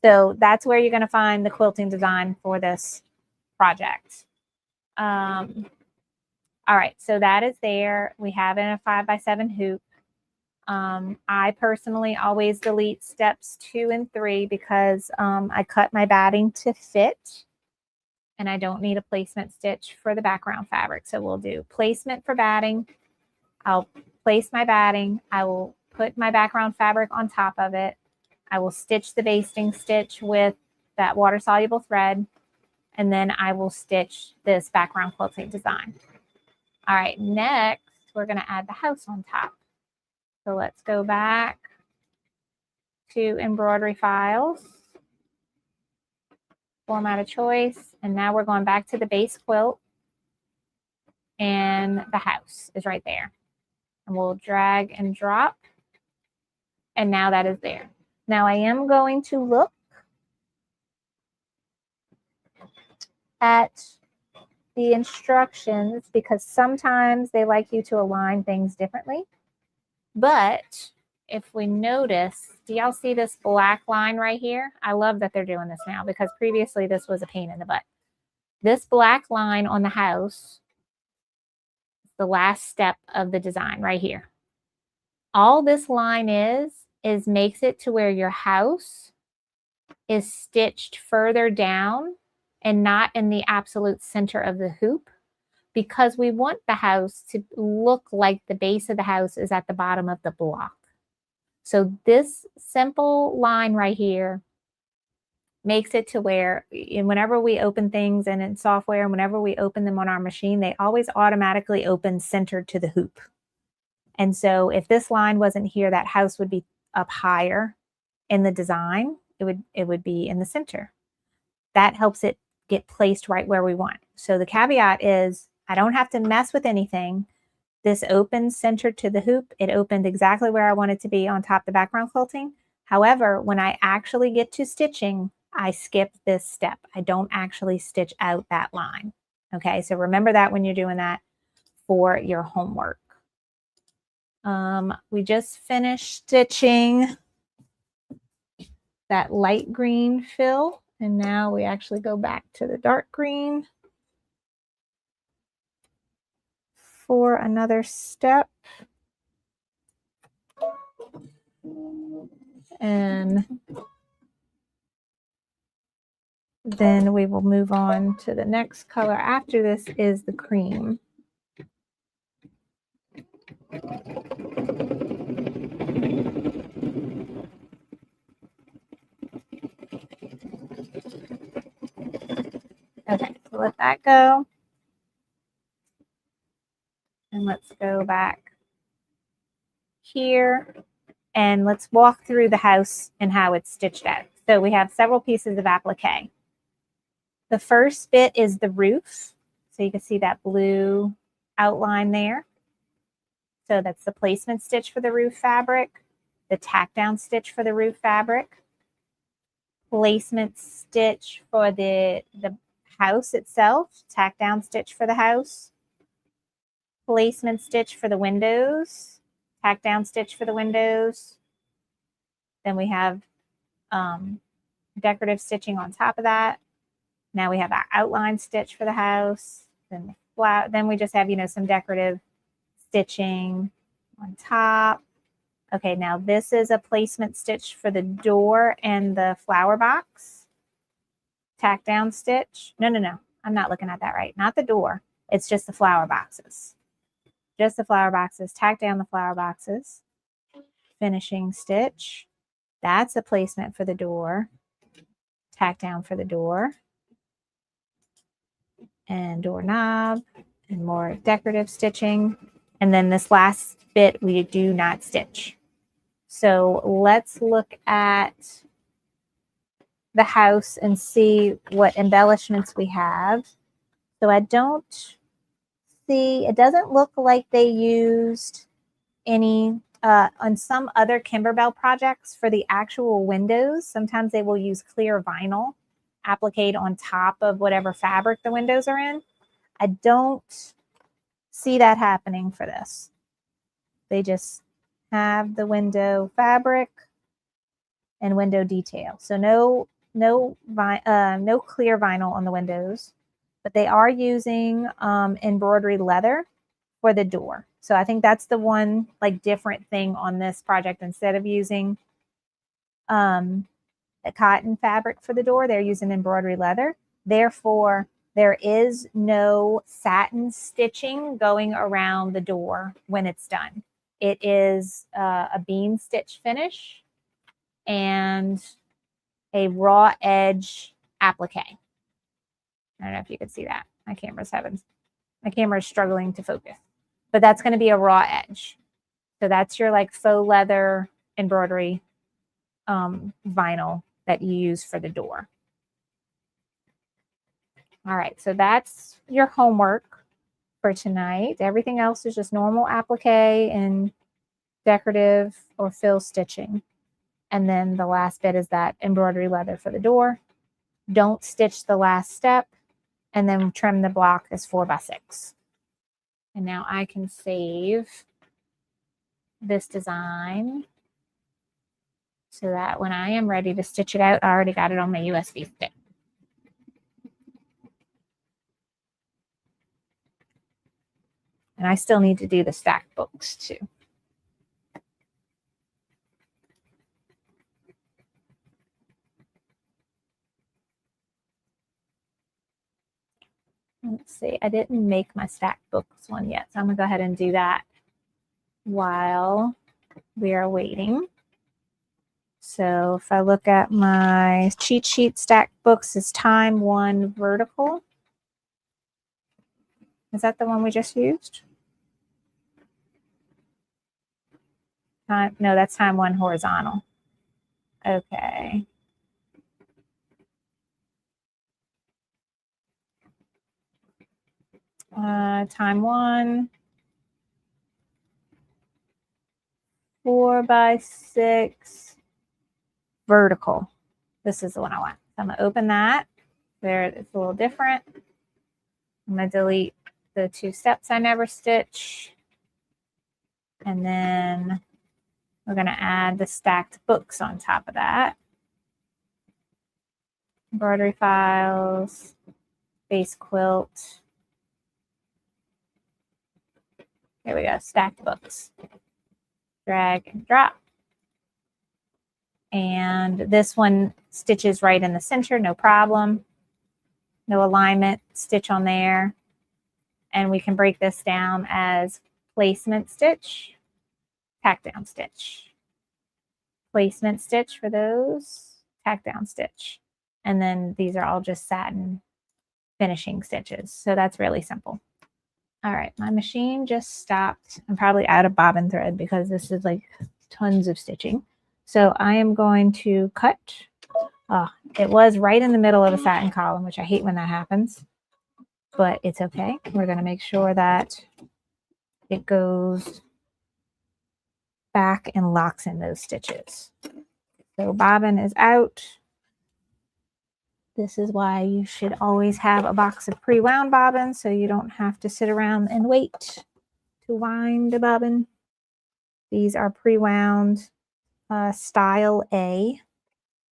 So that's where you're going to find the quilting design for this project. All right, so that is there. We have it in a 5x7 hoop. I personally always delete steps 2 and 3 because I cut my batting to fit, and I don't need a placement stitch for the background fabric. So we'll do placement for batting. I'll place my batting. I will put my background fabric on top of it. I will stitch the basting stitch with that water-soluble thread, and then I will stitch this background quilting design. All right, next we're going to add the house on top. So let's go back to embroidery files, format of choice, and now we're going back to the base quilt, and the house is right there. And we'll drag and drop, and now that is there. Now I am going to look at the instructions because sometimes they like you to align things differently. But if we notice, do y'all see this black line right here? I love that they're doing this now because previously this was a pain in the butt. This black line on the house is the last step of the design right here. All this line is makes it to where your house is stitched further down and not in the absolute center of the hoop, because we want the house to look like the base of the house is at the bottom of the block. So this simple line right here makes it to where whenever we open things and in software, and whenever we open them on our machine, they always automatically open centered to the hoop. And so if this line wasn't here, that house would be up higher in the design. It would be in the center. That helps it get placed right where we want. So the caveat is I don't have to mess with anything. This opens centered to the hoop. It opened exactly where I want it to be on top of the background quilting. However, when I actually get to stitching, I skip this step. I don't actually stitch out that line. Okay, so remember that when you're doing that for your homework. We just finished stitching that light green fill, and now we actually go back to the dark green for another step. And then we will move on to the next color after this is the cream. Okay, so let that go. And let's go back here and let's walk through the house and how it's stitched out. So we have several pieces of applique. The first bit is the roof. So you can see that blue outline there. So that's the placement stitch for the roof fabric, the tack down stitch for the roof fabric, placement stitch for the house itself, tack down stitch for the house, placement stitch for the windows, tack down stitch for the windows. Then we have decorative stitching on top of that. Now we have our outline stitch for the house. Then we just have, some decorative stitching on top. Okay, now this is a placement stitch for the door and the flower box. Tack down stitch. No. I'm not looking at that right. Not the door. It's just the flower boxes. Just the flower boxes. Tack down the flower boxes. Finishing stitch. That's a placement for the door. Tack down for the door. And doorknob. And more decorative stitching. And then this last bit we do not stitch. So let's look at the house and see what embellishments we have. So I don't see, it doesn't look like they used any, on some other Kimberbell projects for the actual windows, sometimes they will use clear vinyl appliqued on top of whatever fabric the windows are in. I don't see that happening for this. They just have the window fabric and window detail. So no clear vinyl on the windows, but they are using embroidery leather for the door. So I think that's the one different thing on this project. Instead of using a cotton fabric for the door, they're using embroidery leather. Therefore, there is no satin stitching going around the door when it's done. It is a bean stitch finish and a raw edge applique. I don't know if you could see that. My camera is struggling to focus. But that's going to be a raw edge. So that's your faux leather embroidery vinyl that you use for the door. All right, so that's your homework for tonight. Everything else is just normal applique and decorative or fill stitching. And then the last bit is that embroidery leather for the door. Don't stitch the last step, and then trim the block as 4x6. And now I can save this design so that when I am ready to stitch it out, I already got it on my USB stick. And I still need to do the stacked books too. Let's see, I didn't make my stacked books one yet, so I'm gonna go ahead and do that while we are waiting. So if I look at my cheat sheet stacked books, it's time 1 vertical. Is that the one we just used? No, that's time 1 horizontal. Okay. Time 1, 4x6 vertical. This is the one I want. So I'm gonna open that. There, it's a little different. I'm gonna delete the 2 steps I never stitch. And then we're going to add the stacked books on top of that. Embroidery files, base quilt. Here we go, stacked books. Drag and drop. And this one stitches right in the center, no problem. No alignment, stitch on there. And we can break this down as placement stitch, tack down stitch. Placement stitch for those, tack down stitch. And then these are all just satin finishing stitches. So that's really simple. All right, my machine just stopped. I'm probably out of bobbin thread because this is like tons of stitching. So I am going to cut. It was right in the middle of a satin column, which I hate when that happens, but it's okay. We're going to make sure that it goes back and locks in those stitches. So bobbin is out. This is why you should always have a box of pre-wound bobbins so you don't have to sit around and wait to wind a bobbin. These are pre-wound style A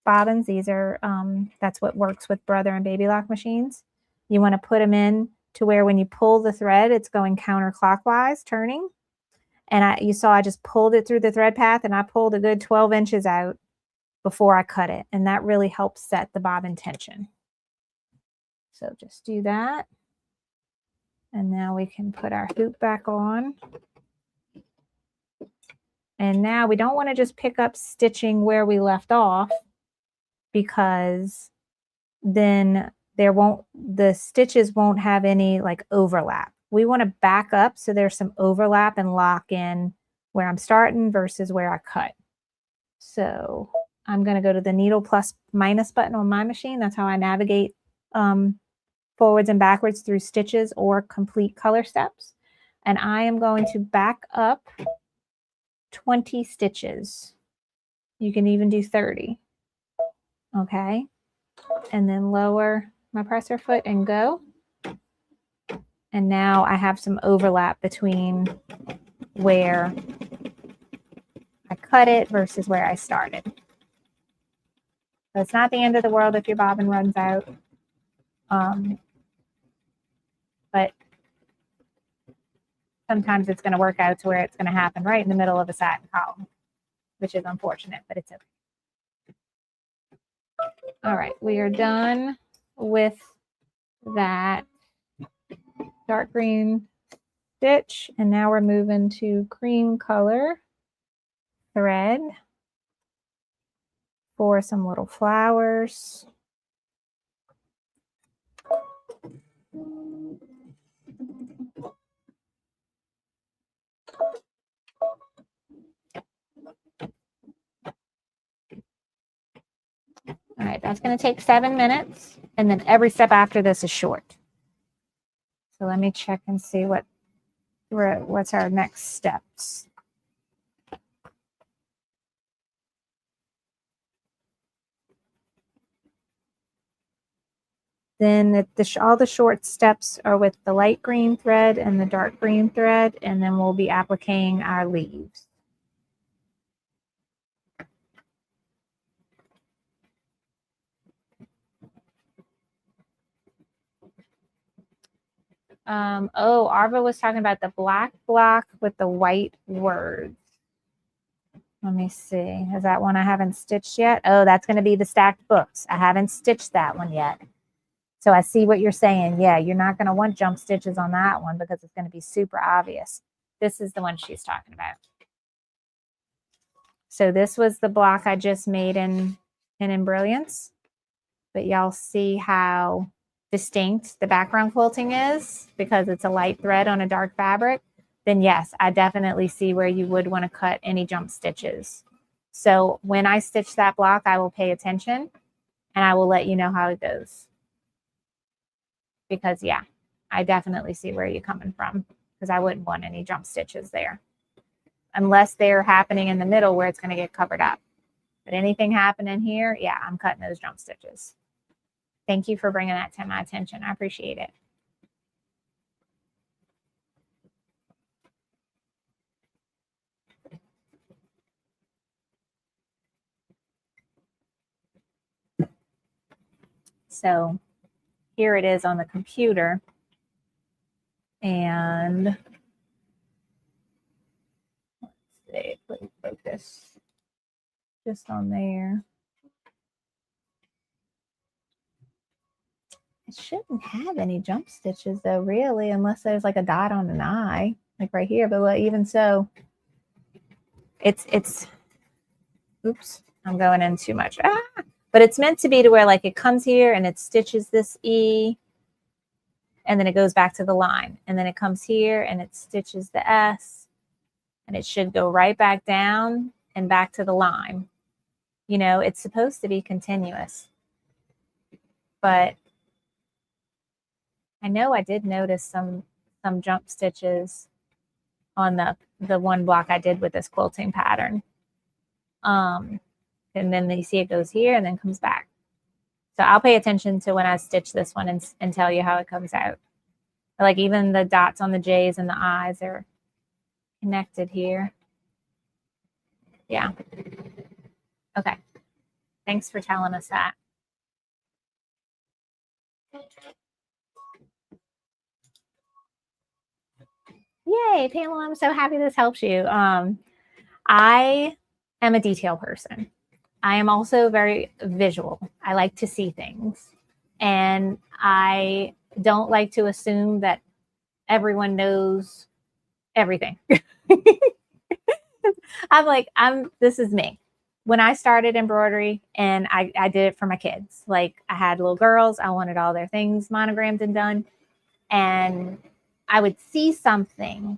bobbins. These are, that's what works with brother and baby lock machines. You want to put them in to where when you pull the thread, it's going counterclockwise, turning. And you saw I just pulled it through the thread path and I pulled a good 12 inches out before I cut it. And that really helps set the bobbin tension. So just do that. And now we can put our hoop back on. And now we don't want to just pick up stitching where we left off, because then the stitches won't have any like overlap. We want to back up so there's some overlap and lock in where I'm starting versus where I cut. So I'm going to go to the needle plus minus button on my machine. That's how I navigate forwards and backwards through stitches or complete color steps. And I am going to back up 20 stitches. You can even do 30. Okay. And then lower my presser foot and go. And now I have some overlap between where I cut it versus where I started. So it's not the end of the world if your bobbin runs out. But sometimes it's going to work out to where it's going to happen right in the middle of a satin column, which is unfortunate, but it's okay. All right, we are done with that dark green stitch, and now we're moving to cream color thread for some little flowers. All right, that's going to take 7 minutes, and then every step after this is short. So let me check and see what's our next steps. Then all the short steps are with the light green thread and the dark green thread, and then we'll be appliquing our leaves. Arva was talking about the black block with the white words. Let me see. Is that one I haven't stitched yet? Oh, that's going to be the stacked books. I haven't stitched that one yet. So I see what you're saying. Yeah, you're not going to want jump stitches on that one because it's going to be super obvious. This is the one she's talking about. So this was the block I just made in Brilliance. But y'all see how distinct the background quilting is because it's a light thread on a dark fabric. Then yes, I definitely see where you would want to cut any jump stitches. So when I stitch that block, I will pay attention and I will let you know how it goes. Because yeah, I definitely see where you're coming from because I wouldn't want any jump stitches there. Unless they're happening in the middle where it's going to get covered up. But anything happening here, yeah, I'm cutting those jump stitches. Thank you for bringing that to my attention. I appreciate it. So here it is on the computer. And let's see, put focus just on there. It shouldn't have any jump stitches though, really, unless there's like a dot on an eye, like right here. But even so, it's oops, I'm going in too much. But it's meant to be to where like it comes here and it stitches this E, and then it goes back to the line, and then it comes here and it stitches the S, and it should go right back down and back to the line. You know, it's supposed to be continuous, but I know I did notice some jump stitches on the one block I did with this quilting pattern. And then you see it goes here and then comes back. So I'll pay attention to when I stitch this one and tell you how it comes out. Like even the dots on the J's and the I's are connected here. Yeah. Okay. Thanks for telling us that. Yay, Pamela, I'm so happy this helps you. I am a detail person. I am also very visual. I like to see things. And I don't like to assume that everyone knows everything. This is me. When I started embroidery, and I did it for my kids. Like I had little girls, I wanted all their things monogrammed and done. And I would see something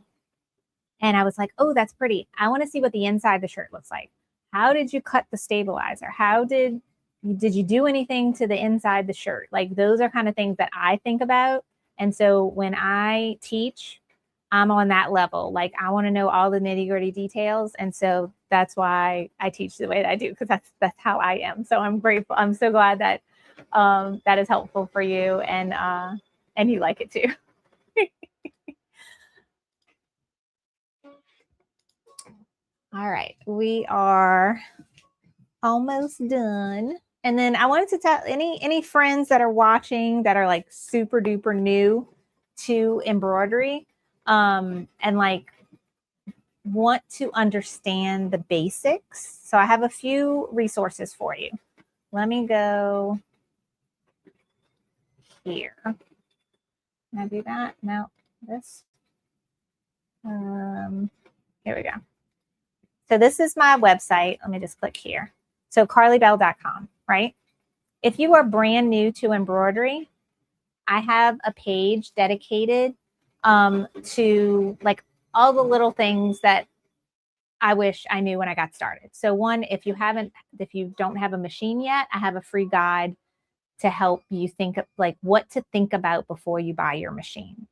and I was like, oh, that's pretty. I want to see what the inside of the shirt looks like. How did you cut the stabilizer? How did you do anything to the inside of the shirt? Like those are kind of things that I think about. And so when I teach, I'm on that level. Like I want to know all the nitty-gritty details. And so that's why I teach the way that I do, because that's how I am. So I'm grateful. I'm so glad that that is helpful for you, and you like it too. All right, we are almost done. And then I wanted to tell any friends that are watching that are like super duper new to embroidery, and like want to understand the basics. So I have a few resources for you. Let me go here. Can I do that? No, this. Here we go. So this is my website. Let me just click here. So carlybell.com, right? If you are brand new to embroidery, I have a page dedicated to like all the little things that I wish I knew when I got started. So one, if you don't have a machine yet, I have a free guide to help you think of like what to think about before you buy your machine,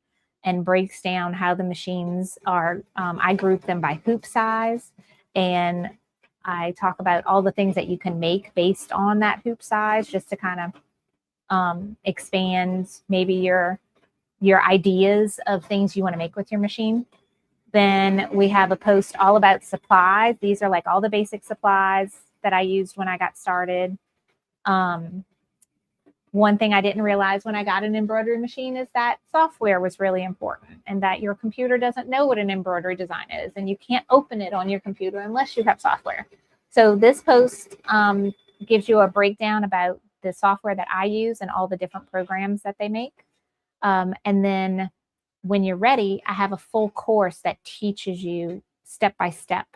and breaks down how the machines are. I group them by hoop size, and I talk about all the things that you can make based on that hoop size, just to kind of expand maybe your ideas of things you want to make with your machine. Then we have a post all about supplies. These are like all the basic supplies that I used when I got started. One thing I didn't realize when I got an embroidery machine is that software was really important, and that your computer doesn't know what an embroidery design is, and you can't open it on your computer unless you have software. So this post gives you a breakdown about the software that I use and all the different programs that they make. And then when you're ready, I have a full course that teaches you step by step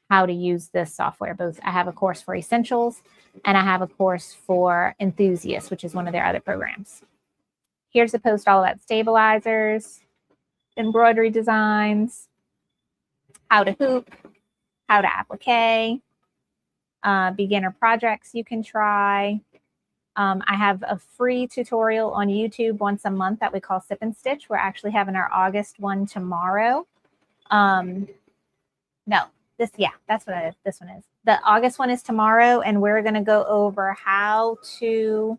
how to use this software. Both I have a course for essentials, and I have a course for enthusiasts, which is one of their other programs. Here's a post all about stabilizers, embroidery designs, how to hoop, how to applique, beginner projects you can try. I have a free tutorial on YouTube once a month that we call Sip and Stitch. We're actually having our August one tomorrow. No, that's what this one is. The August one is tomorrow, and we're going to go over how to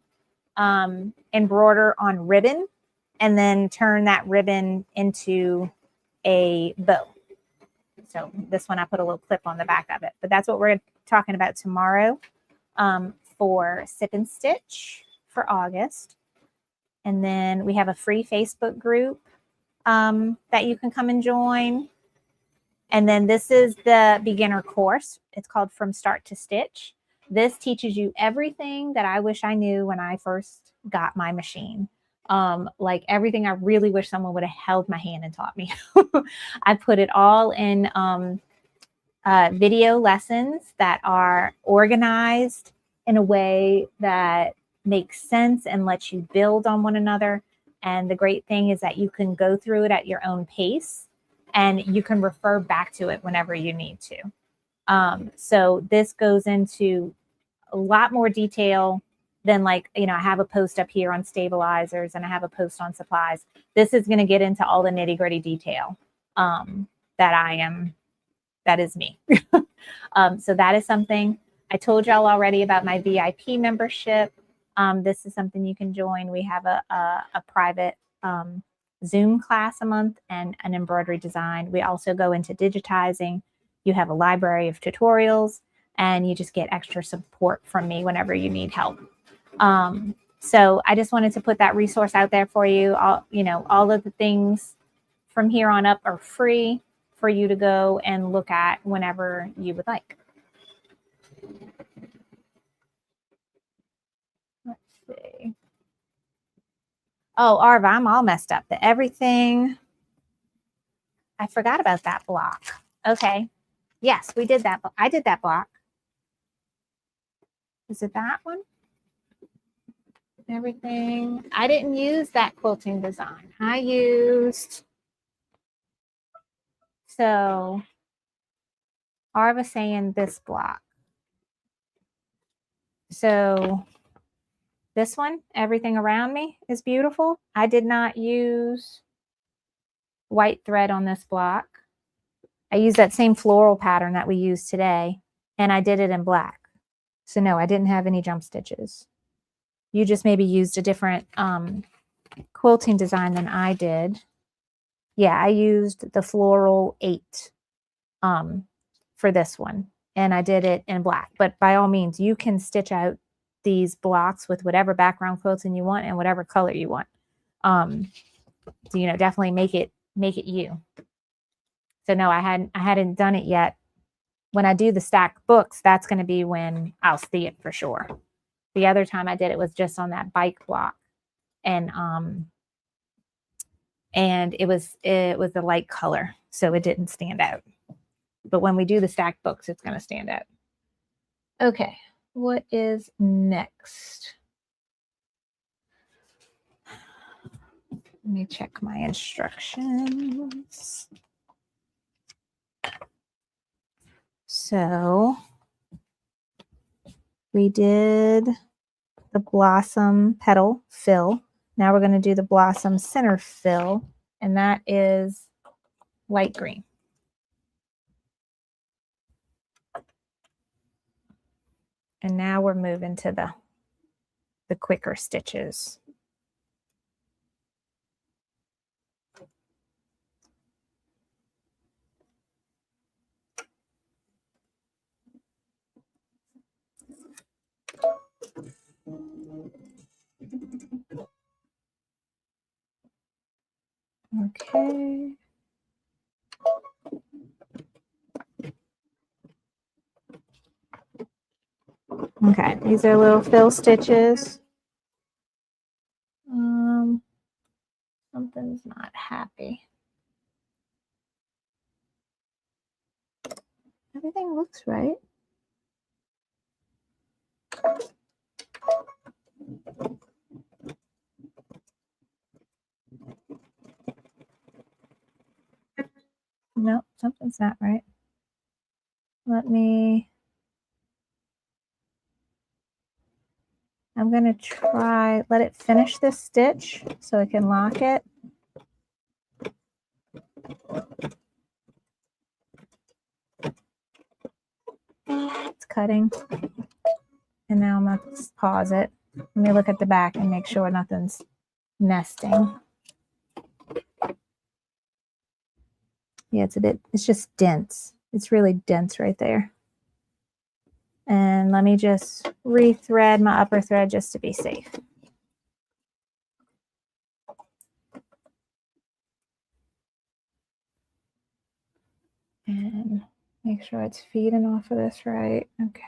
embroider on ribbon and then turn that ribbon into a bow. So this one, I put a little clip on the back of it, but that's what we're talking about tomorrow for Sip and Stitch. for August. And then we have a free Facebook group that you can come and join. And then this is the beginner course. It's called From Start to Stitch. This teaches you everything that I wish I knew when I first got my machine. Like everything I really wish someone would have held my hand and taught me. I put it all in video lessons that are organized in a way that makes sense and lets you build on one another. And the great thing is that you can go through it at your own pace and you can refer back to it whenever you need to. So this goes into a lot more detail than, like, you know, I have a post up here on stabilizers and I have a post on supplies. This is going to get into all the nitty gritty detail that is me. So that is something. I told y'all already about my VIP membership. This is something you can join. We have a private Zoom class a month and an embroidery design. We also go into digitizing. You have a library of tutorials and you just get extra support from me whenever you need help. So I just wanted to put that resource out there for you. All of the things from here on up are free for you to go and look at whenever you would like. Let's see. Oh, Arva, I'm all messed up. Everything. I forgot about that block. Okay. Yes, we did that. I did that block. Is it that one? Everything. I didn't use that quilting design. I used. So Arva saying this block. So this one, everything around me is beautiful. I did not use white thread on this block. I used that same floral pattern that we used today, and I did it in black. So no, I didn't have any jump stitches. You just maybe used a different quilting design than I did. Yeah, I used the floral 8 for this one, and I did it in black. But by all means, you can stitch out these blocks with whatever background quilting you want and whatever color you want. So, you know, definitely make it you. So no, I hadn't done it yet. When I do the stacked books, that's going to be when I'll see it for sure. The other time I did it was just on that bike block, and it was a light color, so it didn't stand out. But when we do the stacked books, it's going to stand out. Okay, what is next? Let me check my instructions. So we did the blossom petal fill. Now we're going to do the blossom center fill, and that is light green. And now we're moving to the quicker stitches. Okay. Okay, these are little fill stitches. Something's not happy. Everything looks right. No, something's not right. I'm going to try, let it finish this stitch so I can lock it. It's cutting. And now I'm going to pause it. Let me look at the back and make sure nothing's nesting. Yeah, it's just dense. It's really dense right there. And let me just rethread my upper thread just to be safe. And make sure it's feeding off of this right. Okay.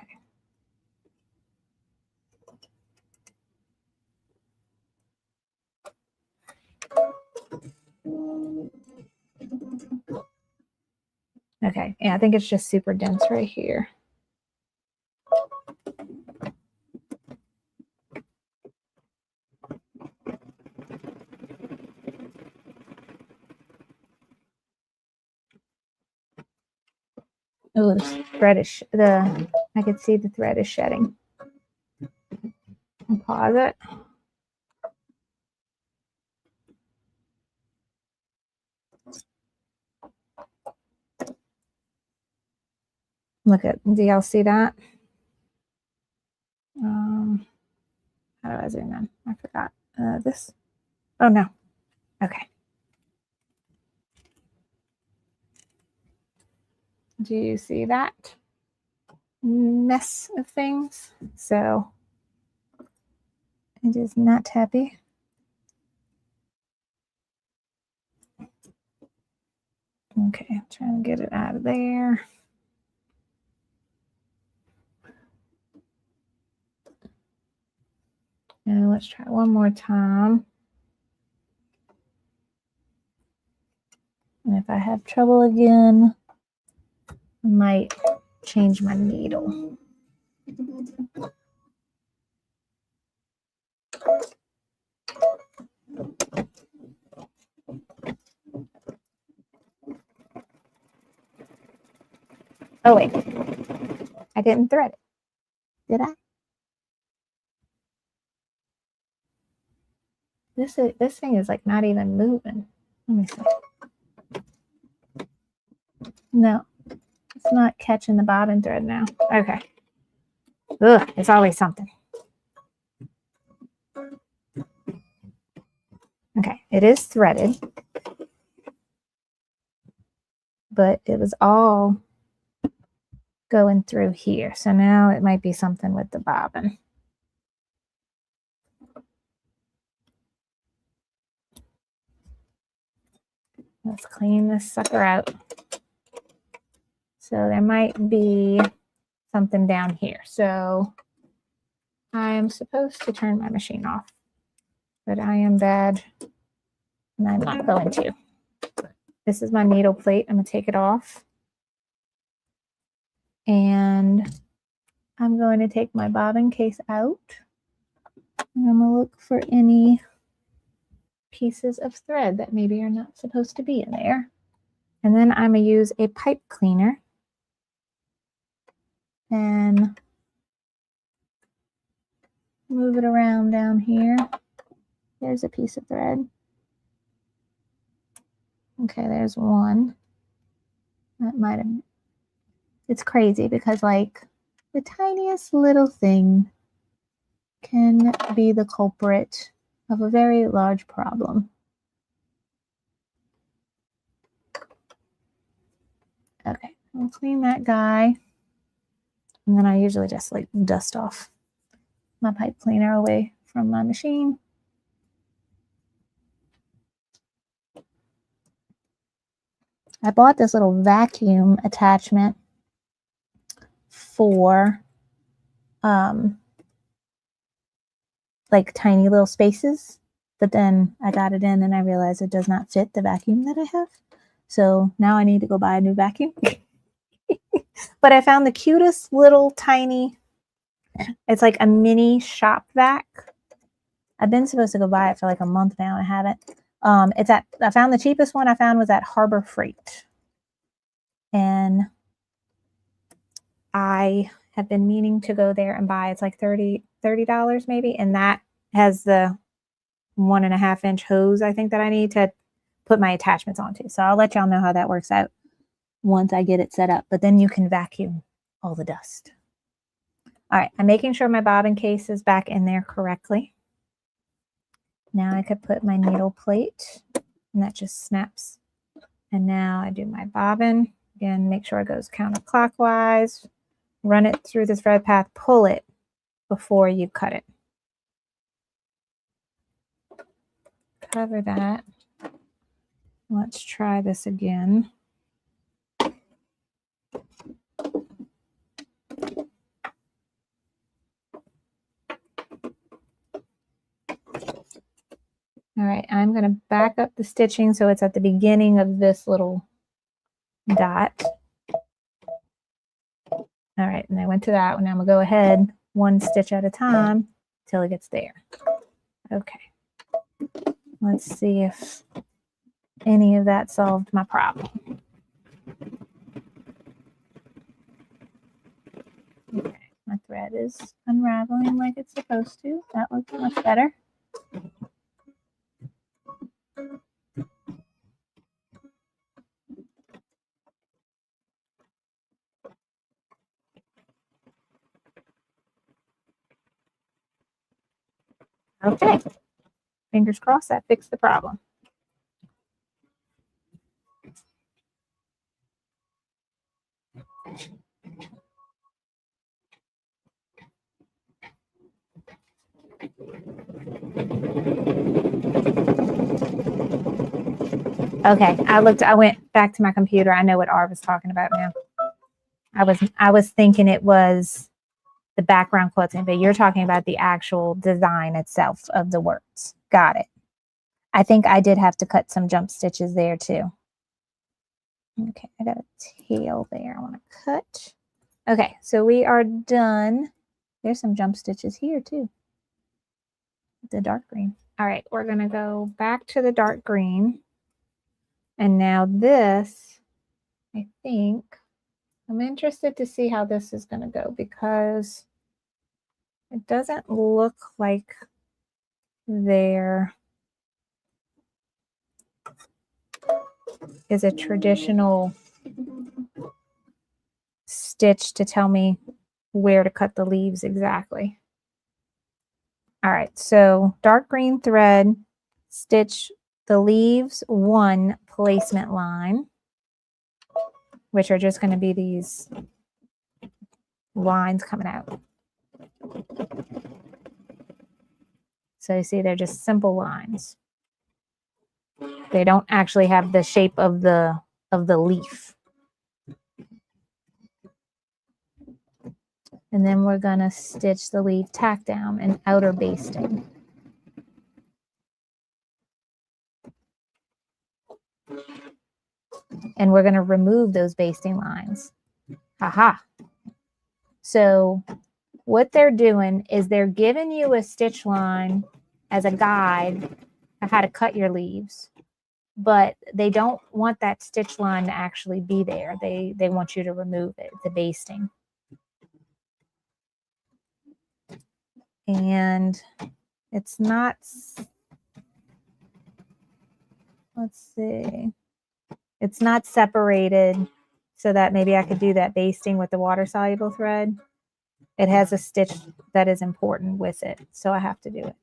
Okay, yeah, I think it's just super dense right here. Oh, the thread is I could see the thread is shedding. I'll pause it. Look at, do y'all see that? How do I zoom in? I forgot. This. Oh no. Okay. Do you see that mess of things? So it is not happy. Okay, trying to get it out of there. And let's try one more time. And if I have trouble again, I might change my needle. Oh wait, I didn't thread it, did I? This thing is like not even moving. Let me see. No, it's not catching the bobbin thread now. Okay. Ugh, it's always something. Okay, it is threaded, but it was all going through here. So now it might be something with the bobbin. Let's clean this sucker out. So there might be something down here. So I'm supposed to turn my machine off, but I am bad and I'm not going to. This is my needle plate. I'm going to take it off. And I'm going to take my bobbin case out. And I'm going to look for any pieces of thread that maybe are not supposed to be in there. And then I'm going to use a pipe cleaner and move it around down here. There's a piece of thread. Okay, there's one. That might have, it's crazy because like the tiniest little thing can be the culprit of a very large problem. Okay, I'll clean that guy. And then I usually just like dust off my pipe cleaner away from my machine. I bought this little vacuum attachment for like tiny little spaces, but then I got it in and I realized it does not fit the vacuum that I have. So now I need to go buy a new vacuum. But I found the cutest little tiny, it's like a mini shop vac. I've been supposed to go buy it for like a month now. I haven't. I found the cheapest one I found was at Harbor Freight. And I have been meaning to go there and buy, it's like $30 maybe. And that has the 1.5 inch hose, I think, that I need to put my attachments onto. So I'll let y'all know how that works out once I get it set up. But then you can vacuum all the dust. All right, I'm making sure my bobbin case is back in there correctly. Now I could put my needle plate, and that just snaps. And now I do my bobbin. Again, make sure it goes counterclockwise. Run it through the thread path, pull it before you cut it. Cover that. Let's try this again. All right, I'm going to back up the stitching so it's at the beginning of this little dot. All right, and I went to that one. I'm going to go ahead one stitch at a time till it gets there. Okay, let's see if any of that solved my problem. Okay, my thread is unraveling like it's supposed to. That looks much better. Okay, fingers crossed that fixed the problem. Okay, I went back to my computer. I know what R was talking about now. I was thinking it was the background quilting, but you're talking about the actual design itself of the words. Got it. I think I did have to cut some jump stitches there too. Okay, I got a tail there I want to cut. Okay, so we are done. There's some jump stitches here too. The dark green. All right, we're going to go back to the dark green. And now this, I think, I'm interested to see how this is going to go because it doesn't look like there is a traditional stitch to tell me where to cut the leaves exactly. All right, so dark green thread, stitch the leaves 1 placement line, which are just going to be these lines coming out. So you see they're just simple lines. They don't actually have the shape of the leaf. And then we're going to stitch the leaf tack down and outer basting. And we're going to remove those basting lines. Aha. So what they're doing is they're giving you a stitch line as a guide of how to cut your leaves, but they don't want that stitch line to actually be there. They want you to remove it, the basting. And it's not, let's see, it's not separated so that maybe I could do that basting with the water soluble thread. It has a stitch that is important with it, so I have to do it.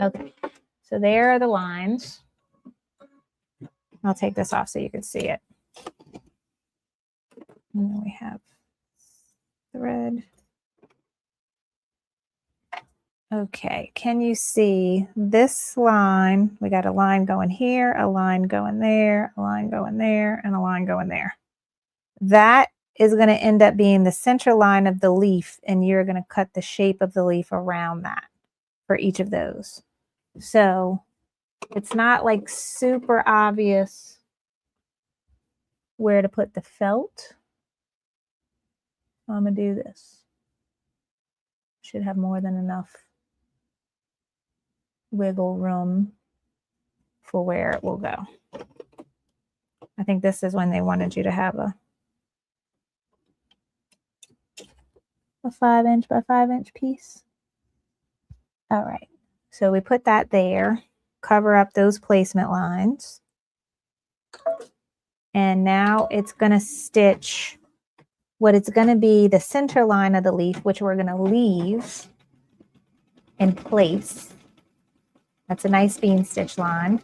Okay, so there are the lines. I'll take this off so you can see it. And then we have thread. Okay, can you see this line? We got a line going here, a line going there, a line going there, and a line going there. That is going to end up being the center line of the leaf, and you're going to cut the shape of the leaf around that for each of those. So it's not like super obvious where to put the felt. So I'm going to do this. Should have more than enough wiggle room for where it will go. I think this is when they wanted you to have a 5" by 5" piece. All right, so we put that there, cover up those placement lines. And now it's going to stitch what it's going to be the center line of the leaf, which we're going to leave in place. That's a nice bean stitch line.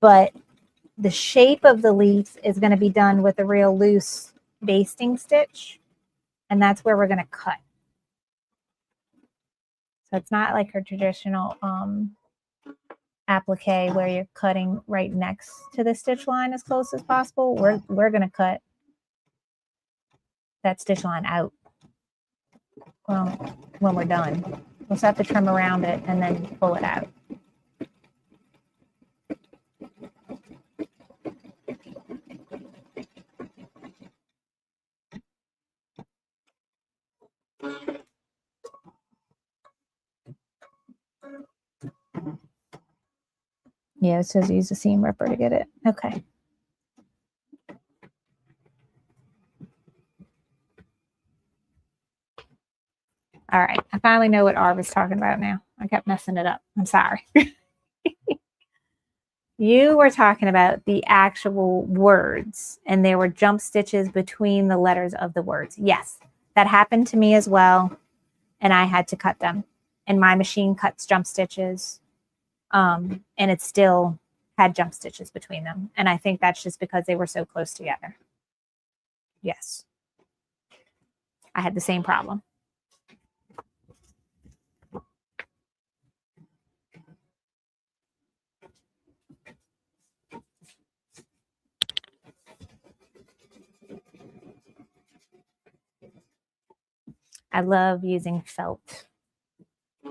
But the shape of the leaf is going to be done with a real loose basting stitch. And that's where we're going to cut. So it's not like her traditional applique where you're cutting right next to the stitch line as close as possible. We're going to cut that stitch line out when we're done. We'll just have to trim around it and then pull it out. Yeah, it says use a seam ripper to get it. Okay. All right. I finally know what Arv is talking about now. I kept messing it up. I'm sorry. You were talking about the actual words, and there were jump stitches between the letters of the words. Yes, that happened to me as well, and I had to cut them. And my machine cuts jump stitches, and it still had jump stitches between them. And I think that's just because they were so close together. Yes. I had the same problem. I love using felt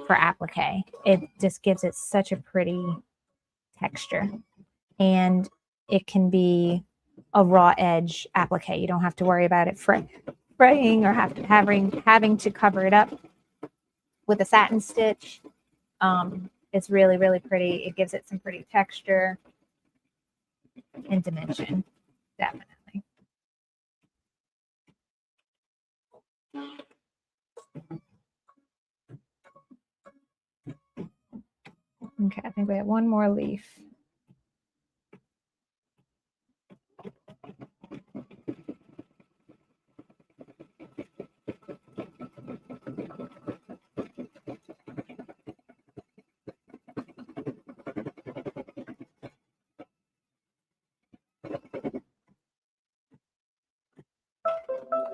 for applique. It just gives it such a pretty texture. And it can be a raw edge applique. You don't have to worry about it fraying or having to cover it up with a satin stitch. It's really, really pretty. It gives it some pretty texture and dimension, definitely. Okay, I think we have one more leaf.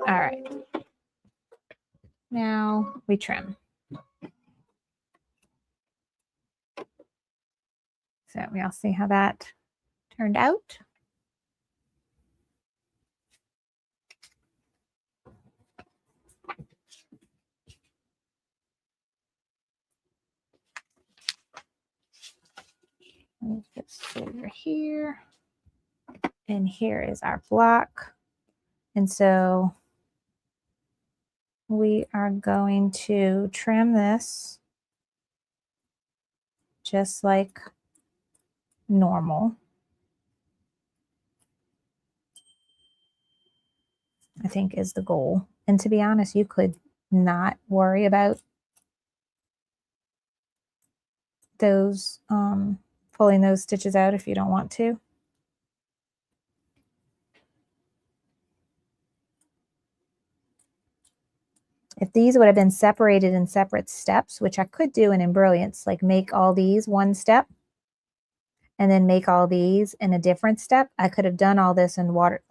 All right. Now we trim. So we all see how that turned out. Move this over here. And here is our block. And so we are going to trim this just like normal. I think is the goal. And to be honest, you could not worry about those pulling those stitches out if you don't want to. If these would have been separated in separate steps, which I could do in Embrilliance, like make all these one step and then make all these in a different step, I could have done all this in water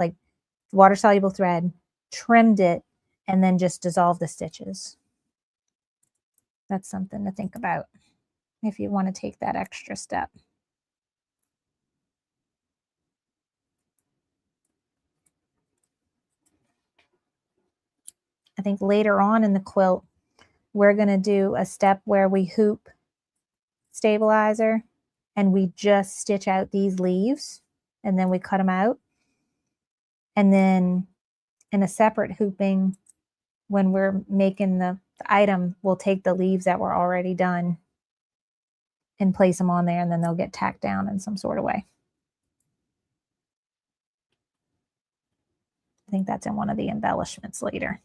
soluble thread, trimmed it, and then just dissolved the stitches. That's something to think about if you want to take that extra step. I think later on in the quilt, we're going to do a step where we hoop stabilizer and we just stitch out these leaves and then we cut them out. And then in a separate hooping, when we're making the item, we'll take the leaves that were already done and place them on there, and then they'll get tacked down in some sort of way. I think that's in one of the embellishments later.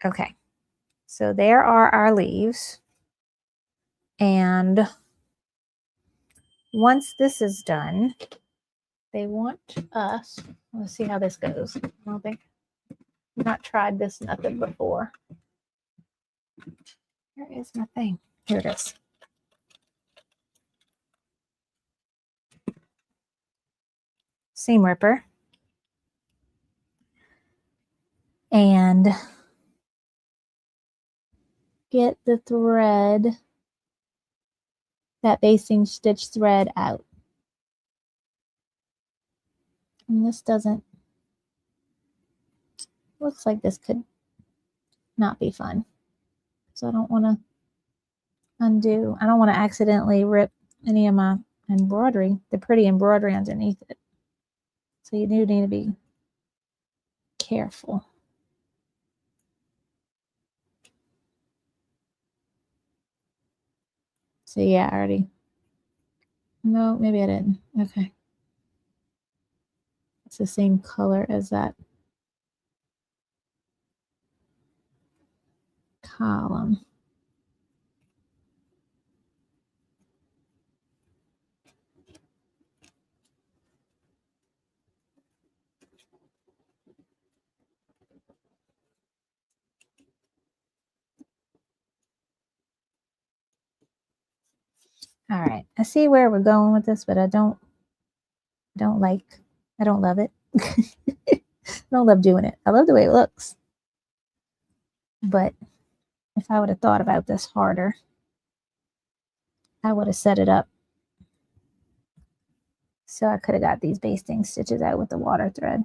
Okay, so there are our leaves. And once this is done, they want us, let's see how this goes. I don't think, I've not tried this method before. Where is my thing? Here it is. Seam ripper. And get the thread, that basting stitch thread out. And this doesn't, looks like this could not be fun. So I don't want to undo, I don't want to accidentally rip any of my embroidery, the pretty embroidery underneath it. So you do need to be careful. So yeah, I already, no, maybe I didn't. Okay. It's the same color as that column. All right, I see where we're going with this, but I don't love it. I don't love doing it. I love the way it looks. But if I would have thought about this harder, I would have set it up so I could have got these basting stitches out with the water thread.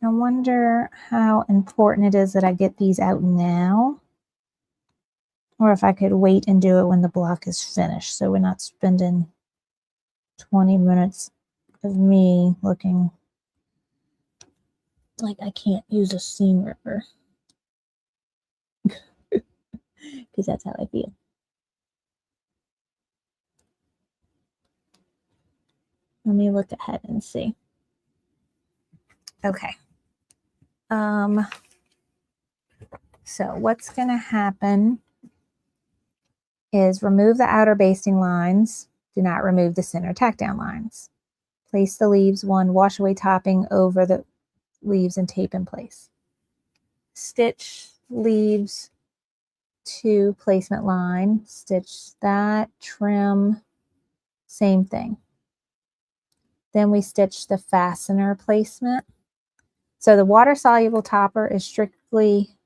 I wonder how important it is that I get these out now, or if I could wait and do it when the block is finished, so we're not spending 20 minutes of me looking like I can't use a seam ripper, because that's how I feel. Let me look ahead and see. Okay. So what's going to happen is remove the outer basting lines. Do not remove the center tack down lines. Place the leaves one wash away topping over the leaves and tape in place. Stitch leaves to placement line. Stitch that, trim, same thing. Then we stitch the fastener placement. So the water soluble topper is strictly,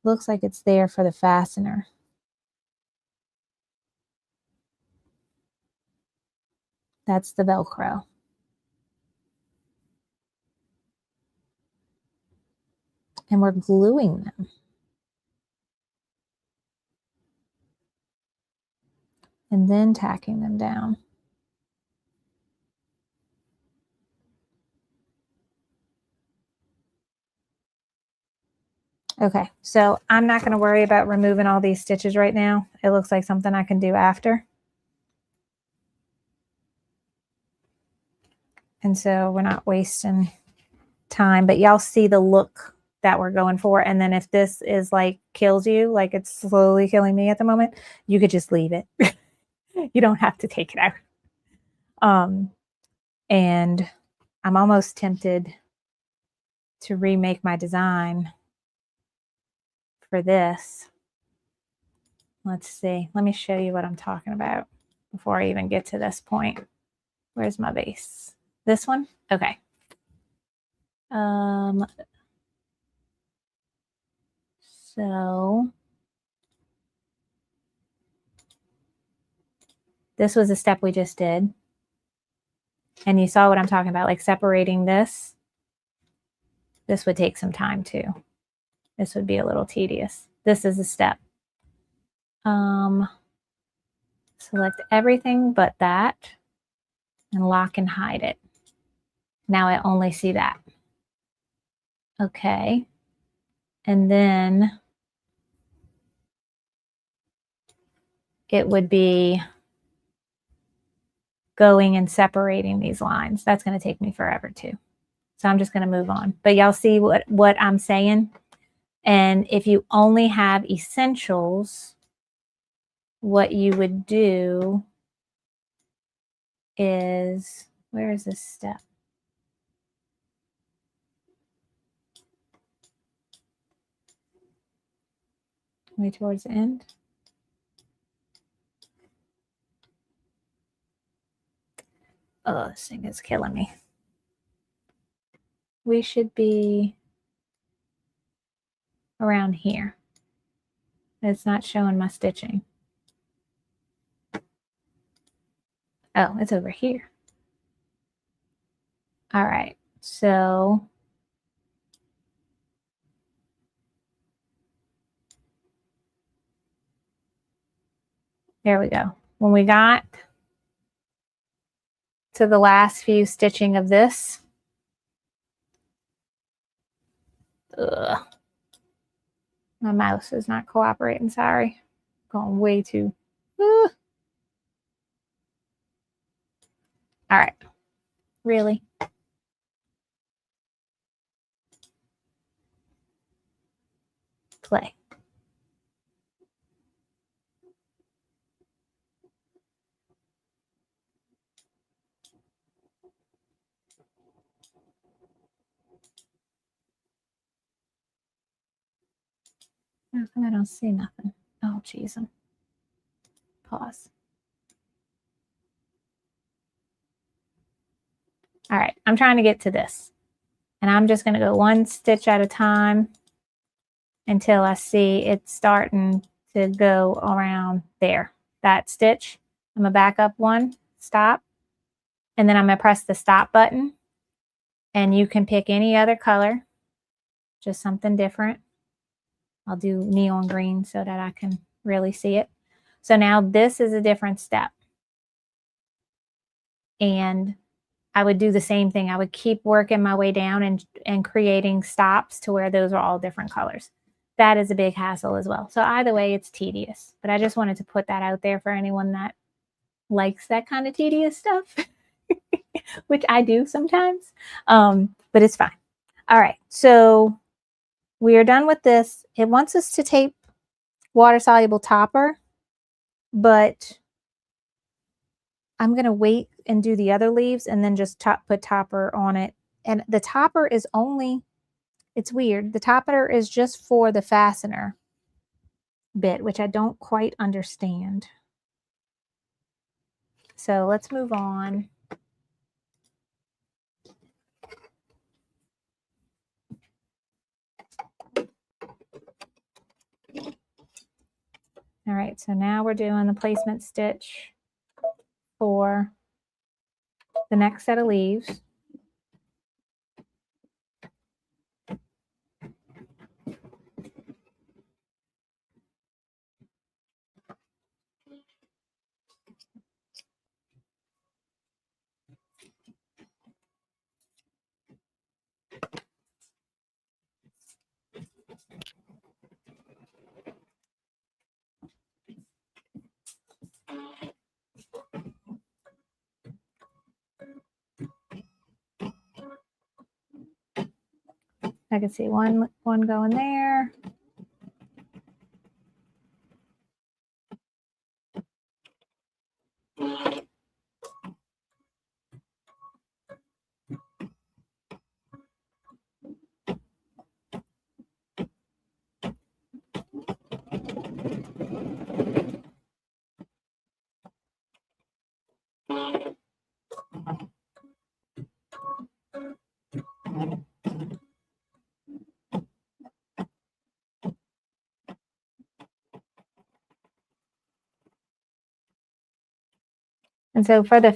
looks like it's there for the fastener. That's the Velcro. And we're gluing them. And then tacking them down. Okay, so I'm not going to worry about removing all these stitches right now. It looks like something I can do after. And so we're not wasting time, but y'all see the look that we're going for. And then if this is like kills you, like it's slowly killing me at the moment, you could just leave it. You don't have to take it out. And I'm almost tempted to remake my design for this. Let's see. Let me show you what I'm talking about before I even get to this point. Where's my base? This one? Okay. So this was a step we just did. And you saw what I'm talking about, like separating this. This would take some time too. This would be a little tedious. This is a step. Select everything but that. and lock and hide it. Now I only see that. Okay. And then it would be going and separating these lines. That's going to take me forever too. So I'm just going to move on. But y'all see what I'm saying? And if you only have essentials, what you would do is, where is this step? Way towards the end. Oh, this thing is killing me. We should be around here. It's not showing my stitching. Oh, it's over here. All right, so there we go. When we got to the last few stitching of this, ugh, my mouse is not cooperating, sorry. Going way too. All right, really? Play. How come I don't see nothing? Oh, geez. Pause. All right, I'm trying to get to this. And I'm just going to go one stitch at a time until I see it's starting to go around there. That stitch, I'm going to back up one, stop, and then I'm going to press the stop button. And you can pick any other color, just something different. I'll do neon green so that I can really see it. So now this is a different step. And I would do the same thing. I would keep working my way down and creating stops to where those are all different colors. That is a big hassle as well. So either way, it's tedious. But I just wanted to put that out there for anyone that likes that kind of tedious stuff, which I do sometimes, but it's fine. All right, so we are done with this. It wants us to tape water-soluble topper, but I'm going to wait and do the other leaves and then just put topper on it. And the topper is only, it's weird. The topper is just for the fastener bit, which I don't quite understand. So let's move on. All right, so now we're doing the placement stitch for the next set of leaves. I can see one going there. And so for the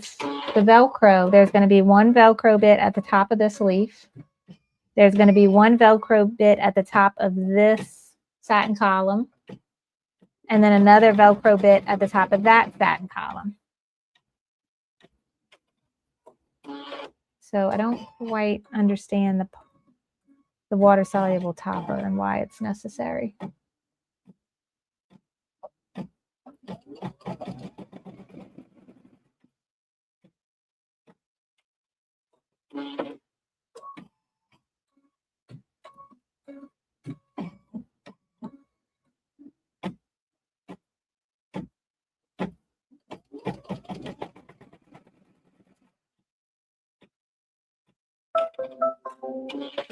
Velcro, there's going to be one Velcro bit at the top of this leaf. There's going to be one Velcro bit at the top of this satin column. And then another Velcro bit at the top of that satin column. So I don't quite understand the water soluble topper and why it's necessary.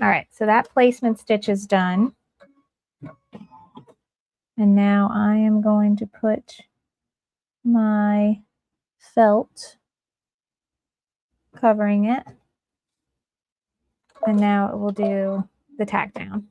All right, so that placement stitch is done. And now I am going to put my felt covering it. And now it will do the tack down.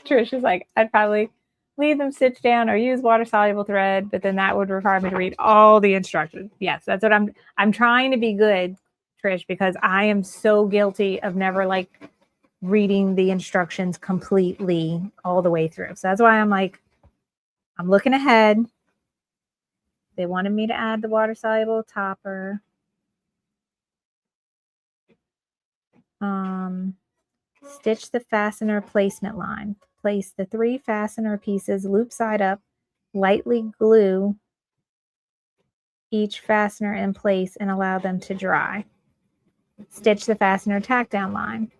Trish is like, I'd probably leave them stitched down or use water soluble thread, but then that would require me to read all the instructions. Yes, that's what I'm trying to be good, Trish, because I am so guilty of never like reading the instructions completely all the way through. So that's why I'm like, I'm looking ahead. They wanted me to add the water soluble topper. Stitch the fastener placement line. Place the 3 fastener pieces loop side up. Lightly glue each fastener in place and allow them to dry. Stitch the fastener tack down line.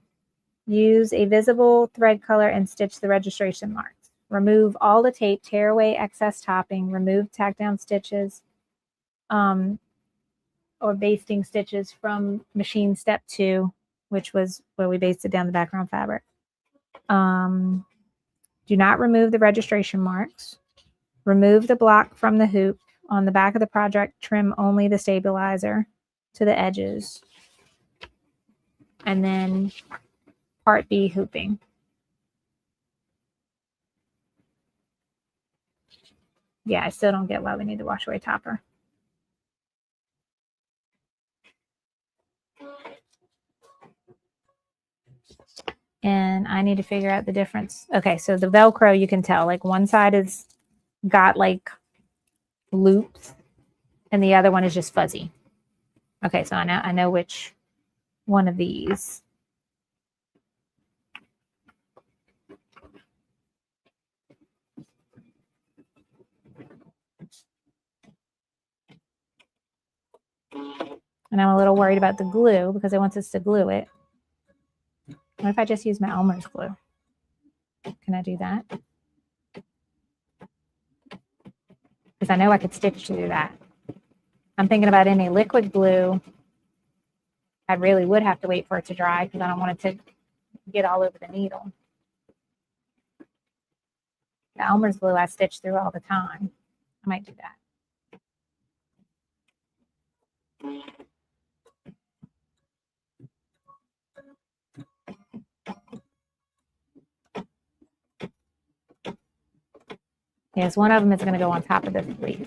Use a visible thread color and stitch the registration marks. Remove all the tape, tear away excess topping, remove tack down stitches or basting stitches from machine step 2, which was where we basted down the background fabric. Do not remove the registration marks. Remove the block from the hoop. On the back of the project, trim only the stabilizer to the edges. And then part B, hooping. Yeah, I still don't get why we need the wash away topper. And I need to figure out the difference. Okay, so the Velcro, you can tell, like one side is got like loops and the other one is just fuzzy. Okay, so I know which one of these. And I'm a little worried about the glue because it wants us to glue it. What if I just use my Elmer's glue? Can I do that? Because I know I could stitch through that. I'm thinking about any liquid glue. I really would have to wait for it to dry because I don't want it to get all over the needle. The Elmer's glue I stitch through all the time. I might do that. Yes, one of them is going to go on top of this leaf.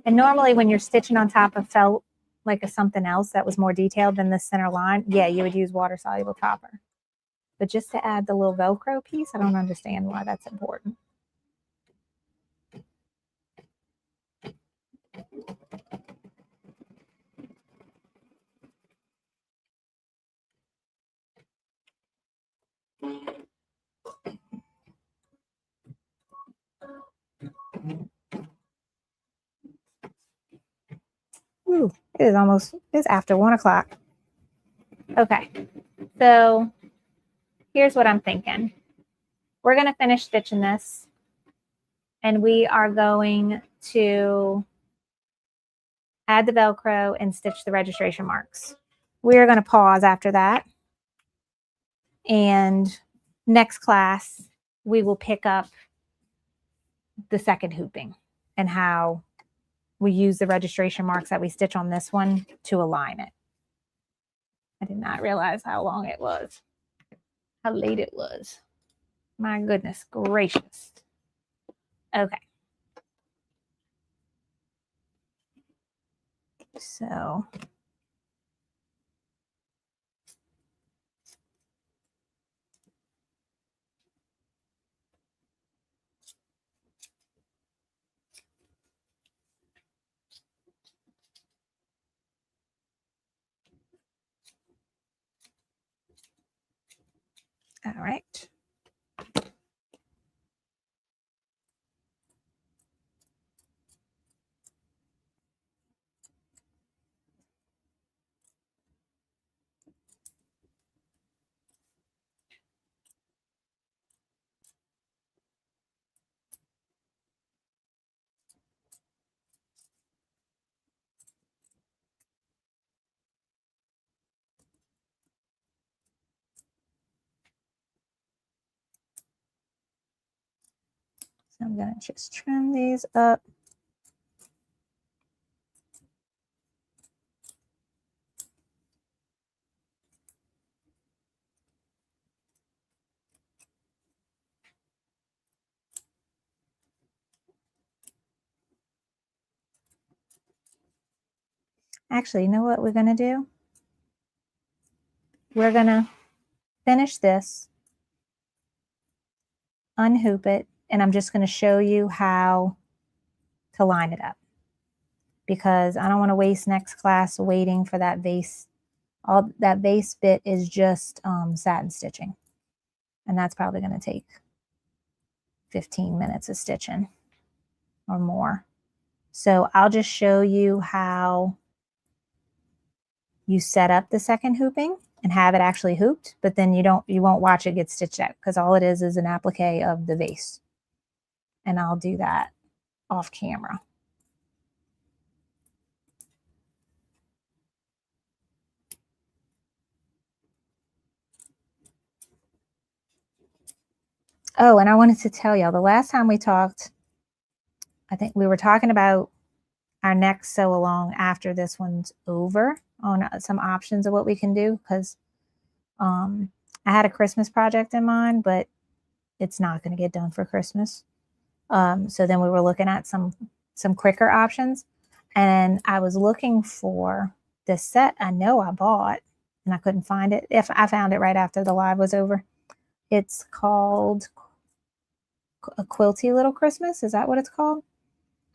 And normally when you're stitching on top of felt, like something else that was more detailed than the center line, yeah, you would use water soluble topper. But just to add the little Velcro piece, I don't understand why that's important. Ooh, it's after 1 o'clock. Okay, so here's what I'm thinking. We're going to finish stitching this and we are going to add the Velcro and stitch the registration marks. We are going to pause after that. And next class, we will pick up the second hooping and how we use the registration marks that we stitch on this one to align it. I did not realize how long it was, how late it was. My goodness gracious. Okay. So all right. So I'm going to just trim these up. Actually, you know what we're going to do? We're going to finish this, unhoop it, and I'm just going to show you how to line it up, because I don't want to waste next class waiting for that vase. All that vase bit is just satin stitching, and that's probably going to take 15 minutes of stitching or more. So I'll just show you how you set up the second hooping and have it actually hooped, but then you won't watch it get stitched out, because all it is an applique of the vase. And I'll do that off camera. Oh, and I wanted to tell y'all, the last time we talked, I think we were talking about our next sew along after this one's over, on some options of what we can do, because I had a Christmas project in mind, but it's not going to get done for Christmas. So then we were looking at some quicker options, and I was looking for this set I know I bought and I couldn't find it. If I found it right after the live was over. It's called A Quilty Little Christmas. Is that what it's called?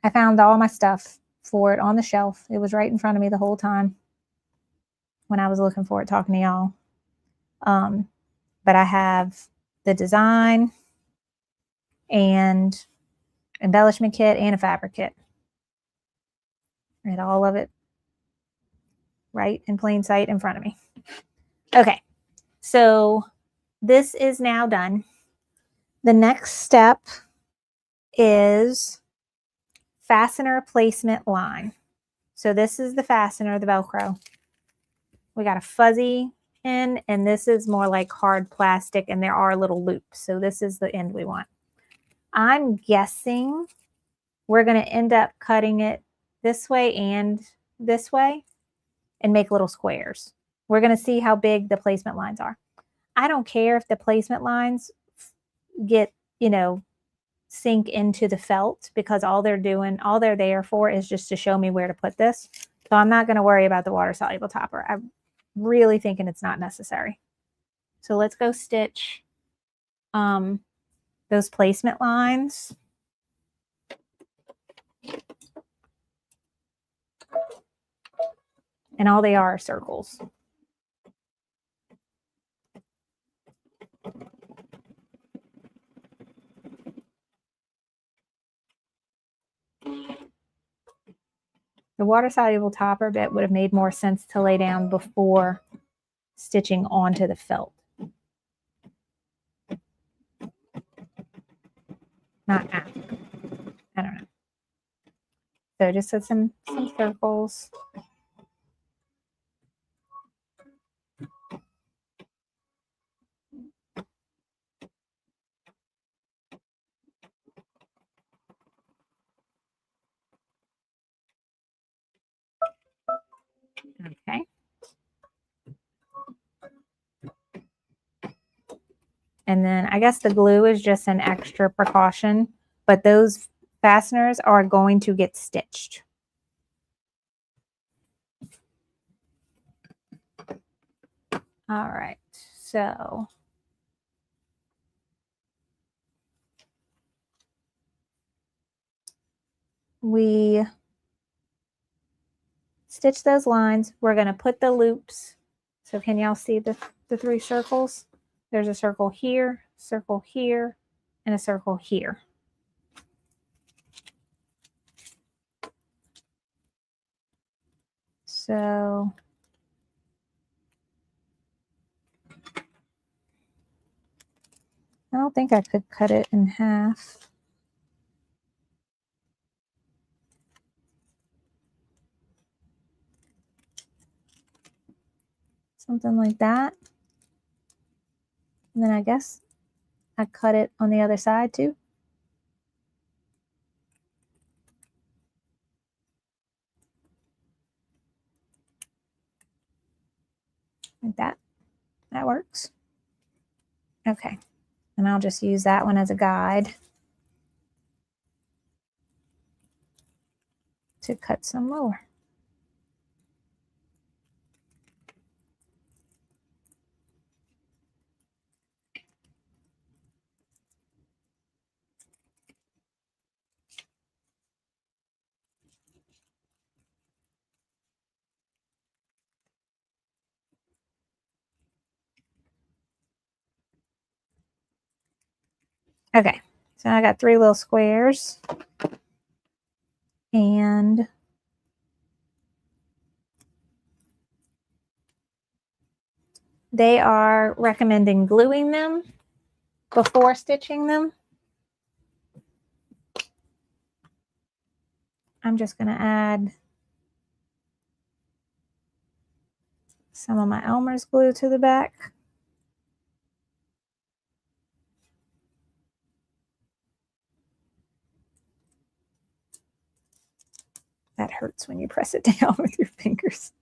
I found all my stuff for it on the shelf. It was right in front of me the whole time when I was looking for it, talking to y'all. But I have the design and embellishment kit and a fabric kit. And all of it right in plain sight in front of me. Okay, so this is now done. The next step is fastener placement line. So this is the fastener, the Velcro. We got a fuzzy end, and this is more like hard plastic, and there are little loops. So this is the end we want. I'm guessing we're going to end up cutting it this way and this way and make little squares. We're going to see how big the placement lines are. I don't care if the placement lines get, sink into the felt, because all they're there for is just to show me where to put this. So I'm not going to worry about the water soluble topper. I'm really thinking it's not necessary. So let's go stitch those placement lines. And all they are circles. The water soluble topper bit would have made more sense to lay down before stitching onto the felt. Not after. I don't know. So just did some circles. Okay. And then I guess the glue is just an extra precaution, but those fasteners are going to get stitched. All right, so we stitch those lines. We're going to put the loops. So can y'all see the 3 circles? There's a circle here, and a circle here. So I don't think I could cut it in half. Something like that. And then I guess I cut it on the other side too. Like that. That works. Okay. And I'll just use that one as a guide to cut some more. Okay, so I got 3 little squares, and they are recommending gluing them before stitching them. I'm just going to add some of my Elmer's glue to the back. That hurts when you press it down with your fingers.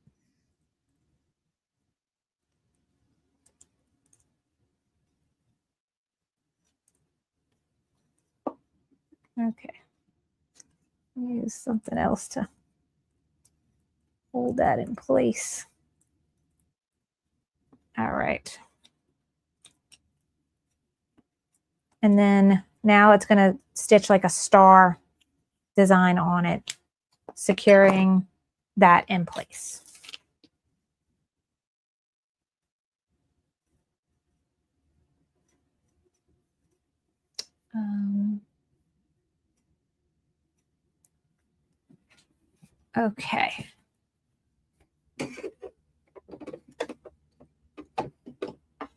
Okay. Use something else to hold that in place. All right. And then now it's going to stitch like a star design on it, securing that in place. Okay.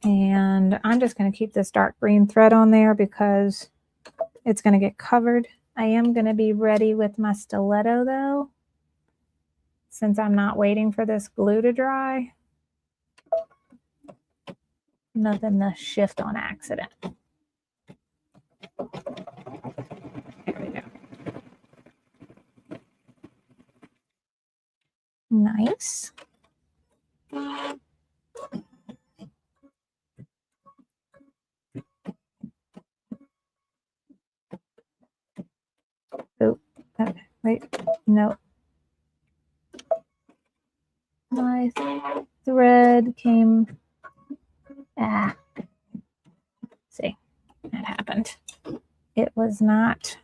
And I'm just going to keep this dark green thread on there because it's going to get covered. I am going to be ready with my stiletto though, since I'm not waiting for this glue to dry. Nothing to shift on accident. There we go. Nice. Oh, okay. Wait, no. My thread came. See, that happened. It was not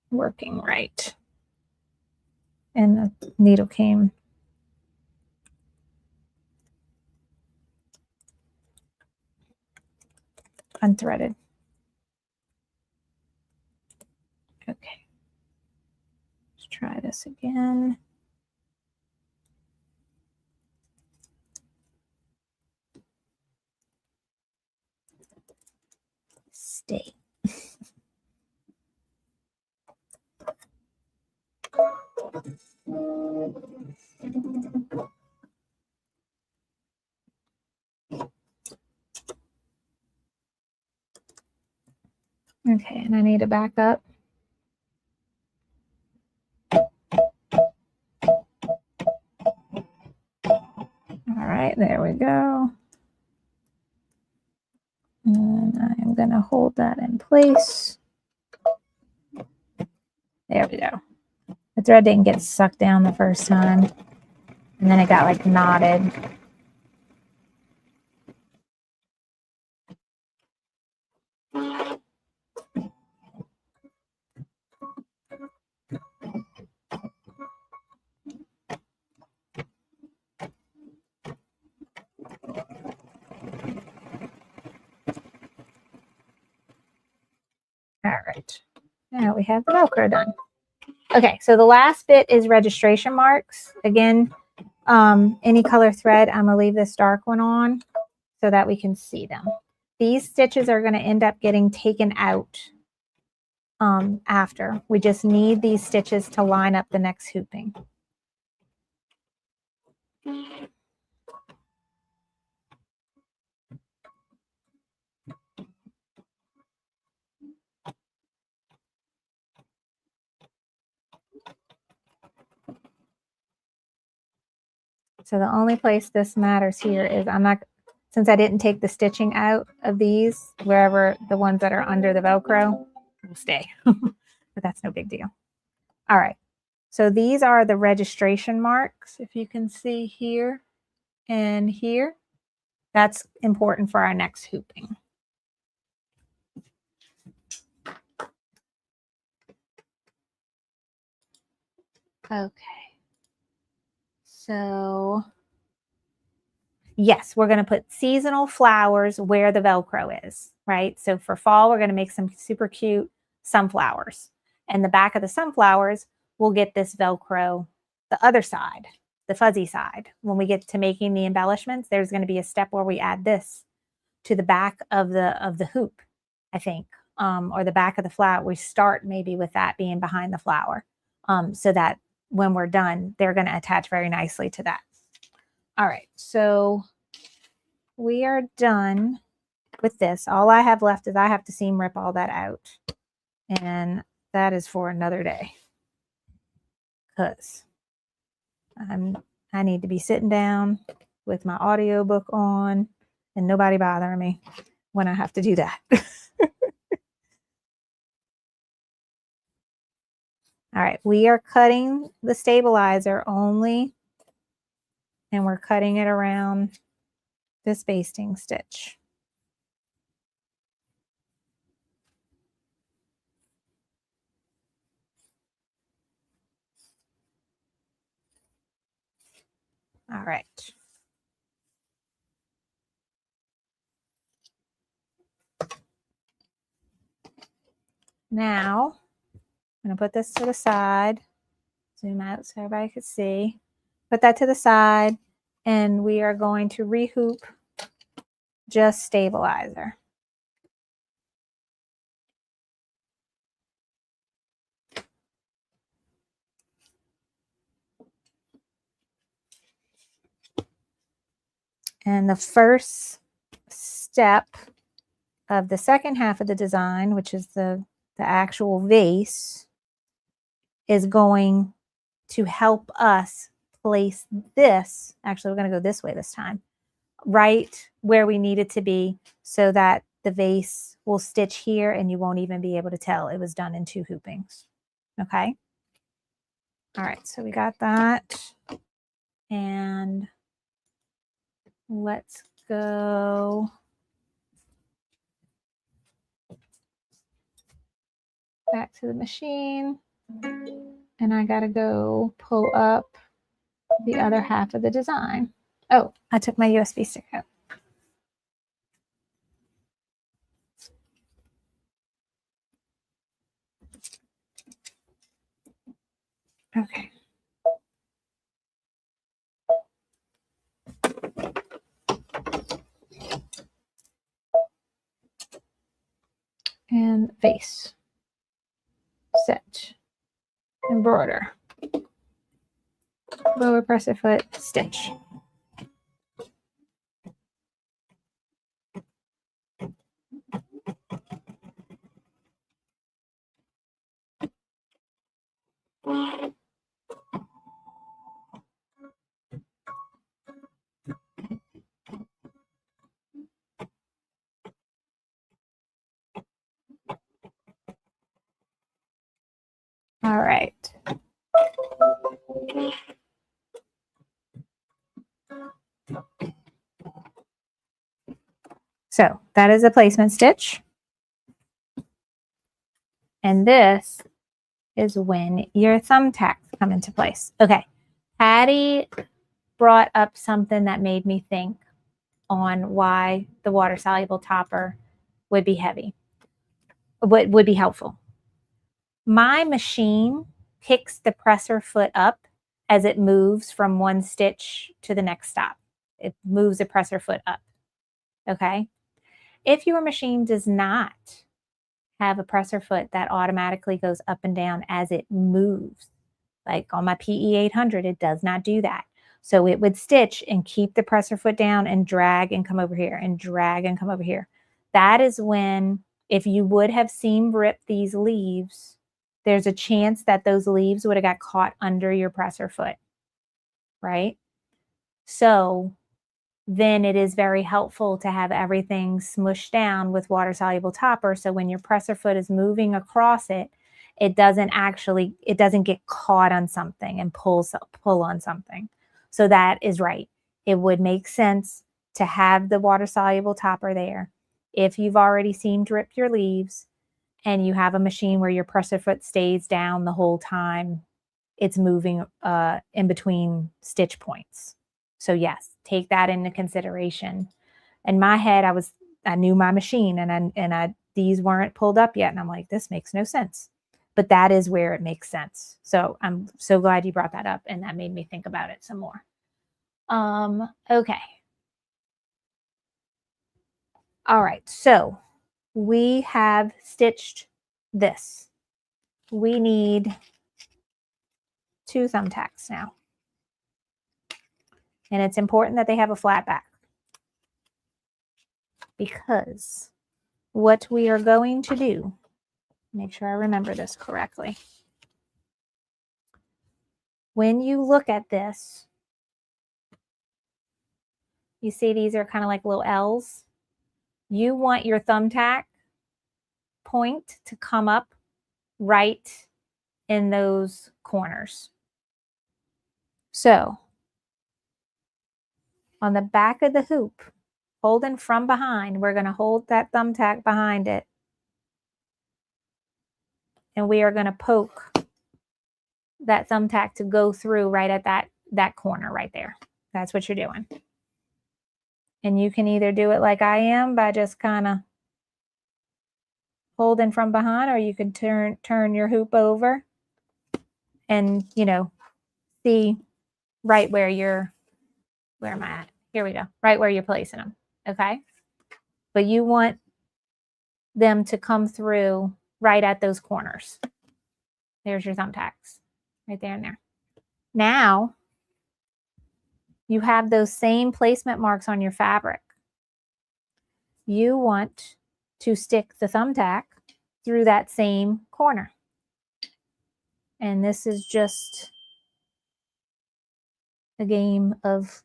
working right. And the needle came unthreaded. Okay. Let's try this again. Stay. Okay, and I need to back up. All right, there we go. going to hold that in place. There we go. The thread didn't get sucked down the first time, and then it got like knotted. All right, now we have the Velcro done. Okay, so the last bit is registration marks. Again, any color thread, I'm gonna leave this dark one on so that we can see them. These stitches are gonna end up getting taken out after. We just need these stitches to line up the next hooping. So the only place this matters here is since I didn't take the stitching out of these, wherever the ones that are under the Velcro will stay, but that's no big deal. All right, so these are the registration marks, if you can see here and here. That's important for our next hooping. Okay, so yes, we're going to put seasonal flowers where the Velcro is, right? So for fall, we're going to make some super cute sunflowers. And the back of the sunflowers, we'll get this Velcro, the other side, the fuzzy side. When we get to making the embellishments, there's going to be a step where we add this to the back of the hoop, I think, or the back of the flower. We start maybe with that being behind the flower, so that when we're done, they're going to attach very nicely to that. All right, so we are done with this. All I have left is I have to seam rip all that out, and that is for another day, because I need to be sitting down with my audiobook on and nobody bothering me when I have to do that. All right, we are cutting the stabilizer only, and we're cutting it around this basting stitch. All right. Now, I'm going to put this to the side. Zoom out so everybody can see. Put that to the side, and we are going to rehoop just stabilizer. And the first step of the second half of the design, which is the actual vase, is going to help us place this. Actually, we're going to go this way this time, right where we need it to be, so that the vase will stitch here and you won't even be able to tell it was done in 2 hoopings. Okay. All right, so we got that. And let's go back to the machine, and I gotta go pull up the other half of the design. Oh, I took my USB stick out. Okay. And vase, set, embroider, lower presser foot, stitch. So that is a placement stitch. And this is when your thumbtacks come into place. Okay, Patty brought up something that made me think on why the water soluble topper would be heavy, would be helpful. My machine picks the presser foot up as it moves from one stitch to the next stop. It moves the presser foot up, okay? If your machine does not have a presser foot that automatically goes up and down as it moves, like on my PE 800, it does not do that. So it would stitch and keep the presser foot down and drag and come over here and drag and come over here. That is when, if you would have seam ripped these leaves, there's a chance that those leaves would have got caught under your presser foot, right? So then it is very helpful to have everything smushed down with water soluble topper. So when your presser foot is moving across it, it doesn't get caught on something and pull on something. So that is right. It would make sense to have the water soluble topper there. If you've already seam dripped your leaves and you have a machine where your presser foot stays down the whole time it's moving in between stitch points. So yes, take that into consideration. In my head, I knew my machine and these weren't pulled up yet. And I'm like, this makes no sense. But that is where it makes sense. So I'm so glad you brought that up and that made me think about it some more. Okay. All right, so we have stitched this. We need 2 thumbtacks now. And it's important that they have a flat back because what we are going to do, make sure I remember this correctly. When you look at this, you see these are kind of like little L's. You want your thumbtack point to come up right in those corners. So on the back of the hoop, holding from behind, we're going to hold that thumbtack behind it. And we are going to poke that thumbtack to go through right at that corner right there. That's what you're doing. And you can either do it like I am by just kind of holding from behind, or you can turn your hoop over and, you know, see right where am I at? Here we go. Right where you're placing them. Okay. But you want them to come through right at those corners. There's your thumbtacks right there and there. Now you have those same placement marks on your fabric. You want to stick the thumbtack through that same corner. And this is just a game of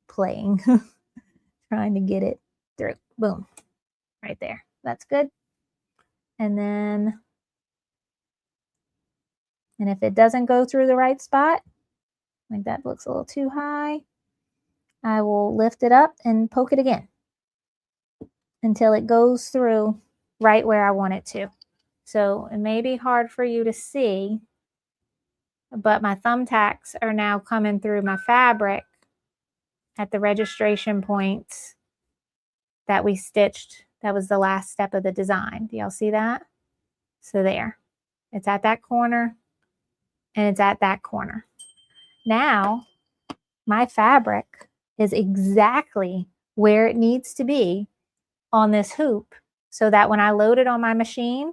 playing, trying to get it through. Boom, right there. That's good. And then, and if it doesn't go through the right spot, like that looks a little too high, I will lift it up and poke it again until it goes through right where I want it to. So it may be hard for you to see, but my thumbtacks are now coming through my fabric at the registration points that we stitched. That was the last step of the design. Do y'all see that? So there, it's at that corner and it's at that corner. Now my fabric is exactly where it needs to be on this hoop so that when I load it on my machine,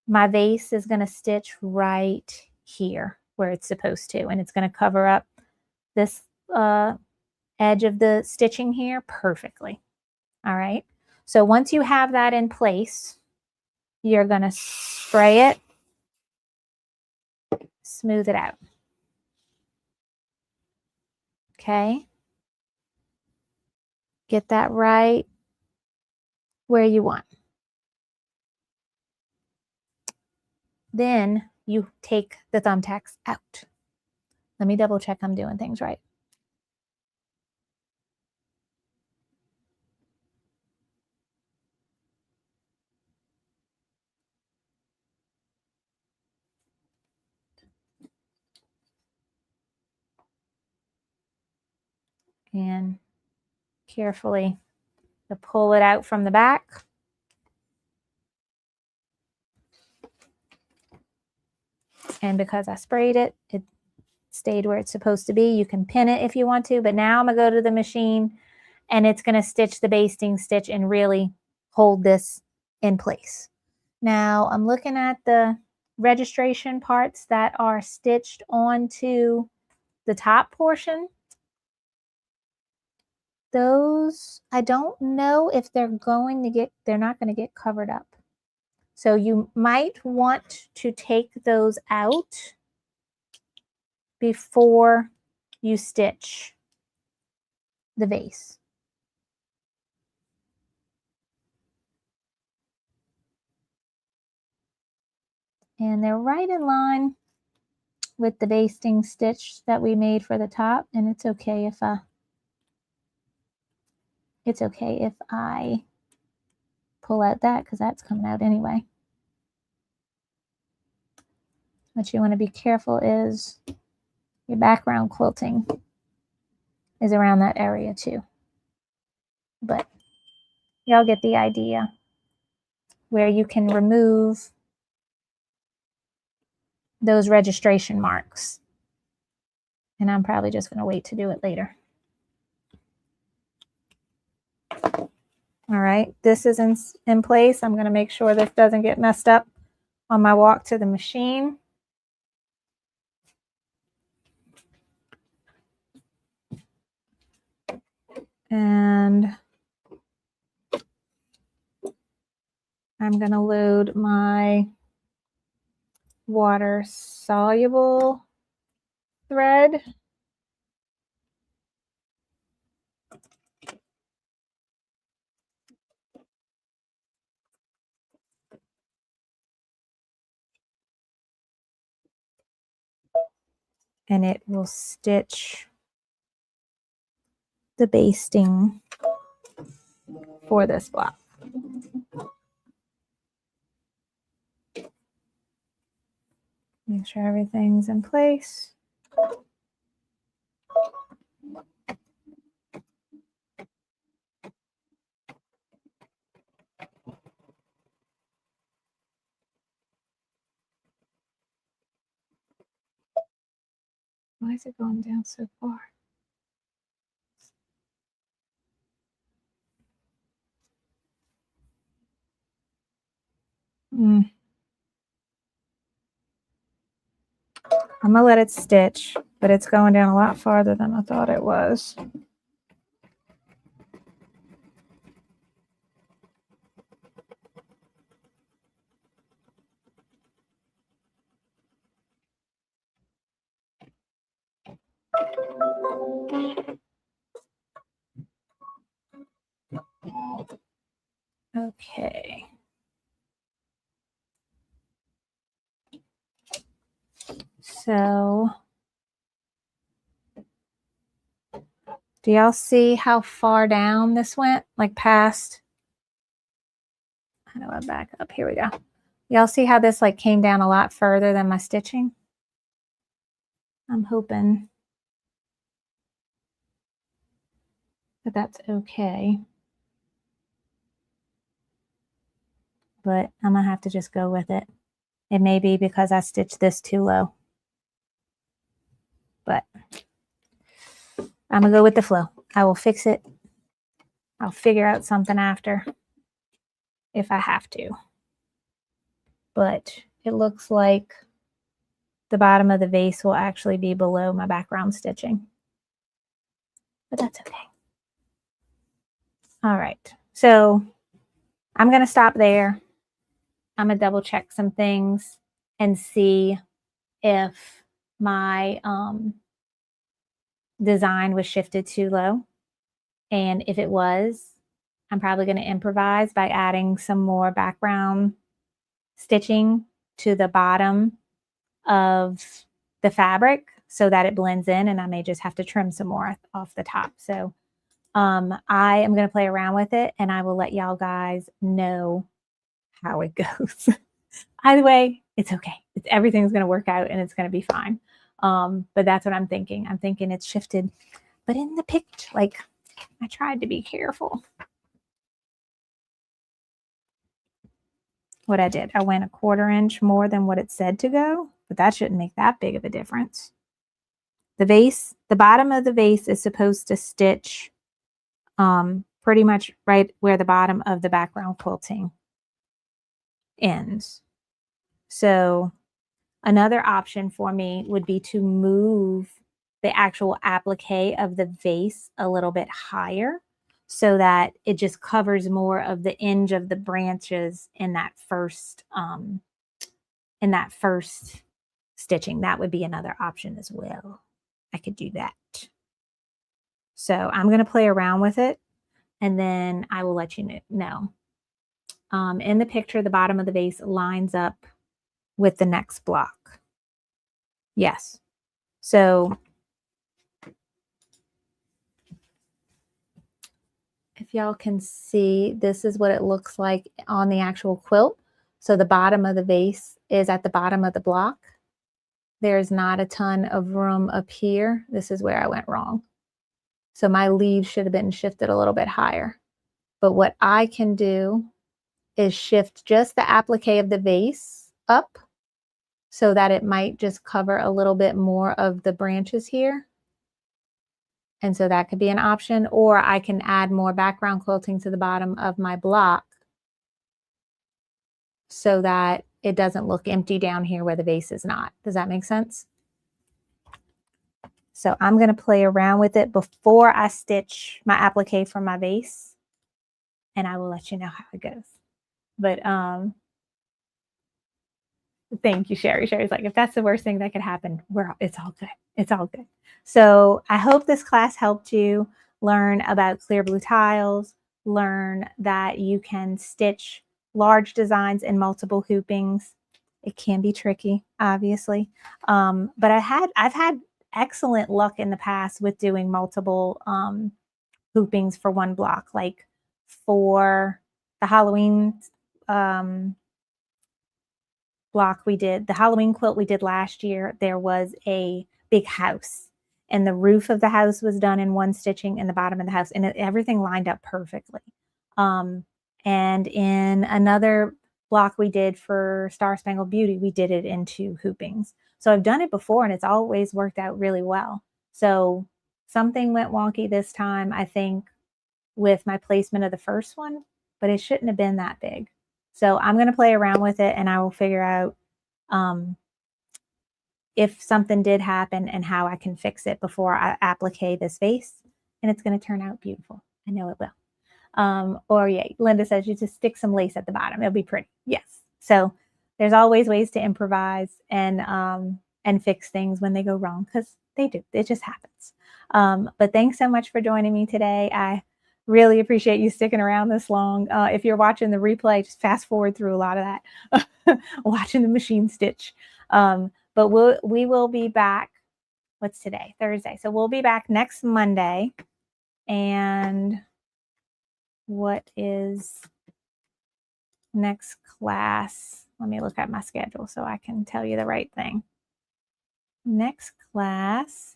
my vase is going to stitch right here where it's supposed to, and it's going to cover up this edge of the stitching here perfectly. All right. So once you have that in place, you're going to spray it, smooth it out. Okay. Get that right where you want. Then you take the thumbtacks out. Let me double check I'm doing things right. and carefully to pull it out from the back. And because I sprayed it, it stayed where it's supposed to be. You can pin it if you want to, but now I'm gonna go to the machine and it's gonna stitch the basting stitch and really hold this in place. Now I'm looking at the registration parts that are stitched onto the top portion. Those, I don't know if they're not going to get covered up. So you might want to take those out before you stitch the vase. And they're right in line with the basting stitch that we made for the top, and it's okay if I pull out that because that's coming out anyway. What you want to be careful is your background quilting is around that area too. But y'all get the idea, where you can remove those registration marks. And I'm probably just going to wait to do it later. All right, this is in place. I'm going to make sure this doesn't get messed up on my walk to the machine. And I'm going to load my water soluble thread. And it will stitch the basting for this block. Make sure everything's in place. Why is it going down so far? I'm gonna let it stitch, but it's going down a lot farther than I thought it was. Okay. So, do y'all see how far down this went? Like past, how do I back up? Here we go. Y'all see how this like came down a lot further than my stitching? I'm hoping that that's okay. But I'm gonna have to just go with it. It may be because I stitched this too low. But I'm gonna go with the flow. I will fix it. I'll figure out something after if I have to. But it looks like the bottom of the vase will actually be below my background stitching. But that's okay. All right, so I'm gonna stop there. I'm gonna double check some things and see if my design was shifted too low. And if it was, I'm probably gonna improvise by adding some more background stitching to the bottom of the fabric so that it blends in, and I may just have to trim some more off the top. So I am going to play around with it, and I will let y'all guys know how it goes. Either way, it's okay. Everything's going to work out and it's going to be fine. But that's what I'm thinking. I'm thinking it's shifted But in the picture, like, I tried to be careful. What I did, I went a 1/4 inch more than what it said to go, but that shouldn't make that big of a difference. The vase, the bottom of the vase is supposed to stitch pretty much right where the bottom of the background quilting ends. So another option for me would be to move the actual applique of the vase a little bit higher so that it just covers more of the edge of the branches in that first stitching. That would be another option as well. I could do that. So I'm going to play around with it and then I will let you know. In the picture, the bottom of the vase lines up with the next block. Yes. So if y'all can see, this is what it looks like on the actual quilt. So the bottom of the vase is at the bottom of the block. There's not a ton of room up here. This is where I went wrong. So my leaves should have been shifted a little bit higher. But what I can do is shift just the applique of the vase up so that it might just cover a little bit more of the branches here. And so that could be an option, or I can add more background quilting to the bottom of my block so that it doesn't look empty down here where the vase is not. Does that make sense? So I'm going to play around with it before I stitch my applique for my vase, and I will let you know how it goes. But thank you, Sherry. Sherry's like, if that's the worst thing that could happen, it's all good. It's all good. So I hope this class helped you learn about clear blue tiles, learn that you can stitch large designs in multiple hoopings. It can be tricky, obviously. But I've had excellent luck in the past with doing multiple hoopings for one block. Like for the Halloween block we did, the Halloween quilt we did last year, there was a big house and the roof of the house was done in one stitching and the bottom of the house, and everything lined up perfectly. And in another block we did for Star Spangled Beauty, we did it in 2 hoopings. So I've done it before and it's always worked out really well. So something went wonky this time, I think, with my placement of the first one, but it shouldn't have been that big. So I'm going to play around with it and I will figure out if something did happen and how I can fix it before I applique this vase. And it's going to turn out beautiful. I know it will. Or yeah, Linda says you just stick some lace at the bottom. It'll be pretty. Yes. So there's always ways to improvise and fix things when they go wrong, because they do. It just happens. But thanks so much for joining me today. I really appreciate you sticking around this long. If you're watching the replay, just fast forward through a lot of that, watching the machine stitch. But we will be back. What's today? Thursday. So we'll be back next Monday. And what is next class? Let me look at my schedule so I can tell you the right thing. Next class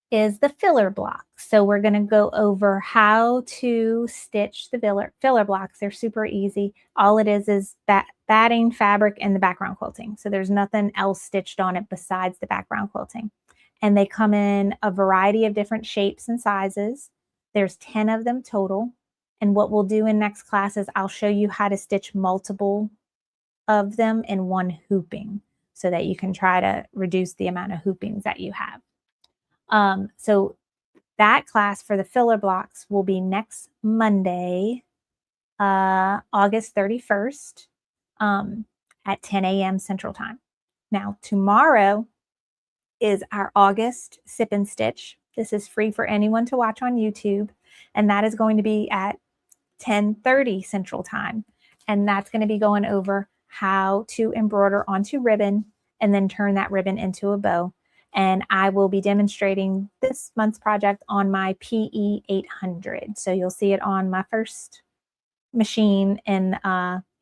is the filler blocks. So we're going to go over how to stitch the filler blocks. They're super easy. All it is batting, fabric, and the background quilting. So there's nothing else stitched on it besides the background quilting. And they come in a variety of different shapes and sizes. There's 10 of them total. And what we'll do in next class is I'll show you how to stitch multiple of them in one hooping so that you can try to reduce the amount of hoopings that you have. So that class for the filler blocks will be next Monday, August 31st, at 10 a.m. Central Time. Now, tomorrow is our August Sip and Stitch. This is free for anyone to watch on YouTube, and that is going to be at 10:30 Central Time. And that's going to be going over how to embroider onto ribbon and then turn that ribbon into a bow. And I will be demonstrating this month's project on my PE 800. So you'll see it on my first machine, and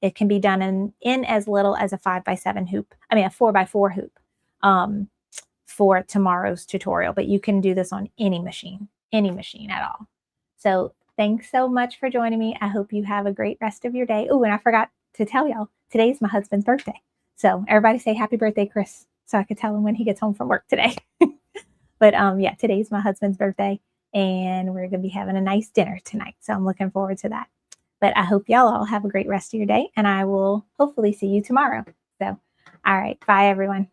it can be done in as little as a 5x7 hoop. I mean, a 4x4 hoop. for tomorrow's tutorial, but you can do this on any machine at all. So thanks so much for joining me. I hope you have a great rest of your day. Oh, and I forgot to tell y'all, today's my husband's birthday. So everybody say happy birthday, Chris, so I could tell him when he gets home from work today. But yeah, today's my husband's birthday, and we're going to be having a nice dinner tonight. So I'm looking forward to that. But I hope y'all all have a great rest of your day, and I will hopefully see you tomorrow. So, all right. Bye, everyone.